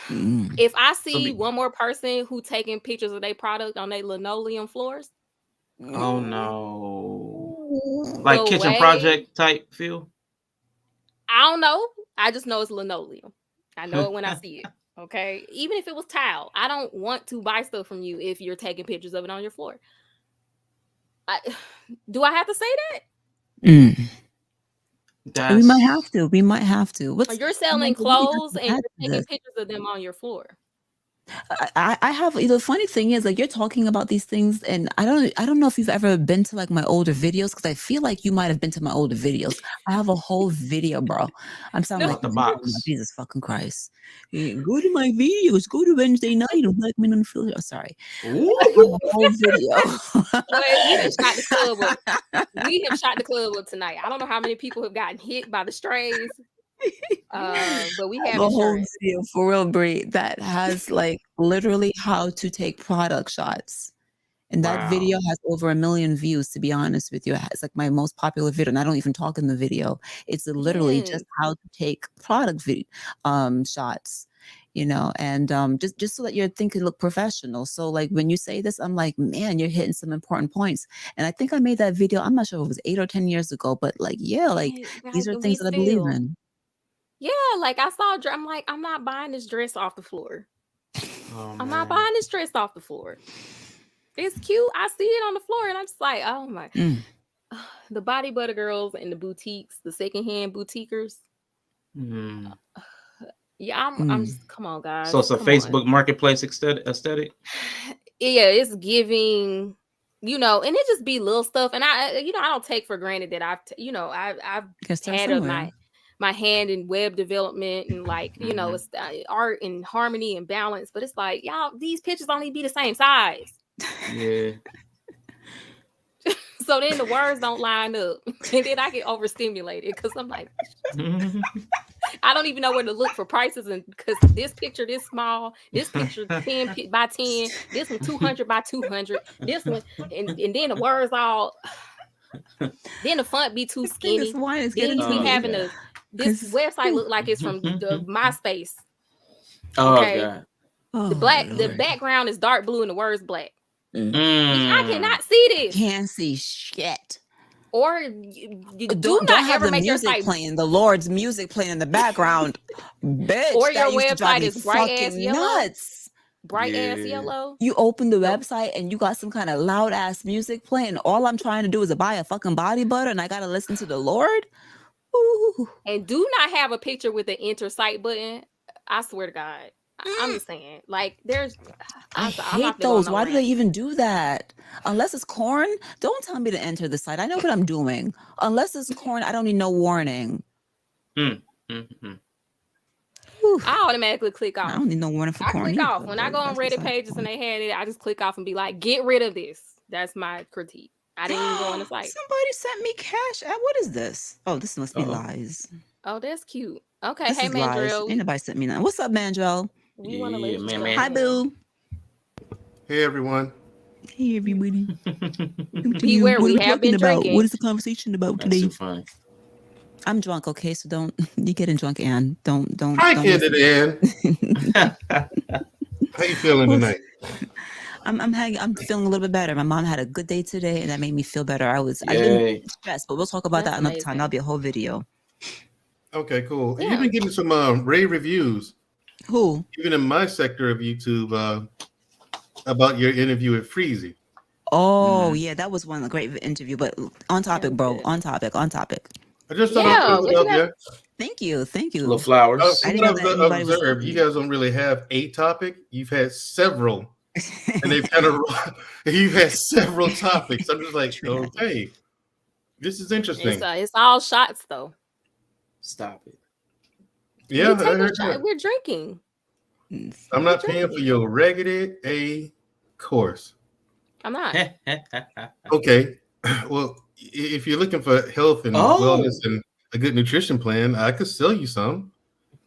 If I see one more person who taking pictures of their product on their linoleum floors, oh no, like kitchen project type feel. I don't know. I just know it's linoleum. I know it when I see it. Okay. Even if it was tile, I don't want to buy stuff from you if you're taking pictures of it on your floor. Do I have to say that? We might have to. You're selling clothes and you're taking pictures of them on your floor. I have, the funny thing is, like, you're talking about these things, and I don't know if you've ever been to like my older videos, because I feel like you might have been to my older videos. I have a whole video, bro. I'm sounding like the box. Jesus fucking Christ. Go to my videos. Go to Wednesday night and Black Men on Film. Oh, sorry. Ooh. A whole video. We have shot the club up tonight. I don't know how many people have gotten hit by the strays. But we have a whole video for real, Brie, that has like literally how to take product shots. And that video has over 1 million views, to be honest with you. It's like my most popular video, and I don't even talk in the video. It's literally just how to take product shots, and just so that your thing can look professional. So like when you say this, I'm like, man, you're hitting some important points. And I think I made that video, I'm not sure if it was 8 or 10 years ago, but like, yeah, like these are things that I believe in. Yeah, like I saw, I'm like, I'm not buying this dress off the floor. I'm not buying this dress off the floor. It's cute. I see it on the floor, and I'm just like, oh my. The body butter girls and the boutiques, the secondhand boutiquers. Yeah, I'm just come on, guys. So it's a Come on. Facebook marketplace aesthetic. Yeah, it's giving, and it just be little stuff. And I don't take for granted that I've Guess start had somewhere. my hand in web development and Mhm. it's art and harmony and balance. But it's like, y'all, these pictures only be the same size. Yeah. So then the words don't line up. And then I get overstimulated because I'm like, I don't even know where to look for prices, and because this picture this small, this picture 10 by 10, this one 200 by 200, this one, and then the words all, then the font be too I think this skinny. wine is Then getting you to be Oh, me. having God. this 'Cause- website look like it's from the MySpace. Oh, Okay, God. Oh, the Lord. background is dark blue and the words black. I Mm. cannot see this. Can't see shit. Or you do Don't not have ever the make your music site, playing, the Lord's music playing in the background. Bitch, or that your used to drive website me is bright ass fucking yellow. nuts. Bright ass Yeah. yellow. You open the Nope. website and you got some kind of loud ass music playing, and all I'm trying to do is to buy a fucking body butter, and I gotta listen to the Lord. Ooh. And do not have a picture with the enter site button. I swear to God. I'm just saying, like, there's I I'm hate not gonna go on those. no Why do they rant. even do that? Unless it's corn, don't tell me to enter the site. I know what I'm doing. Unless it's corn, I don't need no warning. Mhm. Whew. I automatically click I off. don't need no warning for I corn click either. off. When I but go on that's Reddit beside the pages and point. they had it, I just click off and be like, get rid of this. That's my critique. I didn't even go on the site. Somebody sent me cash. What is this? Oh, this must be Uh-oh. lies. Oh, that's cute. Okay, This hey is lies. Mandrill. Ain't nobody sent me nothing. What's up, Mandrill? We want to let Yeah, you man, jump man. Hi, in. boo. Hey everyone. Hey, everybody. Beware, What we are we have talking been about? What drinking. is the conversation about That's too today? funny. I'm drunk, okay? So don't you getting drunk, Ann? Don't Hi, listen. Candid Ann. How you feeling Well, tonight? I'm feeling a little bit better. My mom had a good day today, and that made me feel better. I didn't Yay. stress, but we'll talk about That's that another time. amazing. That'll be a whole video. Okay, cool. Yeah. You've been getting some rave reviews, Who? even in my sector of YouTube, about your interview with Freezy. Oh, Mhm. yeah, that was one great interview, but on topic, was bro. good. On topic. I just thought I'd Yeah, put what it you out got? there. Thank you. Little flowers. I From didn't what know that I've anybody was observed, you guys don't really have a topic. You've had several, and they've kind of you've had several topics. I'm just like, True. okay, this is interesting. It's all shots though. Stop it. Yeah, We I take a heard shot. that. We're drinking. I'm not paying for your Raggedy A course. I'm not. Okay. Well, if you're looking for health and Oh. wellness and a good nutrition plan, I could sell you some.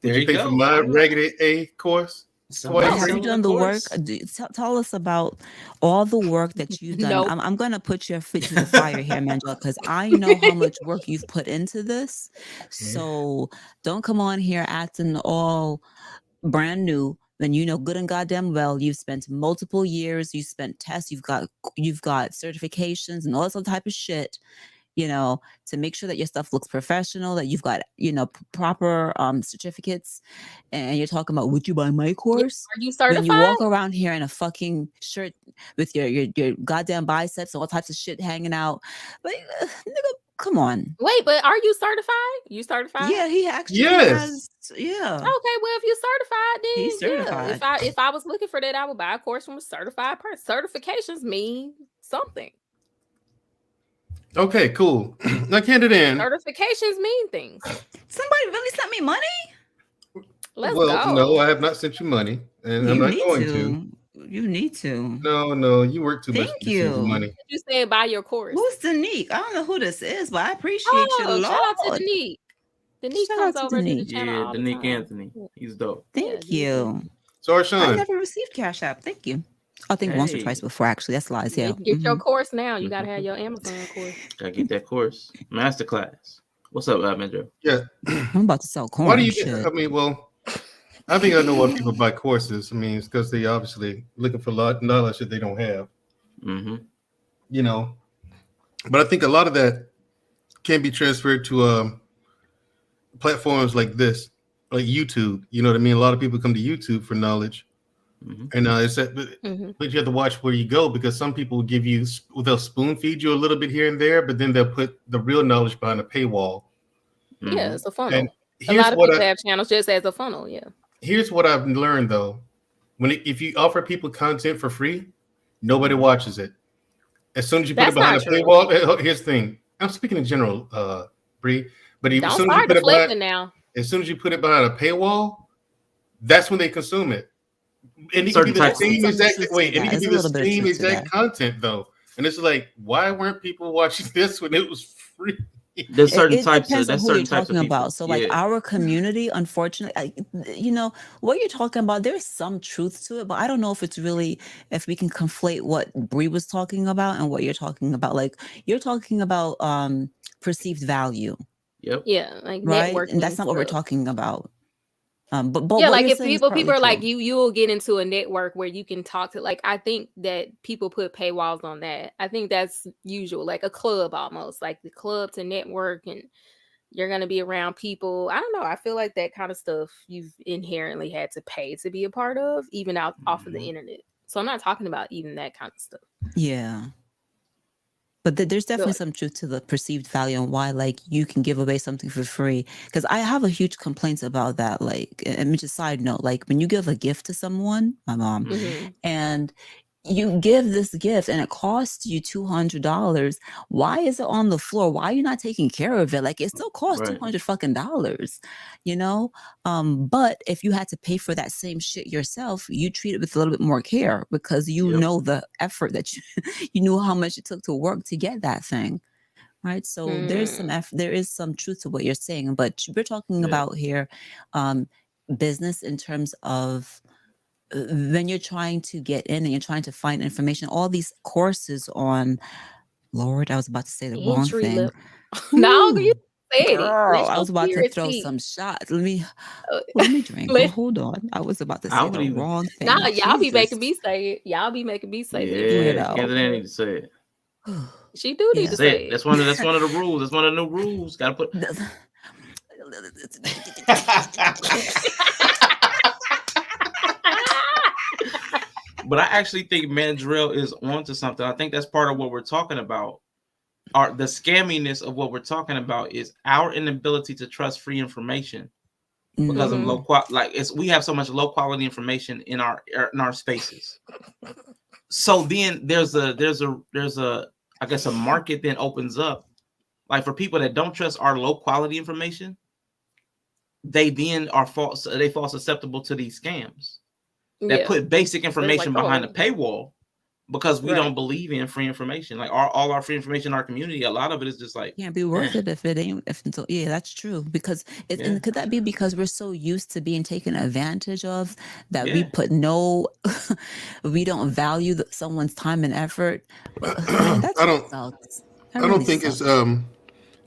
There Would you you pay go. for my I'm not- Raggedy A course? Somebody Twice Have free? you selling done a the work? course. Tell us about all the work that you've done. Nope. I'm gonna put your feet to the fire here, Mandela, because I know how much work you've put into this. So don't come on here acting all brand new when you know good and goddamn well you've spent multiple years, you spent tests, you've got certifications and all this other type of shit, to make sure that your stuff looks professional, that you've got, proper certificates. And you're talking about, would you buy my course? Are you When certified? you walk around here in a fucking shirt with your goddamn biceps and all types of shit hanging out. But nigga, come on. Wait, but are you certified? You certified? Yeah, he actually Yes. has. Yeah. Okay, well, if you're certified, then He's certified. Yeah. If I was looking for that, I would buy a course from a certified person. Certifications mean something. Okay, cool. Now, Candid Ann. Certifications mean things. Somebody really sent me money? Let's Well, go. no, I have not sent you money, and I'm You not need going to. to. You need to. No, you work too much Thank to be sending you. money. You said buy your course. Who's Danique? I don't know who this is, but I appreciate you, Oh, Lord. shout out to Danique. Danique Shout comes out to over to the Danique. channel Yeah, all the Danique time. Anthony. He's dope. Thank Yeah, you. So, I Arshawn, never received Cash App. Thank you. I think once or twice Hey. before, actually. That's lies. Yeah. Get your Mhm. course now. You gotta have your Amazon course. Gotta get that course. Masterclass. What's up, Mandro? yeah. I'm about to sell corn. Why do you? Shit. I mean, well, I think I know why people buy courses. I mean, it's because they obviously looking for a lot of knowledge that they don't have. Mm-hmm. But I think a lot of that can be transferred to platforms like this, like YouTube. You know what I mean? A lot of people come to YouTube for knowledge, Mm-hmm. and it's that, Mm-hmm. but you have to watch where you go because some people will give you, they'll spoon feed you a little bit here and there, but then they'll put the real knowledge behind a paywall. Mm-hmm. Yeah, it's a funnel. And A here's lot of what people have channels just as a funnel. Yeah. here's what I've learned though. If you offer people content for free, nobody watches it. As soon as you put it That's behind a not true. paywall, here's the thing. I'm speaking in general, Bree. But as Don't soon as you start put it behind, deflecting now. as soon as you put it behind a paywall, that's when they consume it. And it can be Certain the types of same exact truth to wait. And it that. can be There's a the little bit of same truth to exact that. content though. And it's like, why weren't people watching this when it was free? There's certain It types depends of on that's who you're certain types of talking people. about. So, like Yeah. our community, unfortunately, what you're talking about, there's some truth to it, but I don't know if it's really if we can conflate what Bree was talking about and what you're talking about. Like you're talking about perceived value, Yep. Yeah, like right? networking And that's not what we're stuff. talking about. But Yeah, what like you're if saying is people partly are like true. you'll get into a network where you can talk to, like, I think that people put paywalls on that. I think that's usual, like a club almost, like the club to network, and you're gonna be around people. I don't know. I feel like that kind of stuff you've inherently had to pay to be a part of, even out off of the internet. So I'm not talking about even that kind of stuff. Yeah. But there's Feel definitely like some truth to the perceived value and why, like, you can give away something for free. Because I have a huge complaints about that. Like, and just side note, like, when you give a gift to someone, my mom, mhm. and you give this gift and it costs you $200, why is it on the floor? Why are you not taking care of it? Like, it still costs Right. $200 you know? But if you had to pay for that same shit yourself, you treat it with a little bit more care because you Yep. know the effort that you knew how much it took to work to get that thing. Right. So there's some there is some truth to what you're saying, but we're talking Yeah. about here business in terms of when you're trying to get in and you're trying to find information, all these courses on, Lord, I was about to say the wrong Entry thing. level. No, you Ooh, said it. girl, Let I your was about to spirit throw speak. some shots. Let me drink. Let- Hold on. I was about to I say would the even. wrong thing. Nah, y'all be Jesus. making me say it. Y'all be making me say the Bring it entry Yeah, out. level. Kendra need to say it. She do need Yeah. to Say say it. it. That's one of the rules. That's one of the new rules. Gotta put. But I actually think Mandrill is onto something. I think that's part of what we're talking about. The scamminess of what we're talking about is our inability to trust free information because of Mhm. low quality. Like we have so much low quality information in our spaces. So then there's a I guess a market then opens up, like for people that don't trust our low quality information, they then fall susceptible to these scams that Yeah. put basic They're information like, behind oh, a paywall because we right. don't believe in free information. Like all our free information in our community, a lot of it is just like Can't be worth it if it ain't. Yeah, that's true. Because and could that be because we're so used to being taken advantage of that we put we don't value someone's time and effort? Man, that I just sucks. That don't really think sucks. it's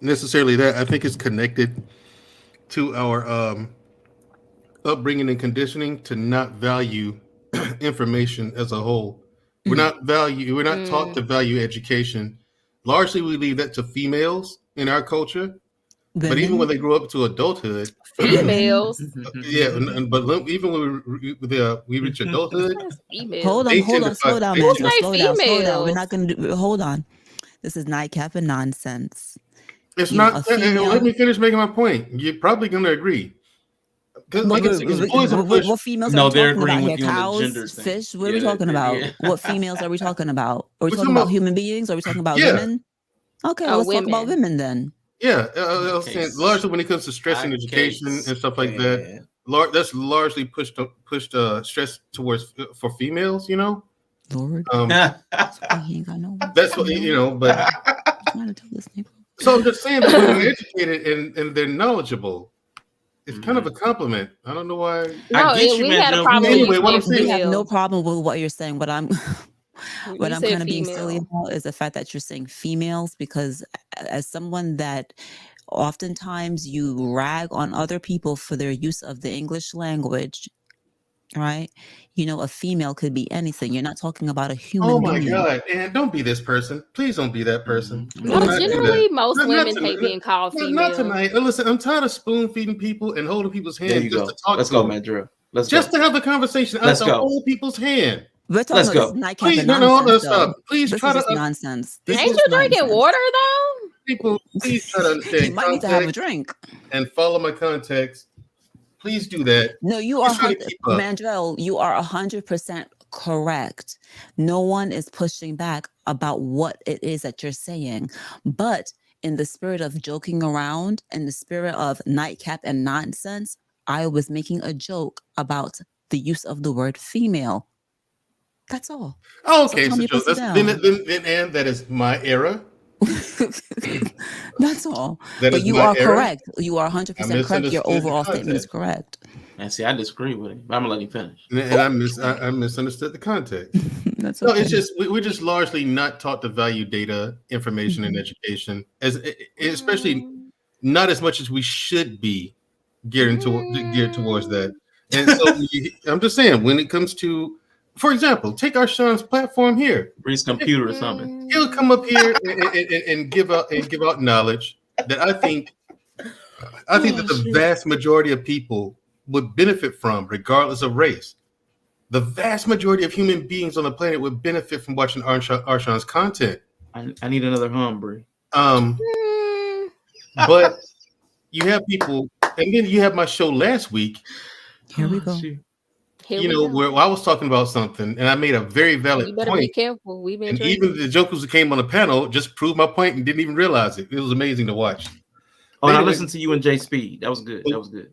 necessarily that. I think it's connected to our upbringing and conditioning to not value information as a whole. We're not taught to value education. Largely, we leave that to females in our culture. But even when Women, they grow up to adulthood, Females. even when we reach adulthood, Females. they tend hold to on, slow down, Who Mandra, say slow down. We're females? not gonna do. Hold on. This is nightcap and nonsense. it's You know, not. a female. Let me finish making my point. You're probably going to agree. Because, like I said, it's boys and push. What females are no, we they're talking about agreeing here? with you on the Cows, gender thing. fish? What are we talking about? What females are we talking about? Are we We're talking talking about human beings? Are we talking about women? Okay, well, Oh, let's talk about women. women then. Yeah, I was saying largely when it comes to stress and education and stuff like that, that's largely pushed stress towards for females. You know, Lord, That's why he ain't got no. that's what you know. But Trying to tell this nigga. so I'm just saying that when they're educated and they're knowledgeable, it's kind of a compliment. I don't know why. No, I get you, we man. had a Joe. problem Anyway, with what you I'm saying saying- We have no female. problem with what you're saying. What I'm You said kind of being silly female. about is the fact that you're saying females, because as someone that oftentimes you rag on other people for their use of the English language, right? You know, a female could be anything. You're not talking about a human Oh my being. God! And don't be this person. Please don't be that person. No, Do not do generally that. most Not women tonight. hate being called Not female. tonight. Listen, I'm tired of spoon feeding people and holding people's There hand you just go. to talk Let's to go, them. man, Drew. Let's Just go. to have the conversation. Let's I have to go. hold people's hand. We're talking Let's about this go. nightcap Please, and no, nonsense, stop. though. Please This try is to just nonsense. This Ain't is you just drinking nonsense. water though? people. Please try to You understand might need to have a context drink. and follow my context. Please do that. No, you Please are try to keep up. Mandrell, you are 100% correct. No one is pushing back about what it is that you're saying. But in the spirit of joking around, in the spirit of nightcap and nonsense, I was making a joke about the use of the word female. That's all. Oh, So okay, calm so your Joe, pussy then, and that is my era. That's all. That But is you my are era. correct. You are I 100% correct. Your misunderstood the overall statement is context. correct. And see, I disagree with him. But I'm gonna let him finish. And I misunderstood the context. That's No, okay. it's just we're just largely not taught to value data, information, and Mhm. education, especially not as much as we should be geared towards that. And so I'm just saying, when it comes to, for example, take our Sean's platform here. Reese computer or something. He'll come up here and give out knowledge that I think that the vast majority of people would benefit from, regardless of race. The vast majority of human beings on the planet would benefit from watching Arshawn's content. I need another Brie. But you have people, and then you have my show last week. Here we go. Where I was talking about something, and I made a very valid You better point. be careful. We've been And drinking. even the jokers who came on the panel just proved my point and didn't even realize it. It was amazing to watch. Oh, and I listened to you and Jay Speed. That was good.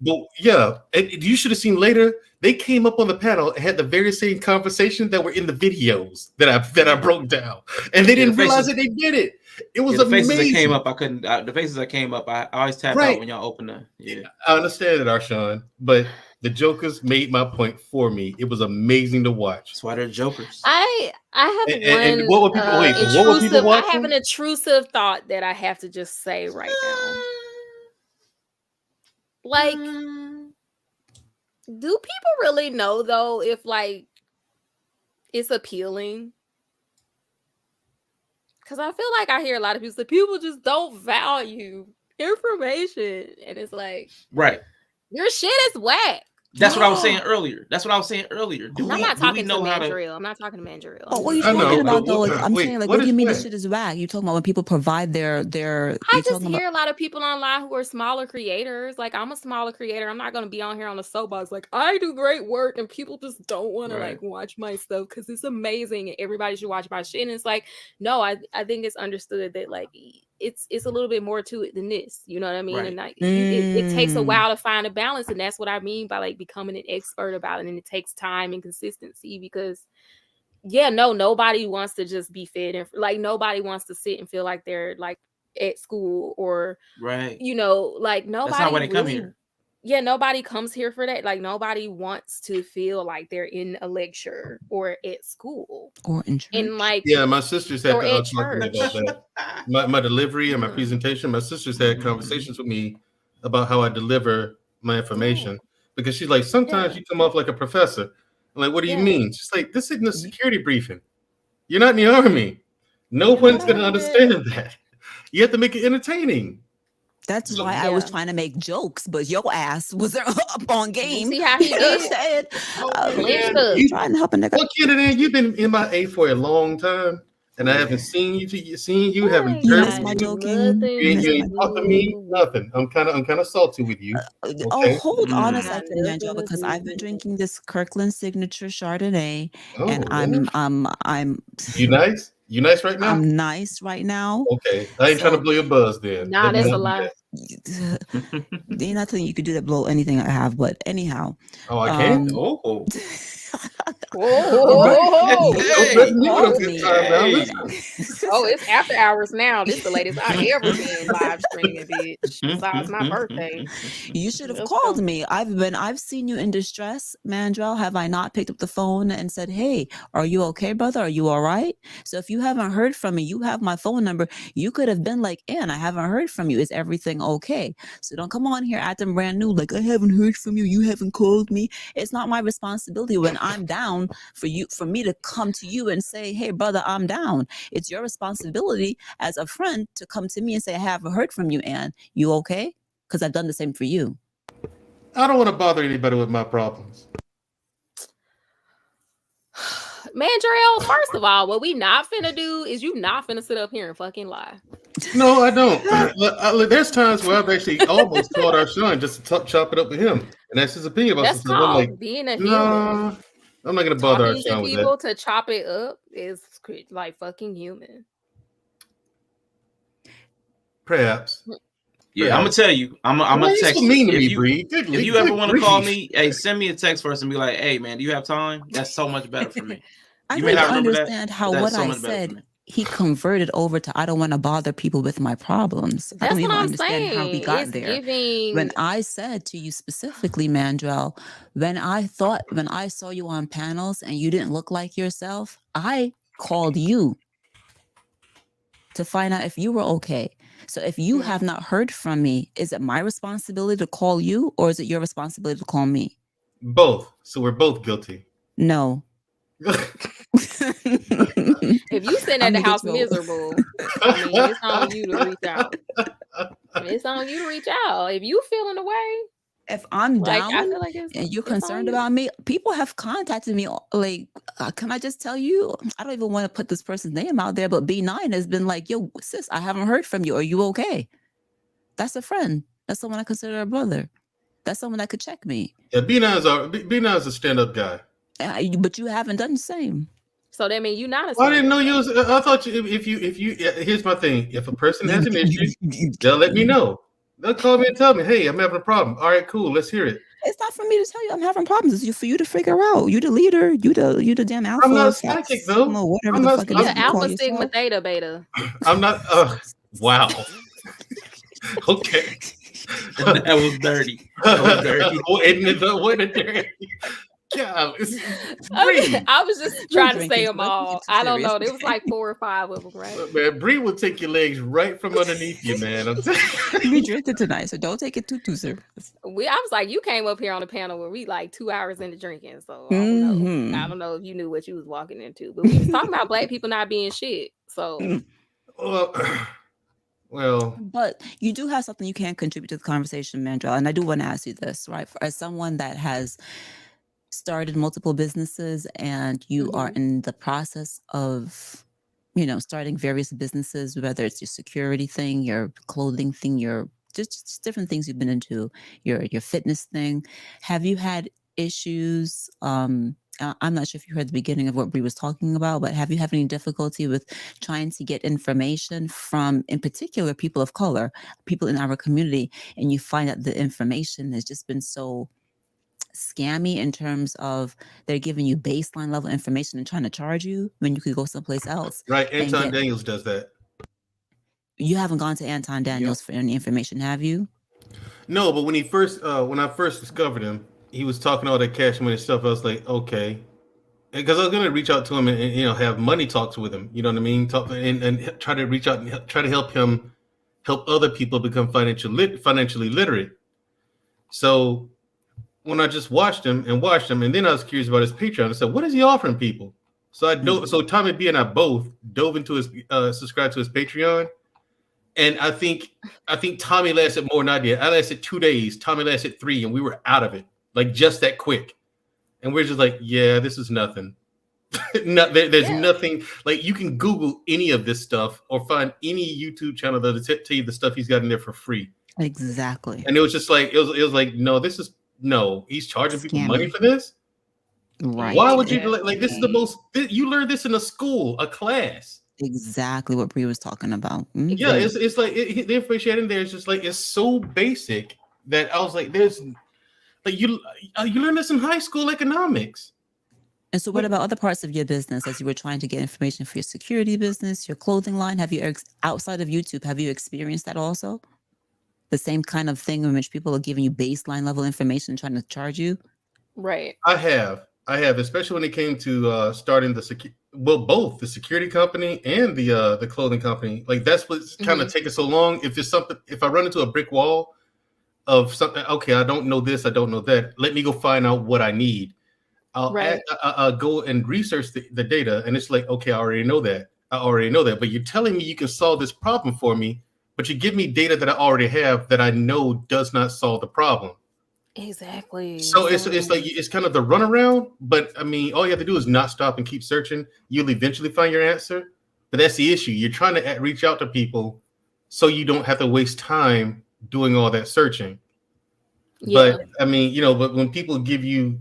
But yeah, you should have seen later. They came up on the panel and had the very same conversation that were in the videos that I broke down, and they didn't realize that they did it. It was the amazing. Faces that came up, I couldn't. The faces that came up, I always tapped out when y'all opened them. Yeah, I understand it, Arshawn, but the jokers made my point for me. It was amazing to watch. That's why they're jokers. I have and what were people? What were people watching? I have an intrusive thought that I have to just say right now. Like, do people really know though if like it's appealing? Because I feel like I hear a lot of people say people just don't value information, and it's like, right, your shit is whack. That's what I was saying earlier. I'm not talking to Mandrill. I'm not talking to Mandrill. Oh, what are you talking about though? I'm saying, like, what do you mean this shit is whack? You talking about when people provide their I just hear a lot of people online who are smaller creators. Like, I'm a smaller creator. I'm not gonna be on here on the soapbox like I do great work and people just don't want to like watch my stuff because it's amazing and everybody should watch my shit. And it's like, no, I think it's understood that like it's a little bit more to it than this. You know what I mean? And like it takes a while to find a balance, and that's what I mean by like becoming an expert about it. And it takes time and consistency because nobody wants to just be fed and like nobody wants to sit and feel like they're like at school or like nobody. That's not why they come here. Yeah, nobody comes here for that. Like nobody wants to feel like they're in a lecture or at school or in church. And like my sisters had talking about that. My delivery and my presentation. My sisters had conversations with me about how I deliver my information because she's like, sometimes you come off like a professor. I'm like, what do you mean? She's like, this isn't a security briefing. You're not in the army. No one's gonna understand that. You have to make it entertaining. That's why I was trying to make jokes, but your ass was up on game. See how he did? You trying to help a nigga. Well, Kennedy, you've been in my A for a long time, and I haven't seen you. Haven't heard my joking. You ain't talk to me. Nothing. I'm kind of salty with you. Okay? Oh, hold on a second, Angela, because I've been drinking this Kirkland Signature Chardonnay, and I'm. You nice? You nice right now? I'm nice right now. Okay, I ain't trying to blow your buzz then. Nah, that's a lie. Ain't nothing you could do to blow anything I have, but anyhow. Oh, I can't. It's after hours now. This is the latest I've ever been live streaming, bitch. Besides my birthday. You should have called me. I've seen you in distress, Mandrell. Have I not picked up the phone and said, hey, are you okay, brother? Are you all right? So if you haven't heard from me, you have my phone number. You could have been like, Ann, I haven't heard from you. Is everything okay? So don't come on here acting brand new like I haven't heard from you. You haven't called me. It's not my responsibility when I'm down for me to come to you and say, hey, brother, I'm down. It's your responsibility as a friend to come to me and say, I haven't heard from you, Ann. You okay? Because I've done the same for you. I don't want to bother anybody with my problems. Mandrell, first of all, what we not finna do is you not finna sit up here and fucking lie. No, I don't. There's times where I've actually almost called our son just to chop it up with him, and that's his opinion about That's something. I'm like, called being a human. nah, I'm not gonna bother our Talking to son with that. people to chop it up is like fucking human. Perhaps. Yeah, I'm gonna tell you. I'm gonna text so mean to you. me, If you, Bree. if you ever want to call me, hey, send me a text first and be like, "Hey, man, do you have time?" That's so much better for me. I You don't may not remember understand that, how but what that's so I much better for said me. he converted over to I don't want to bother people with my problems. I That's don't what even I'm understand how we saying. got It's there. giving. When I said to you specifically, Mandrell, when I saw you on panels and you didn't look like yourself, I called you to find out if you were okay. So if you have not heard from me, is it my responsibility to call you or is it your responsibility to call me? Both. So we're both guilty. No. If you sitting at I'm the gonna get house you. miserable, I mean, it's on you to reach out. It's on you to reach out. If you feeling the way, If I'm like I down feel like and you're it's on concerned you. about me, people have contacted me like, can I just tell you? I don't even want to put this person's name out there, but B9 has been like, yo, sis, I haven't heard from you. Are you okay? That's a friend. That's someone I consider a brother. That's someone that could check me. Yeah, B9 is a stand-up guy. But you haven't done the same. So that means you're not a Well, I didn't know stand-up you was. I thought you. If you. Here's my thing. If a person has an issue, they'll let me know. They'll call me and tell me, "Hey, I'm having a problem." All right, cool. Let's hear it. It's not for me to tell you I'm having problems. It's for you to figure out. You the leader. You the damn alpha. I'm not psychic though. Whatever I'm the not- fuck it You're is you call alpha, sigma, yourself. theta, beta. I'm not. Wow. Okay. That was dirty. That was dirty. What a dirty. God, I was just trying to say drinking, them so let's all. get too I don't serious. know. There was like 4 or 5 of them, right? Man, Bree will take your legs right from underneath you, man. I'm We drinking tonight, so don't take it too serious. I was like, you came up here on the panel where we like 2 hours into drinking, so I don't know. Mhm. I don't know if you knew what you was walking into, but we was talking about black people not being shit. So well, But you do have something you can contribute to the conversation, Mandrell. And I do want to ask you this, right? As someone that has started multiple businesses and you are in the process of, starting various businesses, whether it's your security thing, your clothing thing, your just different things you've been into, your fitness thing. Have you had issues? I'm not sure if you heard the beginning of what Bree was talking about, but have you had any difficulty with trying to get information from, in particular, people of color, people in our community, and you find that the information has just been so scammy in terms of they're giving you baseline level information and trying to charge you when you could go someplace else? right. Anton Daniels does that. You haven't gone to Anton Daniels for any information, have you? No, but when I first discovered him, he was talking all that cash money stuff. I was like, okay, because I was gonna reach out to him and have money talks with him. You know what I mean? Talk and try to reach out and try to help other people become financially literate. So when I just watched him, and then I was curious about his Patreon. I said, what is he offering people? So so Tommy B and I both dove into his subscribed to his Patreon. And I think Tommy lasted more than I did. I lasted 2 days. Tommy lasted 3, and we were out of it like just that quick. And we're just like, yeah, this is nothing. There's nothing. Like you can Google any of this stuff or find any YouTube channel that'll tell you the stuff he's got in there for free. Exactly. And it was just like it was like no, he's charging people money for this. Right. Why would you like this is the most you learned this in a school, a class. Exactly what Bree was talking about. Mm-hmm. Yeah, it's like the information in there is just like it's so basic that I was like, there's like you learn this in high school economics. And so, what about other parts of your business? As you were trying to get information for your security business, your clothing line, have you outside of YouTube, have you experienced that also? The same kind of thing in which people are giving you baseline level information, trying to charge you. Right. I have, especially when it came to starting both the security company and the clothing company. Like that's what's kind of taking so long. If I run into a brick wall of something, okay, I don't know this, I don't know that. Let me go find out what I need. I'll go and research the data, and it's like, okay, I already know that. But you're telling me you can solve this problem for me, but you give me data that I already have that I know does not solve the problem. Exactly. So it's like it's kind of the runaround, but I mean, all you have to do is not stop and keep searching. You'll eventually find your answer. But that's the issue. You're trying to reach out to people so you don't have to waste time doing all that searching. Yeah. But I mean, but when people give you,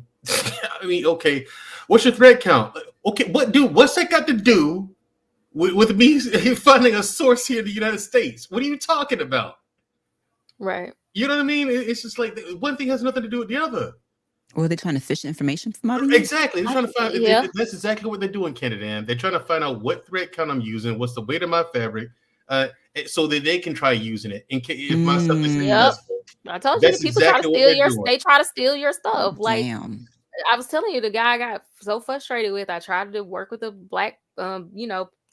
I mean, okay, what's your thread count? Okay, what's that got to do with me finding a source here in the United States? What are you talking about? Right. You know what I mean? It's just like one thing has nothing to do with the other. Or are they trying to fish information from out of you? Exactly. They're trying to find. Yeah. That's exactly what they're doing, Canada. And they're trying to find out what thread count I'm using, what's the weight of my fabric, so that they can try using it. If my stuff is Yep. successful, I told you the that's people try to exactly what steal they're doing. they try to steal your stuff. Like Damn. I was telling you, the guy I got so frustrated with. I tried to work with a black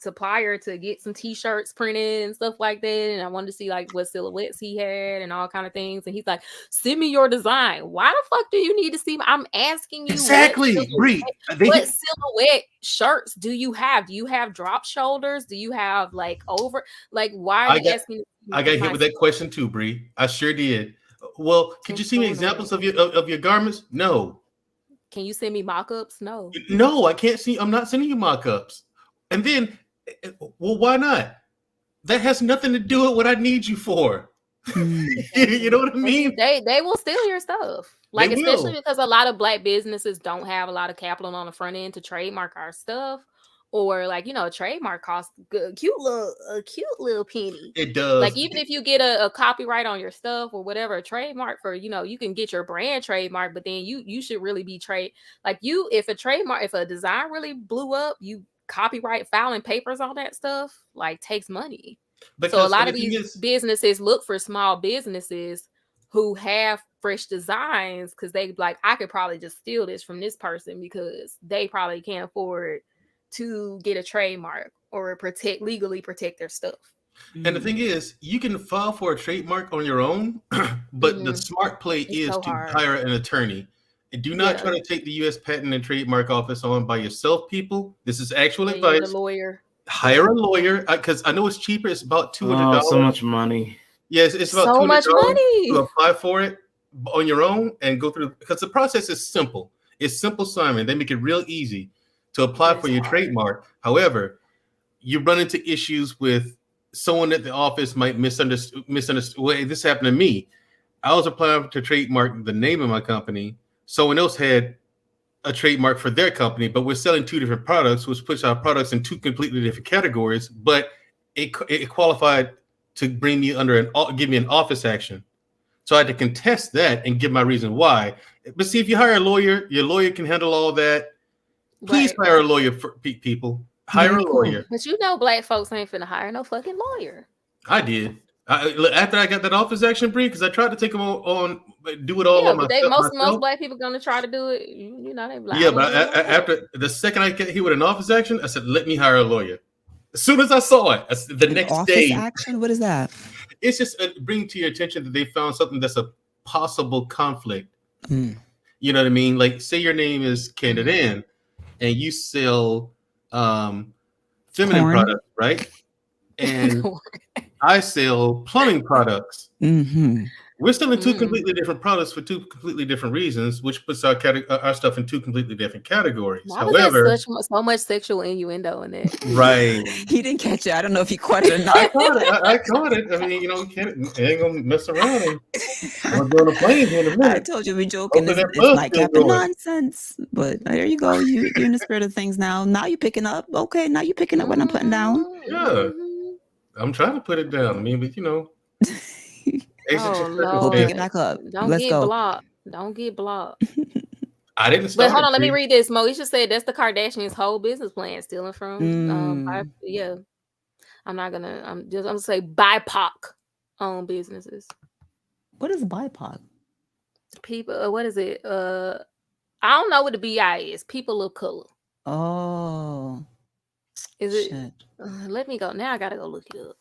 supplier to get some t-shirts printed and stuff like that, and I wanted to see like what silhouettes he had and all kind of things, and he's like, send me your design. Why the fuck do you need to see I'm asking you Exactly, Bree. what silhouette shirts do you have? Do you have drop shoulders? Do you have like over, like why are you asking me? I got hit with that question too, Bree. I sure did. Well, could you see me examples of your garments? No. Can you send me mock-ups? No. No, I can't see. I'm not sending you mock-ups. And then, well, why not? That has nothing to do with what I need you for. You know what I mean? They will steal your stuff. Like, especially because a lot of black businesses don't have a lot of capital on the front end to trademark our stuff. Or like, a trademark costs a cute little penny. It does. Like, even if you get a copyright on your stuff or whatever, a trademark for, you can get your brand trademark, but then you should really be if a design really blew up, you copyright filing papers on that stuff, like, takes money. So a lot of these businesses look for small businesses who have fresh designs because they like, I could probably just steal this from this person because they probably can't afford to get a trademark or legally protect their stuff. And the thing is, you can file for a trademark on your own, but the smart play is to hire an attorney. And do not try to take the U.S. Patent and Trademark Office on by yourself, people. This is actual advice. A lawyer. Hire a lawyer because I know it's cheaper. It's about $200. So much money. Yes, it's about so much money to apply for it on your own and go through, because the process is simple. It's simple, Simon. They make it real easy to apply for your trademark. However, you run into issues with someone at the office might misunderstand. Well, this happened to me. I was applying to trademark the name of my company. Someone else had a trademark for their company, but we're selling two different products, which puts our products in two completely different categories. But it qualified to bring me give me an office action. So I had to contest that and give my reason why. But see, if you hire a lawyer, your lawyer can handle all that. Please hire a lawyer for people. Hire a lawyer. But black folks ain't finna hire no fucking lawyer. I did. After I got that office action, Bree, because I tried to take them on, do it all on myself. Most black people gonna try to do it. They like, yeah, but after the second I get hit with an office action, I said, "Let me hire a lawyer." As soon as I saw it, the next day. Action? What is that? It's just bring to your attention that they found something that's a possible conflict. You know what I mean? Like, say your name is Candid Ann, and you sell feminine products, right? And I sell plumbing products. We're selling two completely different products for two completely different reasons, which puts our stuff in two completely different categories. However, so much sexual innuendo in it. Right. He didn't catch it. I don't know if he caught it or not. I caught it. I mean, I ain't gonna mess around. I'm going to play in a minute. I told you we joking. It's like capping nonsense. But there you go. You're in the spirit of things now. Now you're picking up. Okay, now you're picking up what I'm putting down. Yeah. I'm trying to put it down. I mean, but we'll pick it back up. Let's go. Don't get blocked. I didn't start. But hold on, let me read this. Moesha said that's the Kardashians' whole business plan, stealing from I'm gonna say BIPOC owned businesses. What is BIPOC? People, what is it? I don't know what the BI is. People of color. Oh. Is it? Let me go. Now I gotta go look it up.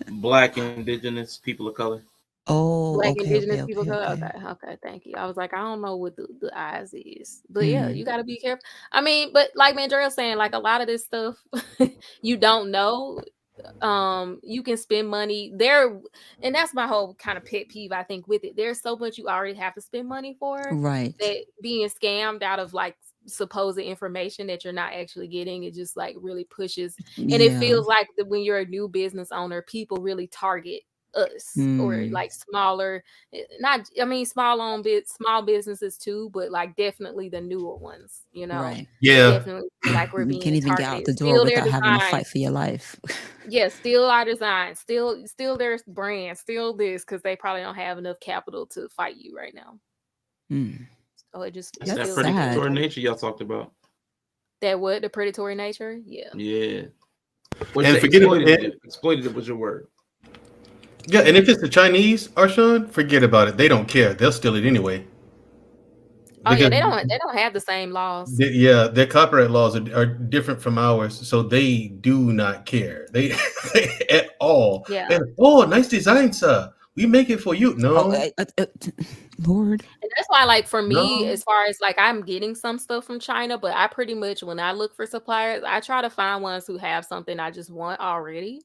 Black, indigenous, people of color. Oh, Black, indigenous people of color. Okay, thank you. I was like, I don't know what the eyes is, but yeah, you gotta be careful. I mean, but like Mandrell saying, like a lot of this stuff, you don't know You can spend money there, and that's my whole kind of pet peeve, I think, with it. There's so much you already have to spend money for, Right. that being scammed out of like supposed information that you're not actually getting, it just like really pushes. And it Yeah. feels like that when you're a new business owner, people really target us, or Mm. like smaller, not, I mean, small businesses too, but like definitely the newer ones, Right. Yeah. definitely feel like we're You can't being even get out targeted. the door Still their without having to design. fight for your life. Yeah, still our design, still their brand, still this, because they probably don't have enough capital to fight you right now. Mm. So it just That's it That's that feels like that. sad. predatory nature y'all talked about. That what, the predatory nature? Yeah. Yeah. What'd you And say? forget about Exploitative. it. Exploitative was your word. Yeah, and if Hmm. it's the Chinese, Arshawn, forget about it. They don't care. They'll steal it anyway. Oh yeah, Because they don't have the same laws. yeah, their copyright laws are different from ours, so they do not care. They at all. Yeah. And oh, nice design, sir. We make it for you. Oh, No, Lord. And that's why, like, for me, no. as far as like I'm getting some stuff from China, but I pretty much, when I look for suppliers, I try to find ones who have something I just want already,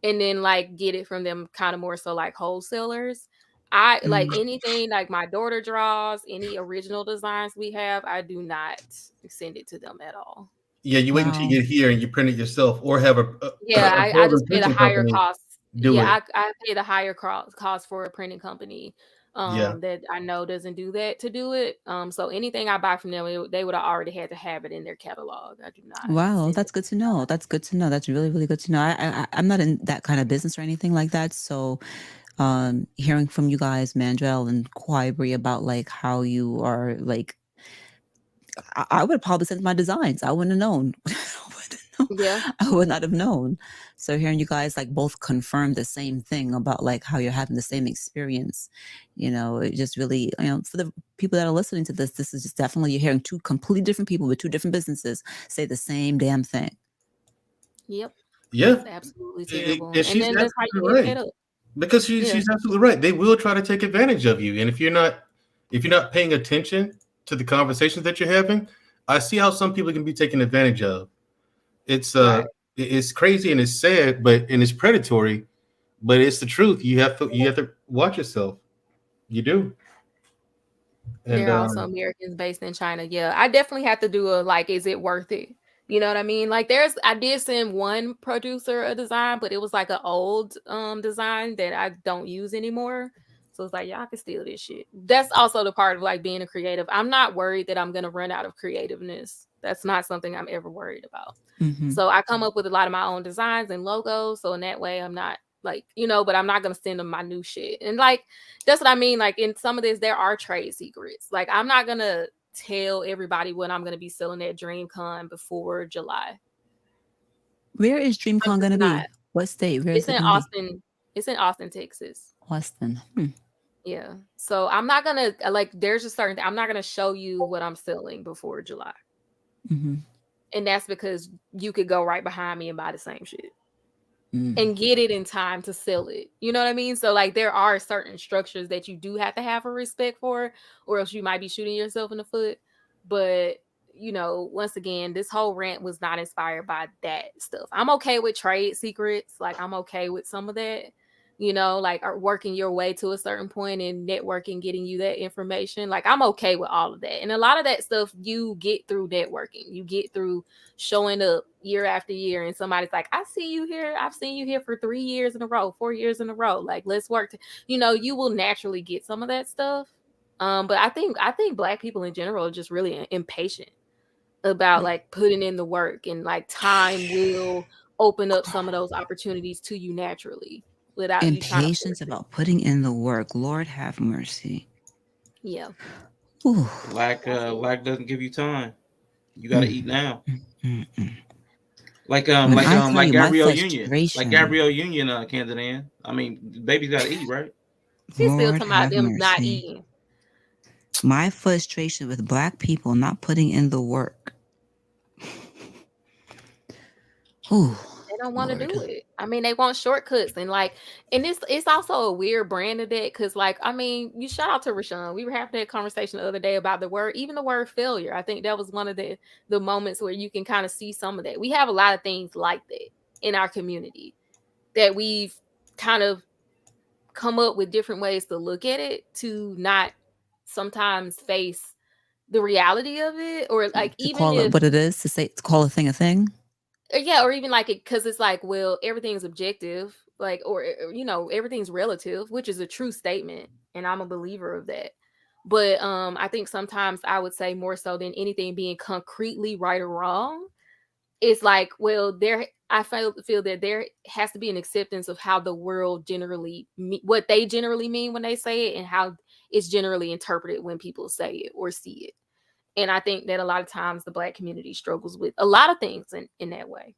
and then like get it from them, kind of more so like wholesalers. I like Mm. anything like my daughter draws, any original designs we have, I do not send it to them at all. Yeah, you wait until you Wow. get here and you print it yourself, or have Yeah, a I just foreign pay the printing higher company cost. do Yeah, it. I pay the higher cost for a printing company Yeah, that I know doesn't do that to do it. So anything I buy from them, they would have already had to have it in their catalog. I do not Wow, send that's it. good to know. That's good to know. That's really, really good to know. I'm not in that kind of business or anything like that. So, hearing from you guys, Mandrell and Quibri, about like how you are like, I would have probably sent my designs. I wouldn't have known. Yeah. I would not have known. So hearing you guys like both confirm the same thing about like how you're having the same experience, it just really, for the people that are listening to this, this is just definitely, you're hearing two completely different people with two different businesses say the same damn thing. Yep. yeah. It's absolutely terrible. And And she's then that's how you absolutely get right set up. because Yeah. she's absolutely right. They will try to take advantage of you, and if you're not paying attention to the conversations that you're having, I see how some people can be taken advantage of. It's Right. it's crazy and it's sad, and it's predatory, but it's the truth. You have to watch yourself. You do. And They're also Americans based in China. Yeah, I definitely have to do a like, is it worth it? You know what I mean? Like, I did send one producer a design, but it was like an old design that I don't use anymore. So it's like, y'all can steal this shit. That's also the part of like being a creative. I'm not worried that I'm gonna run out of creativeness. That's not something I'm ever worried about. Hmm. So I come up with a lot of my own designs and logos. So in that way, I'm not like, but I'm not gonna send them my new shit. And like, that's what I mean. Like, in some of this, there are trade secrets. Like, I'm not gonna tell everybody what I'm gonna be selling at DreamCon before July. Where is I'm DreamCon just gonna not. be? What state? Where is It's it in gonna be? Austin. It's in Austin, Texas. Austin. Yeah. So I'm not gonna like. There's a certain. I'm not gonna show you what I'm selling before July, Hmm. and that's because you could go right behind me and buy the same shit Mm. and get it in time to sell it. You know what I mean? So like, there are certain structures that you do have to have a respect for, or else you might be shooting yourself in the foot. But once again, this whole rant was not inspired by that stuff. I'm okay with trade secrets. Like, I'm okay with some of that. Like, working your way to a certain point and networking, getting you that information. Like, I'm okay with all of that. And a lot of that stuff you get through networking. You get through showing up year after year, and somebody's like, I see you here. I've seen you here for 3 years in a row, 4 years in a row. Like, let's work. You will naturally get some of that stuff. But I think Black people in general are just really impatient about like putting in the work, and like time will open up some of those opportunities to you naturally without you trying to Impatience force it. about putting in the work. Lord have mercy. Yeah, Ooh. that's it. Lack doesn't give you time. You got to Mm, eat now. mm, mm. Like When I tell like you my frustration, Gabrielle Union, Canada. I mean, the baby's got to eat, right? She's still Lord talking about have them not mercy. eating. My frustration with Black people not putting in the work. Ooh, They don't want to Lord. do it. I mean, they want shortcuts, and like, and it's also a weird brand of that, because like, I mean, you shout out to Rashawn. We were having that conversation the other day about even the word failure. I think that was one of the moments where you can kind of see some of that. We have a lot of things like that in our community, that we've kind of come up with different ways to look at it to not sometimes face the reality of it, or like To even call it if what it is, to call a thing a thing. yeah, or even like it, because it's like, well, everything's objective, like, or everything's relative, which is a true statement, and I'm a believer of that. But I think sometimes I would say more so than anything being concretely right or wrong, it's like, well, I feel that there has to be an acceptance of how the world generally what they generally mean when they say it, and how it's generally interpreted when people say it or see it. And I think that a lot of times the Black community struggles with a lot of things in that way.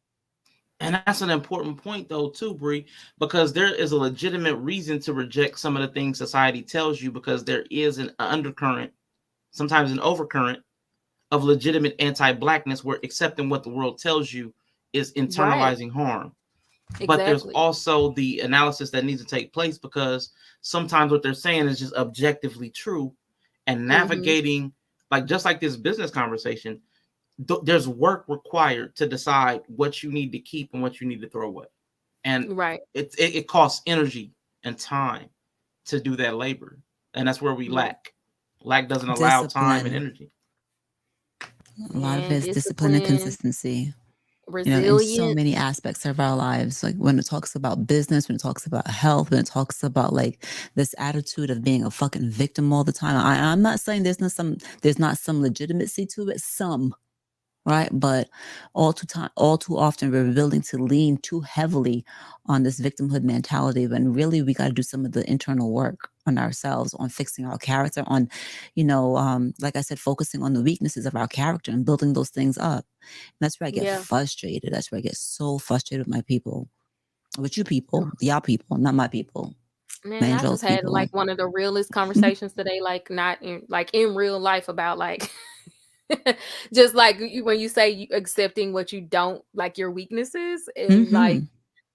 And that's an important point, though, too, Bree, because there is a legitimate reason to reject some of the things society tells you, because there is an undercurrent, sometimes an overcurrent of legitimate anti-Blackness, where accepting what the world tells you is Right. internalizing harm. But there's Exactly. also the analysis that needs to take place, because sometimes what they're saying is just objectively true, and navigating, like just like this business conversation, there's work required to decide what you need to keep and what you need to throw away. And Right. it costs energy and time to do that labor. And that's where we Right. lack doesn't allow time and Discipline. energy. A lot of And it is discipline and discipline, consistency. In so resilience. many aspects of our lives, like when it talks about business, when it talks about health, when it talks about like this attitude of being a fucking victim all the time. I'm not saying there's not some legitimacy to it, right? But all too often, we're willing to lean too heavily on this victimhood mentality, when really we got to do some of the internal work on ourselves, on fixing our character, on, like I said, focusing on the weaknesses of our character and building those things up. And that's where I get Yeah. frustrated. That's where I get so frustrated with my people, with you people, y'all people, not my people, Man, I just Mangel's had people. like one of the realest conversations today, like not in real life, about like just like when you say accepting what you don't like, your weaknesses, and like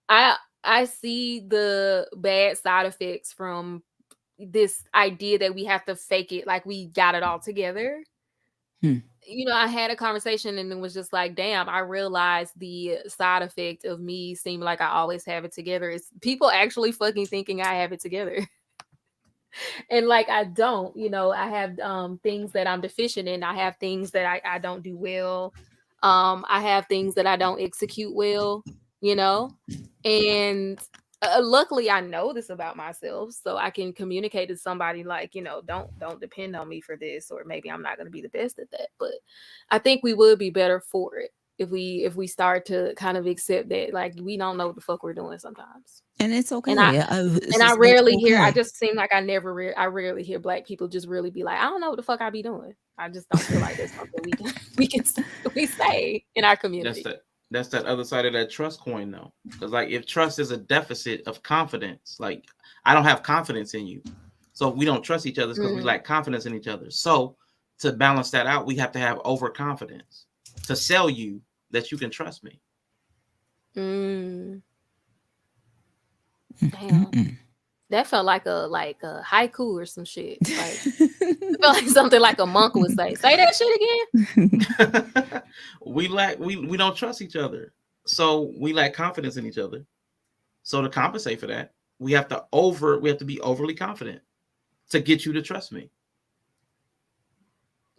Mm-hmm. I see the bad side effects from this idea that we have to fake it like we got it all together. Hmm. I had a conversation and it was just like, damn, I realized the side effect of me seeming like I always have it together is people actually fucking thinking I have it together. And like I don't, I have things that I'm deficient in. I have things that I don't do well. I have things that I don't execute well, you know and luckily I know this about myself, so I can communicate to somebody like, don't depend on me for this, or maybe I'm not going to be the best at that. But I think we would be better for it if we start to kind of accept that, like, we don't know what the fuck we're doing sometimes. And it's And I okay. It's and I just, it's rarely hear. I okay. just seem like I rarely hear Black people just really be like, I don't know what the fuck I be doing. I just don't feel like that's something we say in our That's community. that other side of that trust coin, though. Because like, if trust is a deficit of confidence, like, I don't have confidence in you, so we don't trust each other because we lack confidence in each other. So to balance that out, we have to have overconfidence to sell you that you can trust me. Mm, damn, Mm-mm. that felt like a haiku or some shit. Like, it felt like something like a monk would say. Say that shit again. we don't trust each other, so we lack confidence in each other. So to compensate for that, we have to be overly confident to get you to trust me.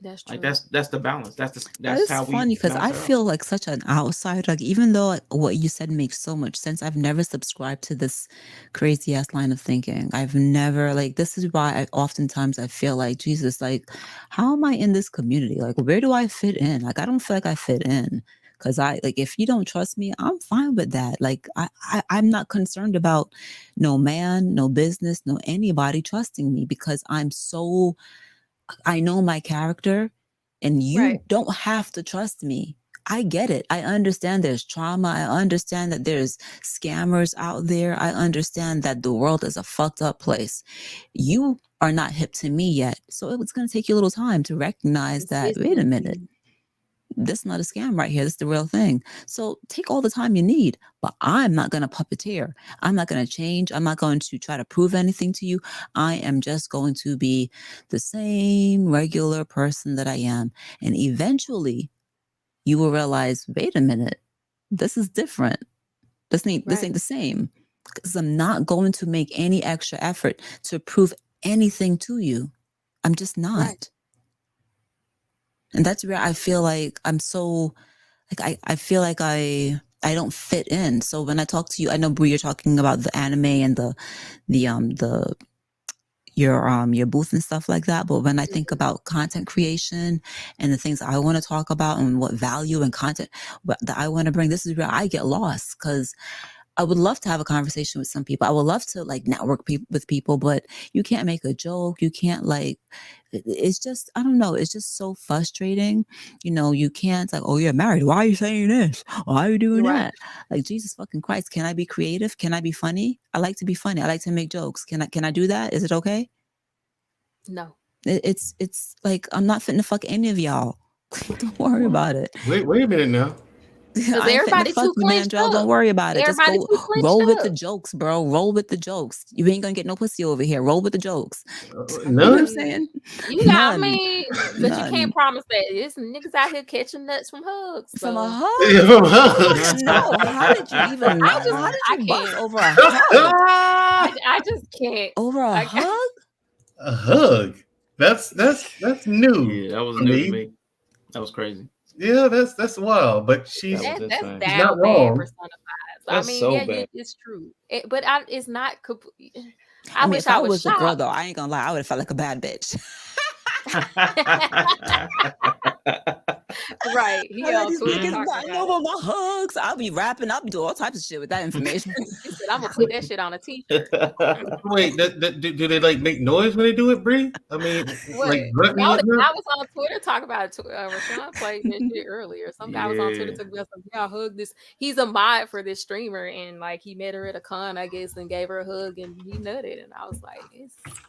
That's Like, true. that's the balance. That That's is how we funny because balance I it out. feel like such an outsider. Like, even though what you said makes so much sense, I've never subscribed to this crazy ass line of thinking. I've never, like, this is why oftentimes I feel like, Jesus, like, how am I in this community? Like, where do I fit in? Like, I don't feel like I fit in. Cause if you don't trust me, I'm fine with that. Like, I'm not concerned about no man, no business, no anybody trusting me, because I know my character, and Right. you don't have to trust me. I get it. I understand there's trauma. I understand that there's scammers out there. I understand that the world is a fucked up place. You are not hip to me yet. So it's going to take you a little time to recognize that, wait a minute, Consistency. this is not a scam right here. This is the real thing. So take all the time you need, but I'm not going to puppeteer. I'm not going to change. I'm not going to try to prove anything to you. I am just going to be the same regular person that I am. And eventually you will realize, wait a minute, this is different. This ain't Right. the same. because I'm not going to make any extra effort to prove anything to you. I'm just not. Right. And that's where I feel like I'm so, like, I feel like I don't fit in. So when I talk to you, I know, Brie, you're talking about the anime and your booth and stuff like that. But when I think about content creation and the things I want to talk about and what value and content that I want to bring, this is where I get lost, because I would love to have a conversation with some people. I would love to like network with people, but you can't make a joke. You can't like, it's just, I don't know. It's just so frustrating. You know, you can't like, oh, you're married. Why are you saying this? Why are you doing Right. that? Like, Jesus fucking Christ. Can I be creative? Can I be funny? I like to be funny. I like to make jokes. Can I do that? Is it okay? No. It's like, I'm not fitting to fuck any of y'all. Don't worry about it. Wait a minute now. Because I ain't fitting to everybody fuck too you, clenched Mandrell. Don't up. worry about it. Just Everybody go too clenched roll with the up. jokes, bro. Roll with the jokes. You ain't gonna get no pussy over here. Roll with the jokes. You know what I'm None. saying? You got, I None. mean, but you None. can't promise that. There's some niggas out here catching nuts from hugs. From a So hug? Yeah, from How did hugs. you know? How did you even know? I just, How did I you bust can't. over a hug? I just can't. Over a I- hug? A hug. That's new Yeah, that was to new to me. me. That was crazy. Yeah, that's wild. But she's That was That's insane. She's down not bad wrong. personified. So, That's I mean, so yeah, bad. it's true. But it's not. I I mean, wish if I I was was a girl, shocked. though, I ain't gonna lie, I would have felt like a bad bitch. Right. He I got on these Twitter niggas talking biting about over my hugs. I'll be rapping. I'll be doing all types of shit with that information. it. He said, I'm gonna put that shit on a t-shirt. Wait, do they like make noise when they do it, Bree? I mean, What? like grunting No, and the whatnot? guy was on Twitter talking about it. Rashawn played this shit earlier. Some guy was on Twitter Yeah. talking about some, yeah, hug this. He's a mod for this streamer, and like he met her at a con, I guess, and gave her a hug, and he nutted. And I was like,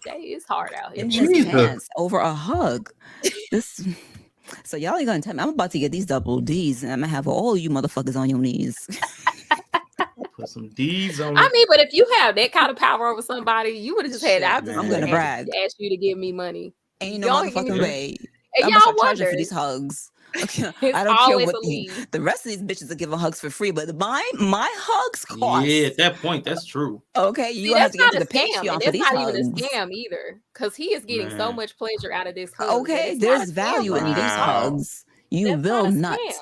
it's hard out here. In his Jesus. pants over a hug. This. So y'all ain't gonna tell me. I'm about to get these double D's, and I'm gonna have all you motherfuckers on your knees. Put some D's on I it. mean, but if you have that kind of power over somebody, you would have just had. Shit, I just man. I'm would gonna have brag. asked you to give me money. Ain't no Y'all give me motherfucking Yeah. way. And I'm gonna y'all start charging wonder. for these hugs. Okay, It's I don't care always what a lead. the rest of these bitches are giving hugs for free, but my hugs cost. Yeah, at that point, that's true. Okay, you See, gonna have that's to get not into a the scam, Patreon and for that's these not even a hugs. scam either, because he is getting so Man. much pleasure out of this hug. Okay, that it's not a there's scam value for in him. these Wow. hugs. You That's will not a not. scam.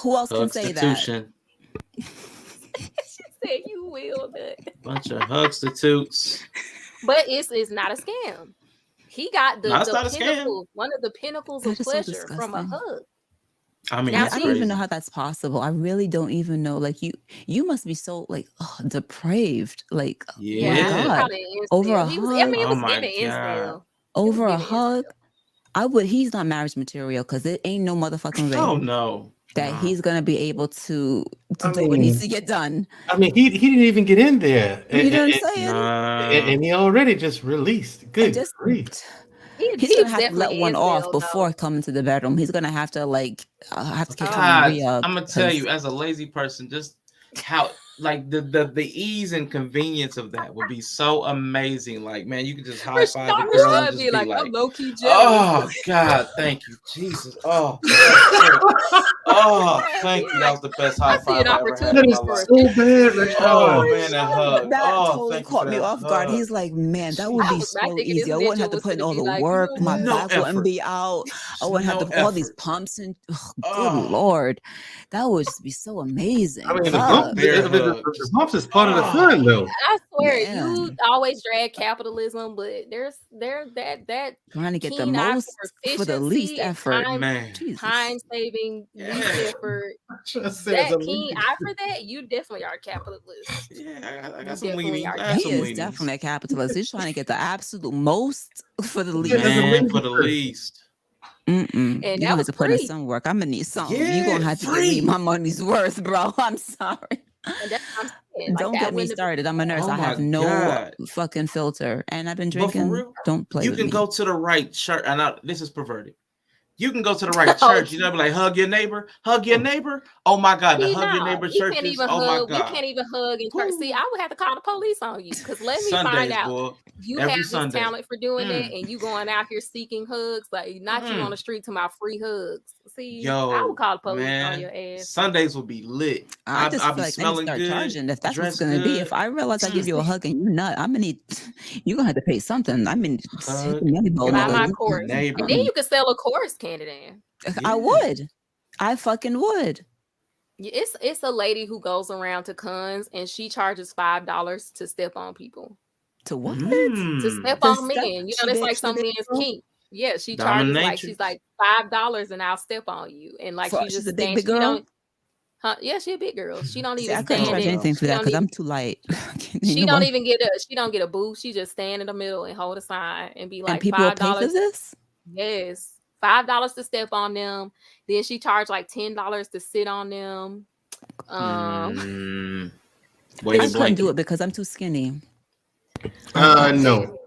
Who else can say that? Hugstitution. She said you will nut. Bunch of hugstitutes. But it's not a scam. He got No, it's the not a scam. pinnacle, one of the pinnacles That of is so pleasure from a disgusting. hug. I mean, Now, it's I don't even crazy. know how that's possible. I really don't even know. Like you must be so like depraved. Like, my Yeah, he's Yeah. God, probably an over incel. a He was. I mean, hug, it Oh was my giving God. incel. over a giving hug. He's not marriage material, because it ain't no motherfucking way Oh no. that No. he's gonna be able to I do what needs mean, to get done. he didn't even get in there, You know what I'm saying? Nah. and he already just released. And Good just grief. he's gonna have to definitely let one off incel, before though. coming to the bedroom. He's gonna have to like have to kick God, Marie up. I'm gonna tell 'cause you, as a lazy person, just how like the ease and convenience of that would be so amazing. Like, man, you could just high five the girl and Rashad just be be like, like, I'm low key jealous. "Oh God, thank you, Jesus! Oh, oh, thank you. That was the best high I see five an I ever had That in opportunity my is for a life." so bad, Oh Rashad. man, that hug. that Oh, totally thank you caught for me that off guard. hug. He's like, man, that would I be was so thinking easy. this I wouldn't have ninja to was put in gonna all be the like, work. you know My what? No back wouldn't effort. be out. I wouldn't have No to all these effort. pumps and good Oh, Lord. That would just be so amazing. I mean, just a Fuck. bear the hug. the bumps is part of the Oh, fun, though. I swear, you Man. always drag capitalism, but there's that Trying to get the keen eye most for for the least efficiency and effort. man. Jesus. time saving, least Yeah. effort. Just says That keen eye for that, you definitely are a capitalist. Yeah, I You got some definitely leanings. are I have He some is leanings. definitely a capitalist. He's trying to get the absolute most for the Yeah, that's least. a Man, lazy for the person. least. Mm-mm. And You're that gonna have was to put in free. some work. I'm gonna need something. You're Yeah, gonna have to give me free. my money's worth, bro. I'm sorry. And that's what I'm saying. Like Don't that get me wouldn't have started. I'm a nurse. Oh I my have no God. fucking filter. And I've been But for drinking. real, Don't play you with can me. go to the right church, and this is perverted. You can go to the right church. You know, be like, hug your neighbor. Hug your neighbor. Oh my God. The See, hug your nah, neighbor we can't churches. even Oh my hug. We God. can't even hug in church. See, I would have to call the police on you because let me find Sundays, out boy. you Every have this Sunday. talent for doing that, Mm. and you going out here seeking hugs, like not you on the street to my free hugs. See, I would Yo, call the police on man. your ass. Sundays will be lit. I just I'll feel be like they need to smelling start good, charging. If that's what's dressed gonna be, good. if I realize I give you a hug and you nut, I'm gonna need you're gonna have to pay something. I mean, hit the Hug money bowl. Buy my your Listen, course, and neighbor. then you could sell a course, Canada. I Yeah. would. I fucking would. It's a lady who goes around to cons and she charges $5 to step on people. To what? To Mm. step To on step? men. You know, She that's big. like She some big men's girl. kink. Yeah, she charges like she's Dominatrix. like $5 and I'll step on you. And like For she she's just a big stands. big She girl. don't yeah, she a big girl. She don't See, even I couldn't stand charge in anything for she that don't because even I'm too light. You she know don't what? even get a booth. She just stand in the middle and hold a sign and be And like people will pay for $5. this? Yes. $5 to step on them. Then she charged like $10 to sit on them. Mm. I Wait a couldn't do blanket. it because I'm too skinny. No.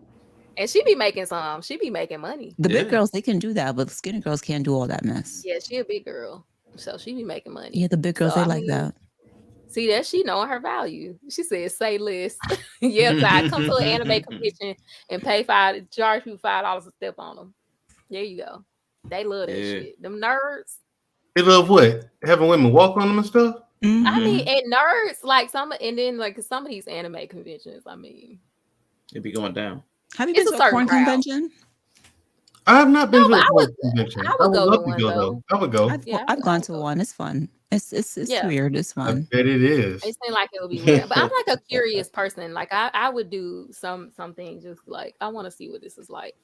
And she be making money. The big Yeah. girls, they can do that, but the skinny girls can't do all that mess. Yeah, she a big girl. So she be making money. Yeah, the big girls, So they I like mean, that. see that she knowing her value. She said, "Say less." Yeah, so I come to an anime convention and charge you $5 to step on them. There you go. They love that Yeah. shit. Them nerds. They love what? Having women walk on them and stuff? I mean, Mhm. and nerds like and then like some of these anime conventions. I mean, It be going down. Have you been it's a to a certain corn crowd. convention? I have not been No, to but a I porn convention. I I would would go love to to one go though. though. I would go. Yeah, I've I gone would to go. one. It's fun. It's Yeah. weird. It's I fun. bet it It is. seemed like it would be weird, but I'm like a curious person. Like I would do something just like I want to see what this is like.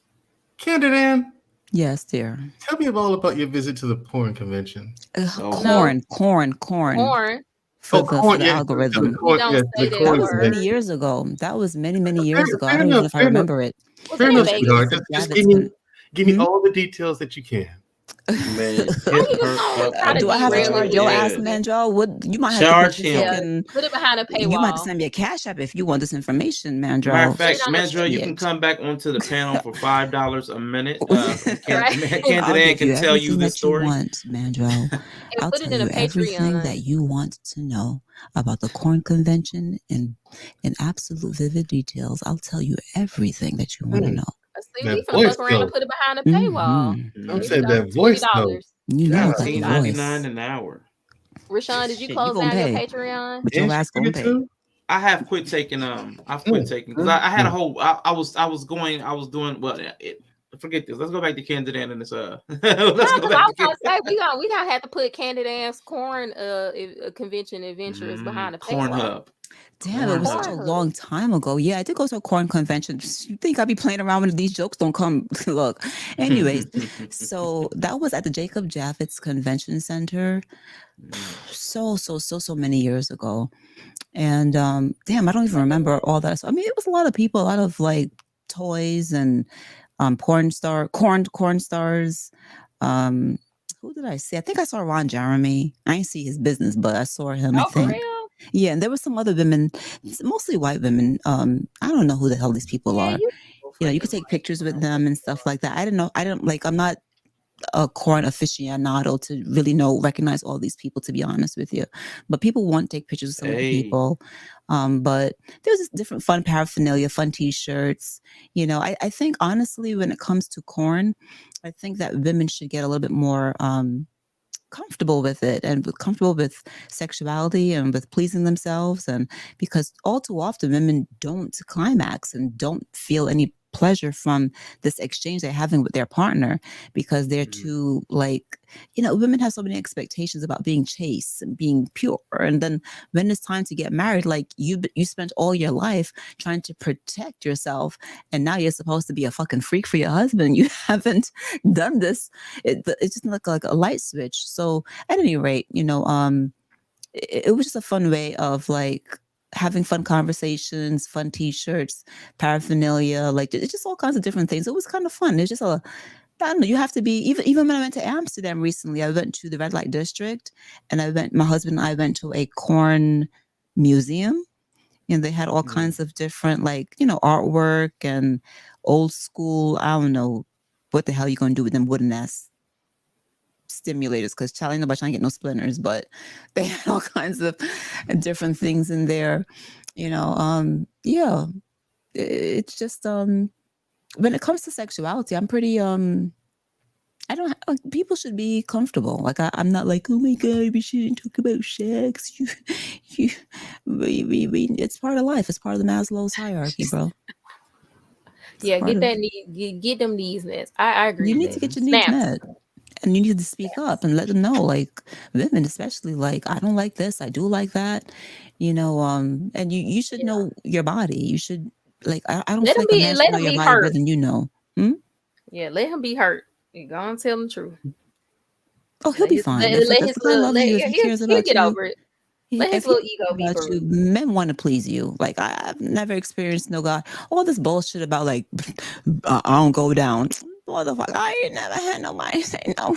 Candid Ann, Yes, dear. tell me all about your visit to the porn convention. Oh, No, Corn corn. for Oh, the corn, yeah, to algorithm. the We corn, don't yeah, to say the that That corn was word. many convention. years ago. That was many Fair, years ago. I fair don't even enough, know if I fair enough, remember it. Was fair it in enough, Vegas? sweetheart. Jacob Just Javits give me Hmm? all the details that you can. man, How hit you her just gonna up try to Do I have to derail charge it? your With ass, Yeah. man, Joe? What you might have to Charge put your him. Yeah, fucking. put it behind a You might have to paywall. send me a cash app if you want this information, man, Matter Joe. of Put it fact, on the Mandra, you can Shit. come back onto the panel for $5 a minute. right, Candid I'll Ann give you can tell you everything this that you story. want, Mandro. and I'll put it tell in a you everything that Patreon. you want to know about the corn convention in absolute vivid details. I'll tell you everything that you want to Hmm, know. See, we that finna voice fuck around and though. put it behind a paywall. Hmm I'm Here we saying go, that $20. voice though. You know I got the $19.99 voice. an hour. Rashawn, did you Shit, you close gonna down your pay, Patreon? but And your she ass did gonna it pay. too. I have quit taking I've quit Mm, taking because mm, I had a mm. whole I was doing forget this. Let's go back to Candid Ann and this No, let's go because back I to was gonna Candid. say we gonna have to put Candid Ass Corn convention adventures behind a paywall. Cornhub. Damn, it was such a Cornhub. long time ago. Yeah, I did go to a corn convention. You think I'd be playing around when these jokes don't come? Look, anyways, so that was at the Jacob Javits Convention Center so many years ago. And damn, I don't even remember all that. So, I mean, it was a lot of people, a lot of like toys and corn stars. Who did I see? I think I saw Ron Jeremy. I didn't see his business, but I saw him, I Oh, for think. real? Yeah, and there were some other women, mostly white women. I don't know who the hell these people Yeah, are. You know, you could take pictures with them and stuff like that. I didn't know. I don't like. I'm not a corn aficionado to really recognize all these people, to be honest with you. But people want to take pictures with some of the Hey. people. But there's just different fun paraphernalia, fun t-shirts. You know, I think honestly, when it comes to corn, I think that women should get a little bit more comfortable with it and comfortable with sexuality and with pleasing themselves. And because all too often women don't climax and don't feel any pleasure from this exchange they're having with their partner because they're too like, you know, women have so many expectations about being chaste and being pure. And then when it's time to get married, like you spent all your life trying to protect yourself, and now you're supposed to be a fucking freak for your husband. You haven't done this. It's just like a light switch. So at any rate, you know, it was just a fun way of like having fun conversations, fun t-shirts, paraphernalia, like it's just all kinds of different things. It was kind of fun. It's just I don't know, you have to be, even when I went to Amsterdam recently, I went to the red light district and my husband and I went to a corn museum, and they had all kinds of different, like, you know, artwork and old school, I don't know what the hell you're going to do with them wooden ass stimulators because Charlie nobody trying to get no splinters, but they had all kinds of different things in there. Yeah, it's just when it comes to sexuality, I'm pretty I don't. People should be comfortable. Like I'm not like, oh my god, we shouldn't talk about sex. You, it's part of life. It's part of the Maslow's hierarchy, bro. Yeah, get that need, get them needs met. I agree. You with need to that. get your needs Snaps. met, and you need to speak up and let them know. Like women, especially, like I don't like this. I do like that. And you should know your body. You should like. I don't feel like a man should know your body better than you know. Yeah, let him be hurt. You go and tell him the truth. Oh, he'll be fine. If the guy loves you, if he cares about get you, over it. Let his little ego be about you. Men want to please you. Like I've never experienced no guy. All this bullshit about like I don't go down. Motherfucker, I ain't never had nobody say no.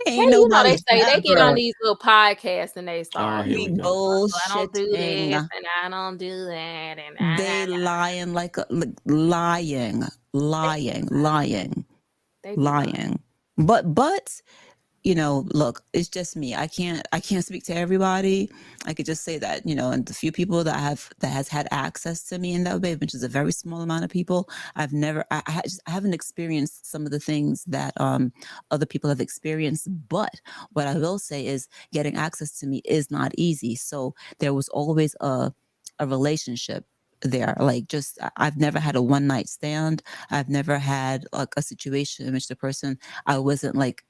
Ain't nobody they say they get on these little podcasts and they start bullshit. I don't do this and I don't do that and they lying like lying. But look, it's just me. I can't speak to everybody. I could just say that, and the few people that has had access to me in that way, which is a very small amount of people, I haven't experienced some of the things that other people have experienced. But what I will say is getting access to me is not easy. So there was always a relationship there. Like I've never had a one night stand. I've never had like a situation in which the person I wasn't like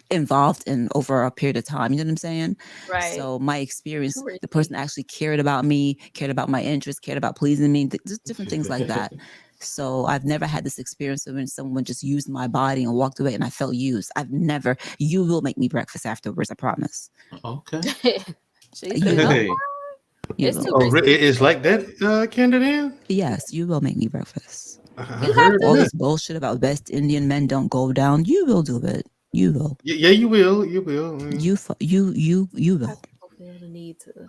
involved in over a period of time. You know what I'm saying? Right. So my experience, the person actually cared about me, cared about my interests, cared about pleasing me, just different things like that. So I've never had this experience of when someone just used my body and walked away and I felt used. I've never. You will make me breakfast afterwards, I promise. Okay. It's like that, Canada? Yes, you will make me breakfast. You heard all this bullshit about West Indian men don't go down. You will do it. You will. Yeah, you will. You will. You will.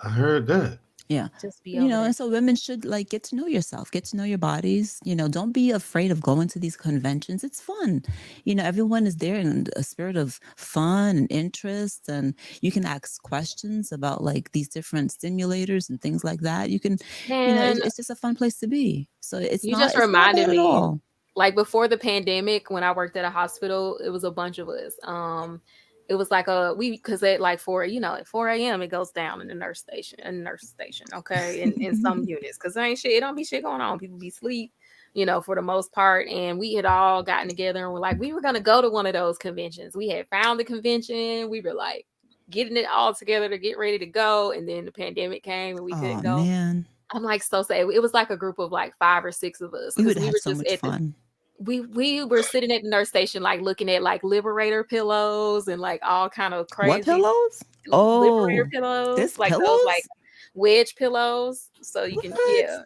I heard that. Yeah. And so women should like get to know yourself, get to know your bodies. Don't be afraid of going to these conventions. It's fun. Everyone is there in a spirit of fun and interest, and you can ask questions about like these different stimulators and things like that. You can, it's just a fun place to be. So it's you not. Just reminded me. At all. Like before the pandemic, when I worked at a hospital, it was a bunch of us. It was like because at like 4 a.m. it goes down in the nurse station. Okay. In some units. Cause it don't be shit going on. People be asleep, for the most part. And we had all gotten together and we're like, we were going to go to one of those conventions. We had found the convention. We were like getting it all together to get ready to go. And then the pandemic came and we couldn't go. Man. I'm like so sad. It was like a group of like 5 or 6 of us. We would have so much fun. We were sitting at the nurse station, like looking at like Liberator pillows and like all kind of crazy. What pillows? Liberator pillows, like pillows? those like wedge pillows. So you can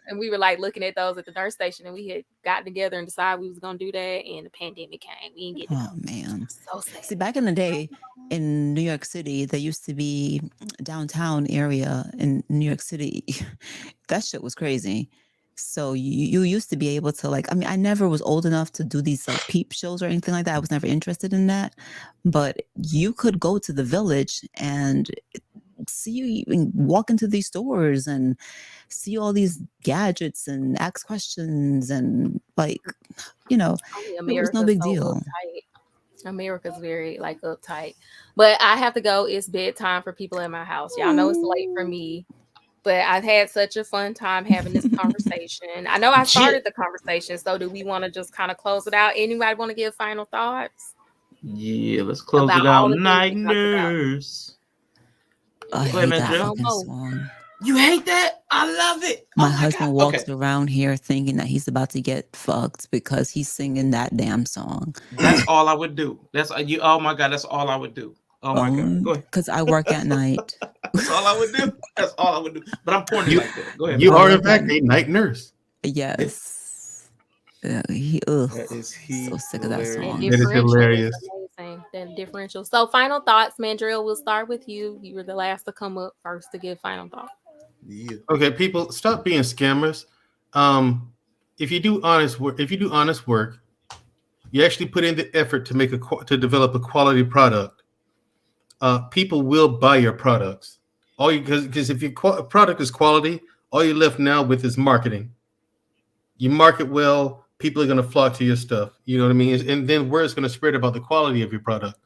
And we were like looking at those at the nurse station, and we had gotten together and decided we was gonna do that. And the pandemic came. We didn't get to go. Man. So sad. See, back in the day in New York City, there used to be downtown area in New York City. That shit was crazy. So you used to be able to like, I never was old enough to do these like peep shows or anything like that. I was never interested in that. But you could go to the Village and see you walk into these stores and see all these gadgets and ask questions and like, it was no big deal. America's very like uptight. But I have to go. It's bedtime for people in my house. Y'all know it's late for me. But I've had such a fun time having this conversation. I know I started the conversation, so do we want to just kind of close it out? Anybody want to give final thoughts? Yeah, let's close it out. Night Nurse. I hate that fucking song. You hate that? I love it. My husband walks around here thinking that he's about to get fucked because he's singing that damn song. That's all I would do. Oh my God, that's all I would do. Oh my God. Go ahead. Because I work at night. That's all I would do. That's all I would do. But I'm corny like that. Go ahead. You are in fact a night nurse. Yes. So sick of that song. That is hilarious. That differential. So final thoughts, Mandrill, we'll start with you. You were the last to come up first to give final thoughts. Yeah. Okay, people, stop being scammers. If you do honest work, you actually put in the effort to to develop a quality product, people will buy your products. Because if your product is quality, all you're left now with is marketing. You market well, people are going to flock to your stuff. You know what I mean? And then word is going to spread about the quality of your product.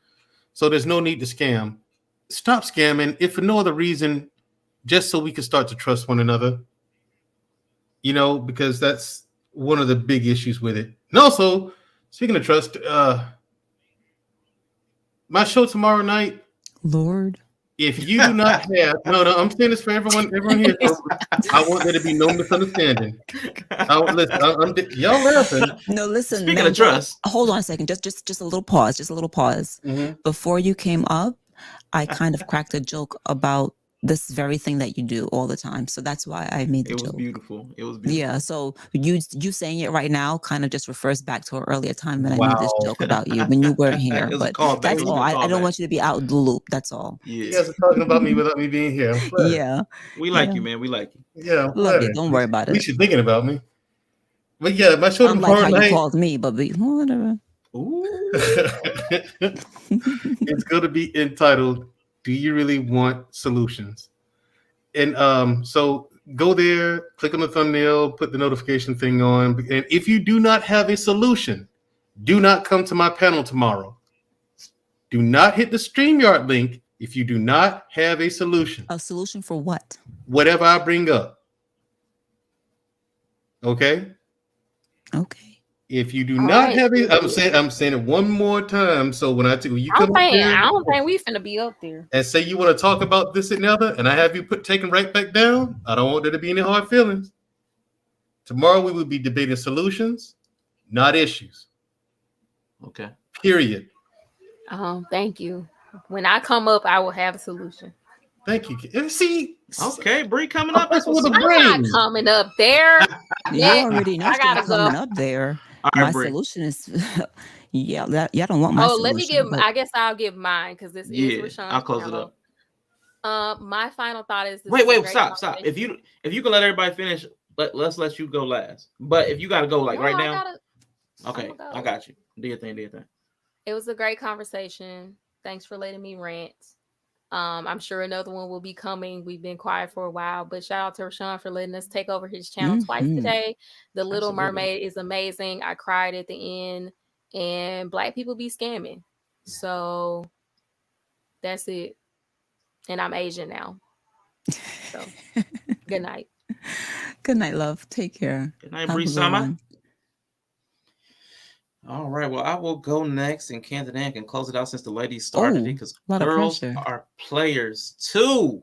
So there's no need to scam. Stop scamming, if for no other reason, just so we can start to trust one another. You know, because that's one of the big issues with it. And also, speaking of trust, my show tomorrow night. Lord. If you do not have no, I'm saying this for everyone here. I want there to be no misunderstanding. Y'all laughing. No, listen. Speaking of trust, hold on a second. Just a little pause. Just a little pause. Mm-hmm. Before you came up, I kind of cracked a joke about this very thing that you do all the time. So that's why I made the joke. It was beautiful. Yeah. So you saying it right now kind of just refers back to an earlier time when I made this joke about you when you weren't here. But that's all. I don't want you to be out of the loop. That's all. Yeah. You guys are talking about me without me being here. Yeah. We like you, man. We like you. Yeah. Love you. Don't worry about it. At least you're thinking about me. But yeah, my show tomorrow night. You called me, but whatever. Ooh. It's going to be entitled, "Do You Really Want Solutions?" And so go there, click on the thumbnail, put the notification thing on. And if you do not have a solution, do not come to my panel tomorrow. Do not hit the StreamYard link if you do not have a solution. A solution for what? Whatever I bring up. Okay? Okay. If you do not have it, I'm saying it one more time. So when you come up there, I don't think we finna be up there. And say you want to talk about this and the other, and I have you taken right back down, I don't want there to be any hard feelings. Tomorrow we will be debating solutions, not issues. Okay. Period. Thank you. When I come up, I will have a solution. Thank you. See, okay, Bree coming up. I'm not coming up there. You already know I'm coming up there. Right, my solution is, y'all don't want my solution. Let me give. I guess I'll give mine because this is Rashawn's. I'll close it up. My final thought is. Wait, stop. If you can let everybody finish, let's let you go last. But if you got to go right now, okay, I got you. Do your thing. It was a great conversation. Thanks for letting me rant. I'm sure another one will be coming. We've been quiet for a while, but shout out to Rashawn for letting us take over his channel twice today. The Little Mermaid is amazing. I cried at the end, and Black people be scamming. So that's it. And I'm Asian now. So good night. Good night, love. Take care. Good night, Bree Sama. All right, well, I will go next, and Candace can close it out since the ladies started it, because girls are players too.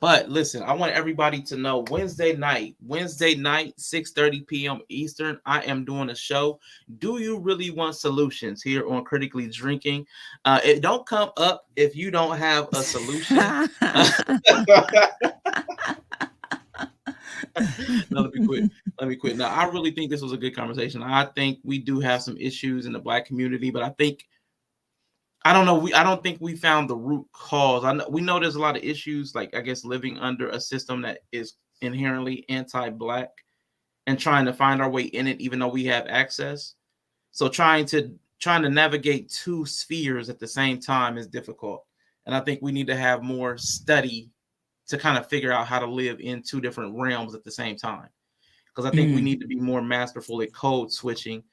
But listen, I want everybody to know Wednesday night, 6:30 p.m. Eastern, I am doing a show. Do you really want solutions here on Critically Drinking? It don't come up if you don't have a solution. No, let me quit. Now, I really think this was a good conversation. I think we do have some issues in the Black community, but I don't think we found the root cause. We know there's a lot of issues, like, I guess, living under a system that is inherently anti-Black and trying to find our way in it, even though we have access. So trying to navigate two spheres at the same time is difficult. And I think we need to have more study to kind of figure out how to live in two different realms at the same time. Because I think we need to be more masterful at code switching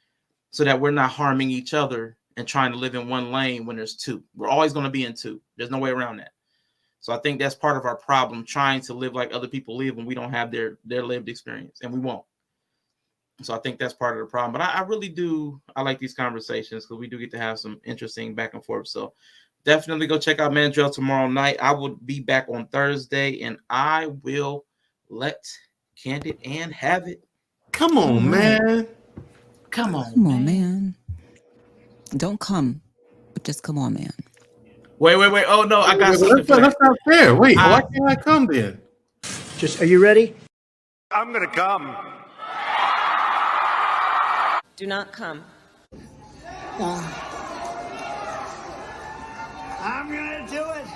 so that we're not harming each other and trying to live in one lane when there's two. We're always going to be in two. There's no way around that. So I think that's part of our problem, trying to live like other people live when we don't have their lived experience, and we won't. So I think that's part of the problem. But I really do. I like these conversations because we do get to have some interesting back and forth. So definitely go check out Mandrell tomorrow night. I will be back on Thursday, and I will let Candid Ann have it. Come on, man. Come on, man. Don't come, but just come on, man. Wait. Oh, no, I got something. That's not fair. Wait, why can't I come then? Are you ready? I'm going to come. Do not come. I'm going to do it.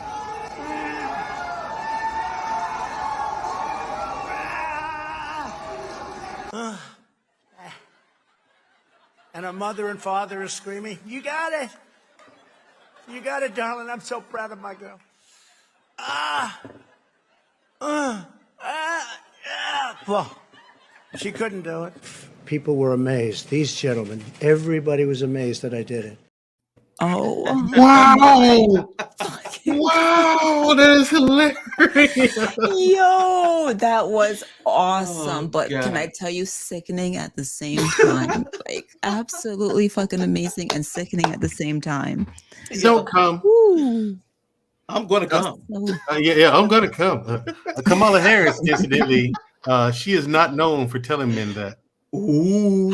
and her mother and father are screaming, "You got it! You got it, darling. I'm so proud of my girl." Well, she couldn't do it. People were amazed. These gentlemen, everybody was amazed that I did it. Oh, Wow! fucking Wow, that is hilarious. yo, that was awesome. Oh, But can I God. tell you, sickening at the same time? Like, absolutely fucking amazing and sickening at the same time. Don't come. Woo. I'm going to Uh, come. So, yeah, I'm gonna come. Kamala Harris, incidentally, she is not known for telling men that. Ooh.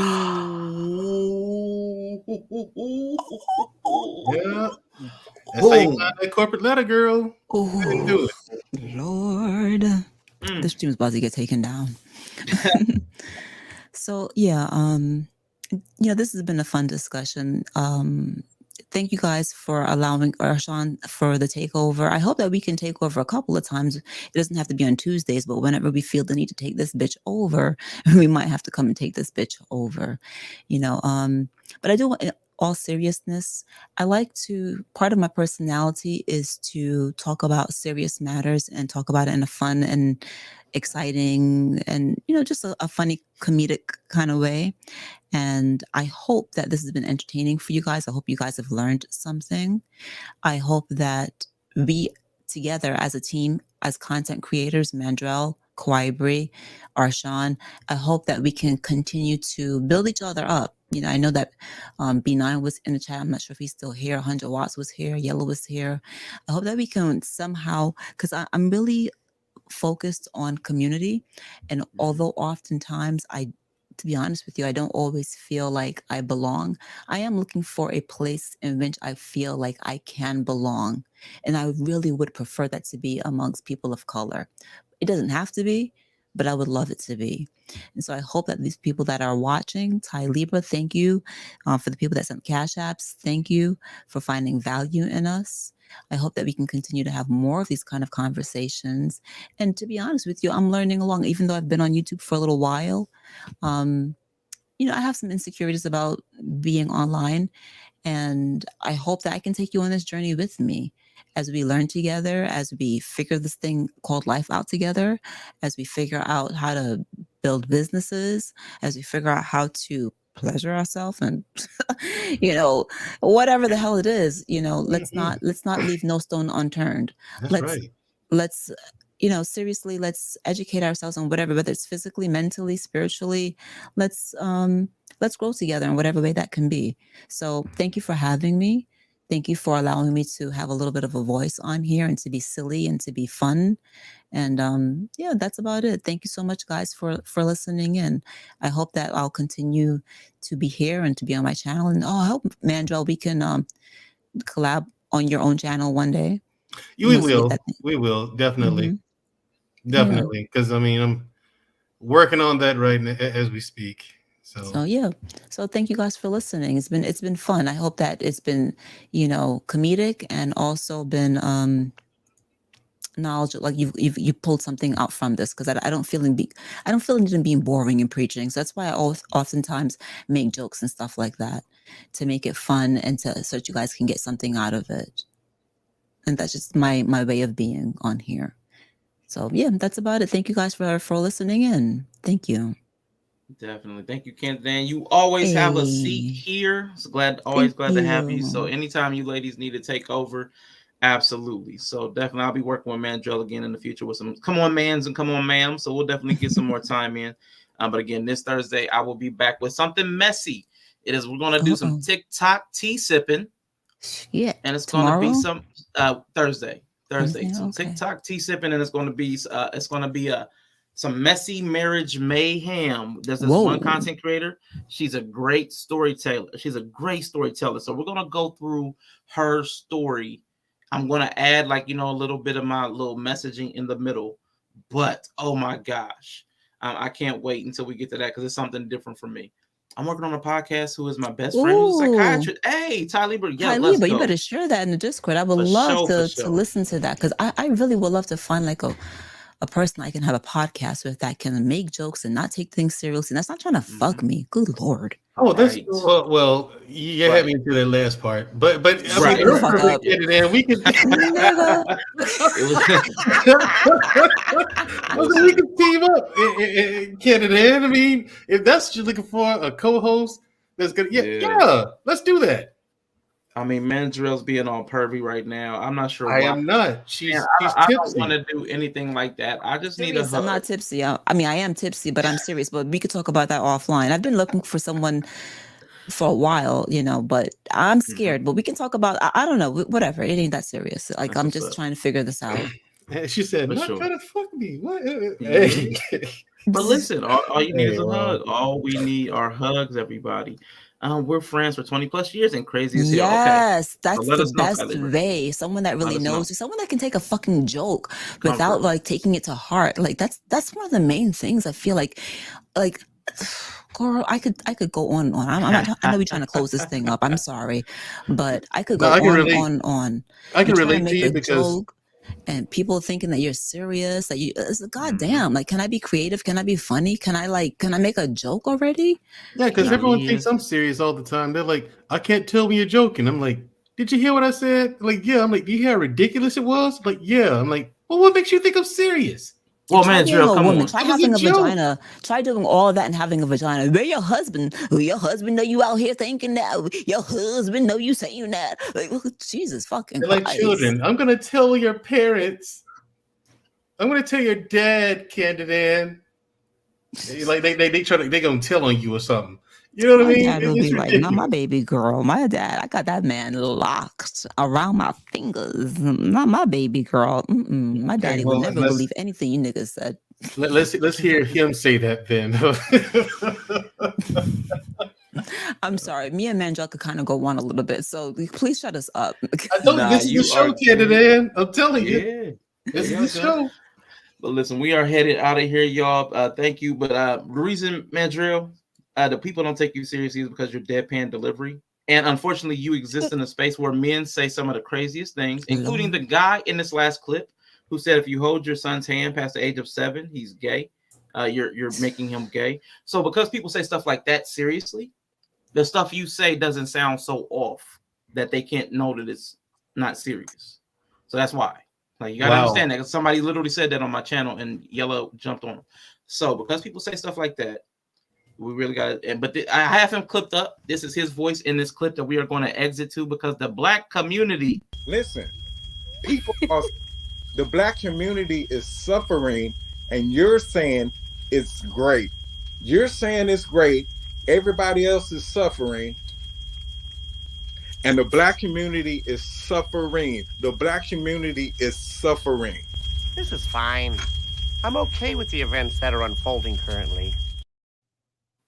Yeah, that's how you Boom. got that corporate letter, girl. I didn't do oh, it. Lord. Mm. The stream's about to get taken down. So yeah, this has been a fun discussion. Thank you guys for allowing Arshawn for the takeover. I hope that we can take over a couple of times. It doesn't have to be on Tuesdays, but whenever we feel the need to take this bitch over, we might have to come and take this bitch over. But I do want, in all seriousness, I like to, part of my personality is to talk about serious matters and talk about it in a fun and exciting and just a funny comedic kind of way. And I hope that this has been entertaining for you guys. I hope you guys have learned something. I hope that we together as a team, as content creators, Mandrell, Kwibri, Arshawn, I hope that we can continue to build each other up. I know that B9 was in the chat. I'm not sure if he's still here. 100 Watts was here. Yellow was here. I hope that we can somehow, because I'm really focused on community. And although oftentimes to be honest with you, I don't always feel like I belong. I am looking for a place in which I feel like I can belong. And I really would prefer that to be amongst people of color. It doesn't have to be, but I would love it to be. And so I hope that these people that are watching, Ty Libra, thank you. For the people that sent cash apps, thank you for finding value in us. I hope that we can continue to have more of these kind of conversations. And to be honest with you, I'm learning along, even though I've been on YouTube for a little while. I have some insecurities about being online, and I hope that I can take you on this journey with me as we learn together, as we figure this thing called life out together, as we figure out how to build businesses, as we figure out how to pleasure ourselves and whatever the hell it is, let's not leave no stone unturned. That's let's right. let's seriously, let's educate ourselves on whatever, whether it's physically, mentally, spiritually. Let's grow together in whatever way that can be. So thank you for having me. Thank you for allowing me to have a little bit of a voice on here and to be silly and to be fun. And that's about it. Thank you so much, guys, for listening in. I hope that I'll continue to be here and to be on my channel. And I hope, Mandrell, we can collab on your own channel one day. We Once we get will. that thing. We will definitely, Mhm. definitely. Because I'm working on that right now as we speak. So yeah. So thank you guys for listening. It's been fun. I hope that it's been, comedic and also been knowledge, like you pulled something out from this, because I don't feel I don't feel it being boring and preaching. So that's why I oftentimes make jokes and stuff like that, to make it fun and so that you guys can get something out of it. And that's just my way of being on here. So yeah, that's about it. Thank you guys for listening in. Thank you. Definitely. Thank you, Ken. Dan, you always have a seat Hey, here. So always glad to have you. So you. anytime you ladies need to take over, absolutely. So definitely I'll be working with Mandrell again in the future with some come on mans and come on ma'am. So we'll definitely get some more time in. But again, this Thursday I will be back with something messy. We're gonna do some TikTok tea sipping. Yeah. And it's Tomorrow? gonna be some Thursday. Thursday, Some okay. TikTok tea sipping, and it's gonna be some messy marriage mayhem. There's this one content creator. She's a great storyteller. So we're gonna go through her story. I'm gonna add a little bit of my little messaging in the middle. But oh my gosh, I can't wait until we get to that because it's something different for me. I'm working on a podcast. Who is my best friend? Who's a psychiatrist? Hey, Ty Lieber. Yeah, let's go. You better share that in the Discord. I would love to listen to that, because I really would love to find a person I can have a podcast with that can make jokes and not take things seriously. And that's not trying to fuck me. Good Lord. Oh, that's Right. well. You had me into that last part, but I mean, Right, Shut the fuck earlier, up. and we could. Nigga. It was Well, then we can team up, Canada. I mean, if that's what you're looking for, a co-host that's gonna, yeah, let's do that. I mean, Mandrell's being all pervy right now. I'm not sure I why. am not. She's Man, I don't tipsy. want to do anything like that. I just need a Serious, I'm hug. not tipsy. I mean, I am tipsy, but I'm serious. But we could talk about that offline. I've been looking for someone for a while, you know, but I'm scared. But we can talk about. I don't know. Whatever. It ain't that serious. Like That's I'm what's just up. trying to figure this out. And she said, For "Not sure. trying to fuck me." What? Yeah. But listen, all you need is a Hey, wow. hug. All we need are hugs, everybody. We're friends for 20 plus years and crazy as hell. Okay. Yes, So that's let the us know, best Tyler. way. Someone that Let really us know. knows you, someone that can take a fucking joke Come without through. like taking it to heart. Like that's one of the main things I feel like girl, I could go on and on. I know we're trying to close this thing up. I'm sorry, but I could No, go I can on, relate. on. I can You're trying to relate to make you a because joke, and people thinking that you're serious. That you, it's Mhm. goddamn. Like, can I be creative? Can I be funny? Can I make a joke already? yeah, because Nah, everyone he thinks is. I'm serious all the time. They're like, "I can't tell when you're joking." I'm like, "Did you hear what I said?" Like, yeah. I'm like, "Do you hear how ridiculous it was?" Like, yeah. I'm like, "Well, what makes you think I'm serious?" Well, Try being Mandrell, a come woman. on. Try It was a having a joke. vagina. Try doing all of that and having a vagina. Where your husband? Who your husband know you out here thinking that? Your husband know you saying that? Like, Jesus fucking They're like Christ. children. I'm gonna tell your parents. I'm gonna tell your dad, Candyman. Like they try to, they gonna tell on you or something. You know what I My mean? dad will It's be like, not my ridiculous. baby girl. My dad, I got that man locked around my fingers. Not my baby girl. My Okay, daddy would well never believe anything you niggas said. let's hear him say that then. I'm sorry. Me and Manjel could kind of go on a little bit. So please shut us up. I told you Nah, this is the you are show, good. Candyman. I'm telling you, Yeah. this is Yeah, the okay. show. But listen, we are headed out of here, y'all. Thank you. But the reason, Mandrell, the people don't take you seriously is because you're deadpan delivery. And unfortunately, you exist in a space where men say some of the craziest things, including the guy in this last clip who said if you hold your son's hand past the age of 7, he's gay. You're making him gay. So because people say stuff like that seriously, the stuff you say doesn't sound so off that they can't know that it's not serious. So that's why. Like, you gotta understand that, 'cause somebody literally said that on my channel and Yellow jumped on them. So because people say stuff like that, we really got it. But I have him clipped up. This is his voice in this clip that we are going to exit to because the black community. Listen, people are, the black community is suffering, and you're saying it's great. You're saying it's great. Everybody else is suffering, and the black community is suffering. The black community is suffering. This is fine. I'm okay with the events that are unfolding currently.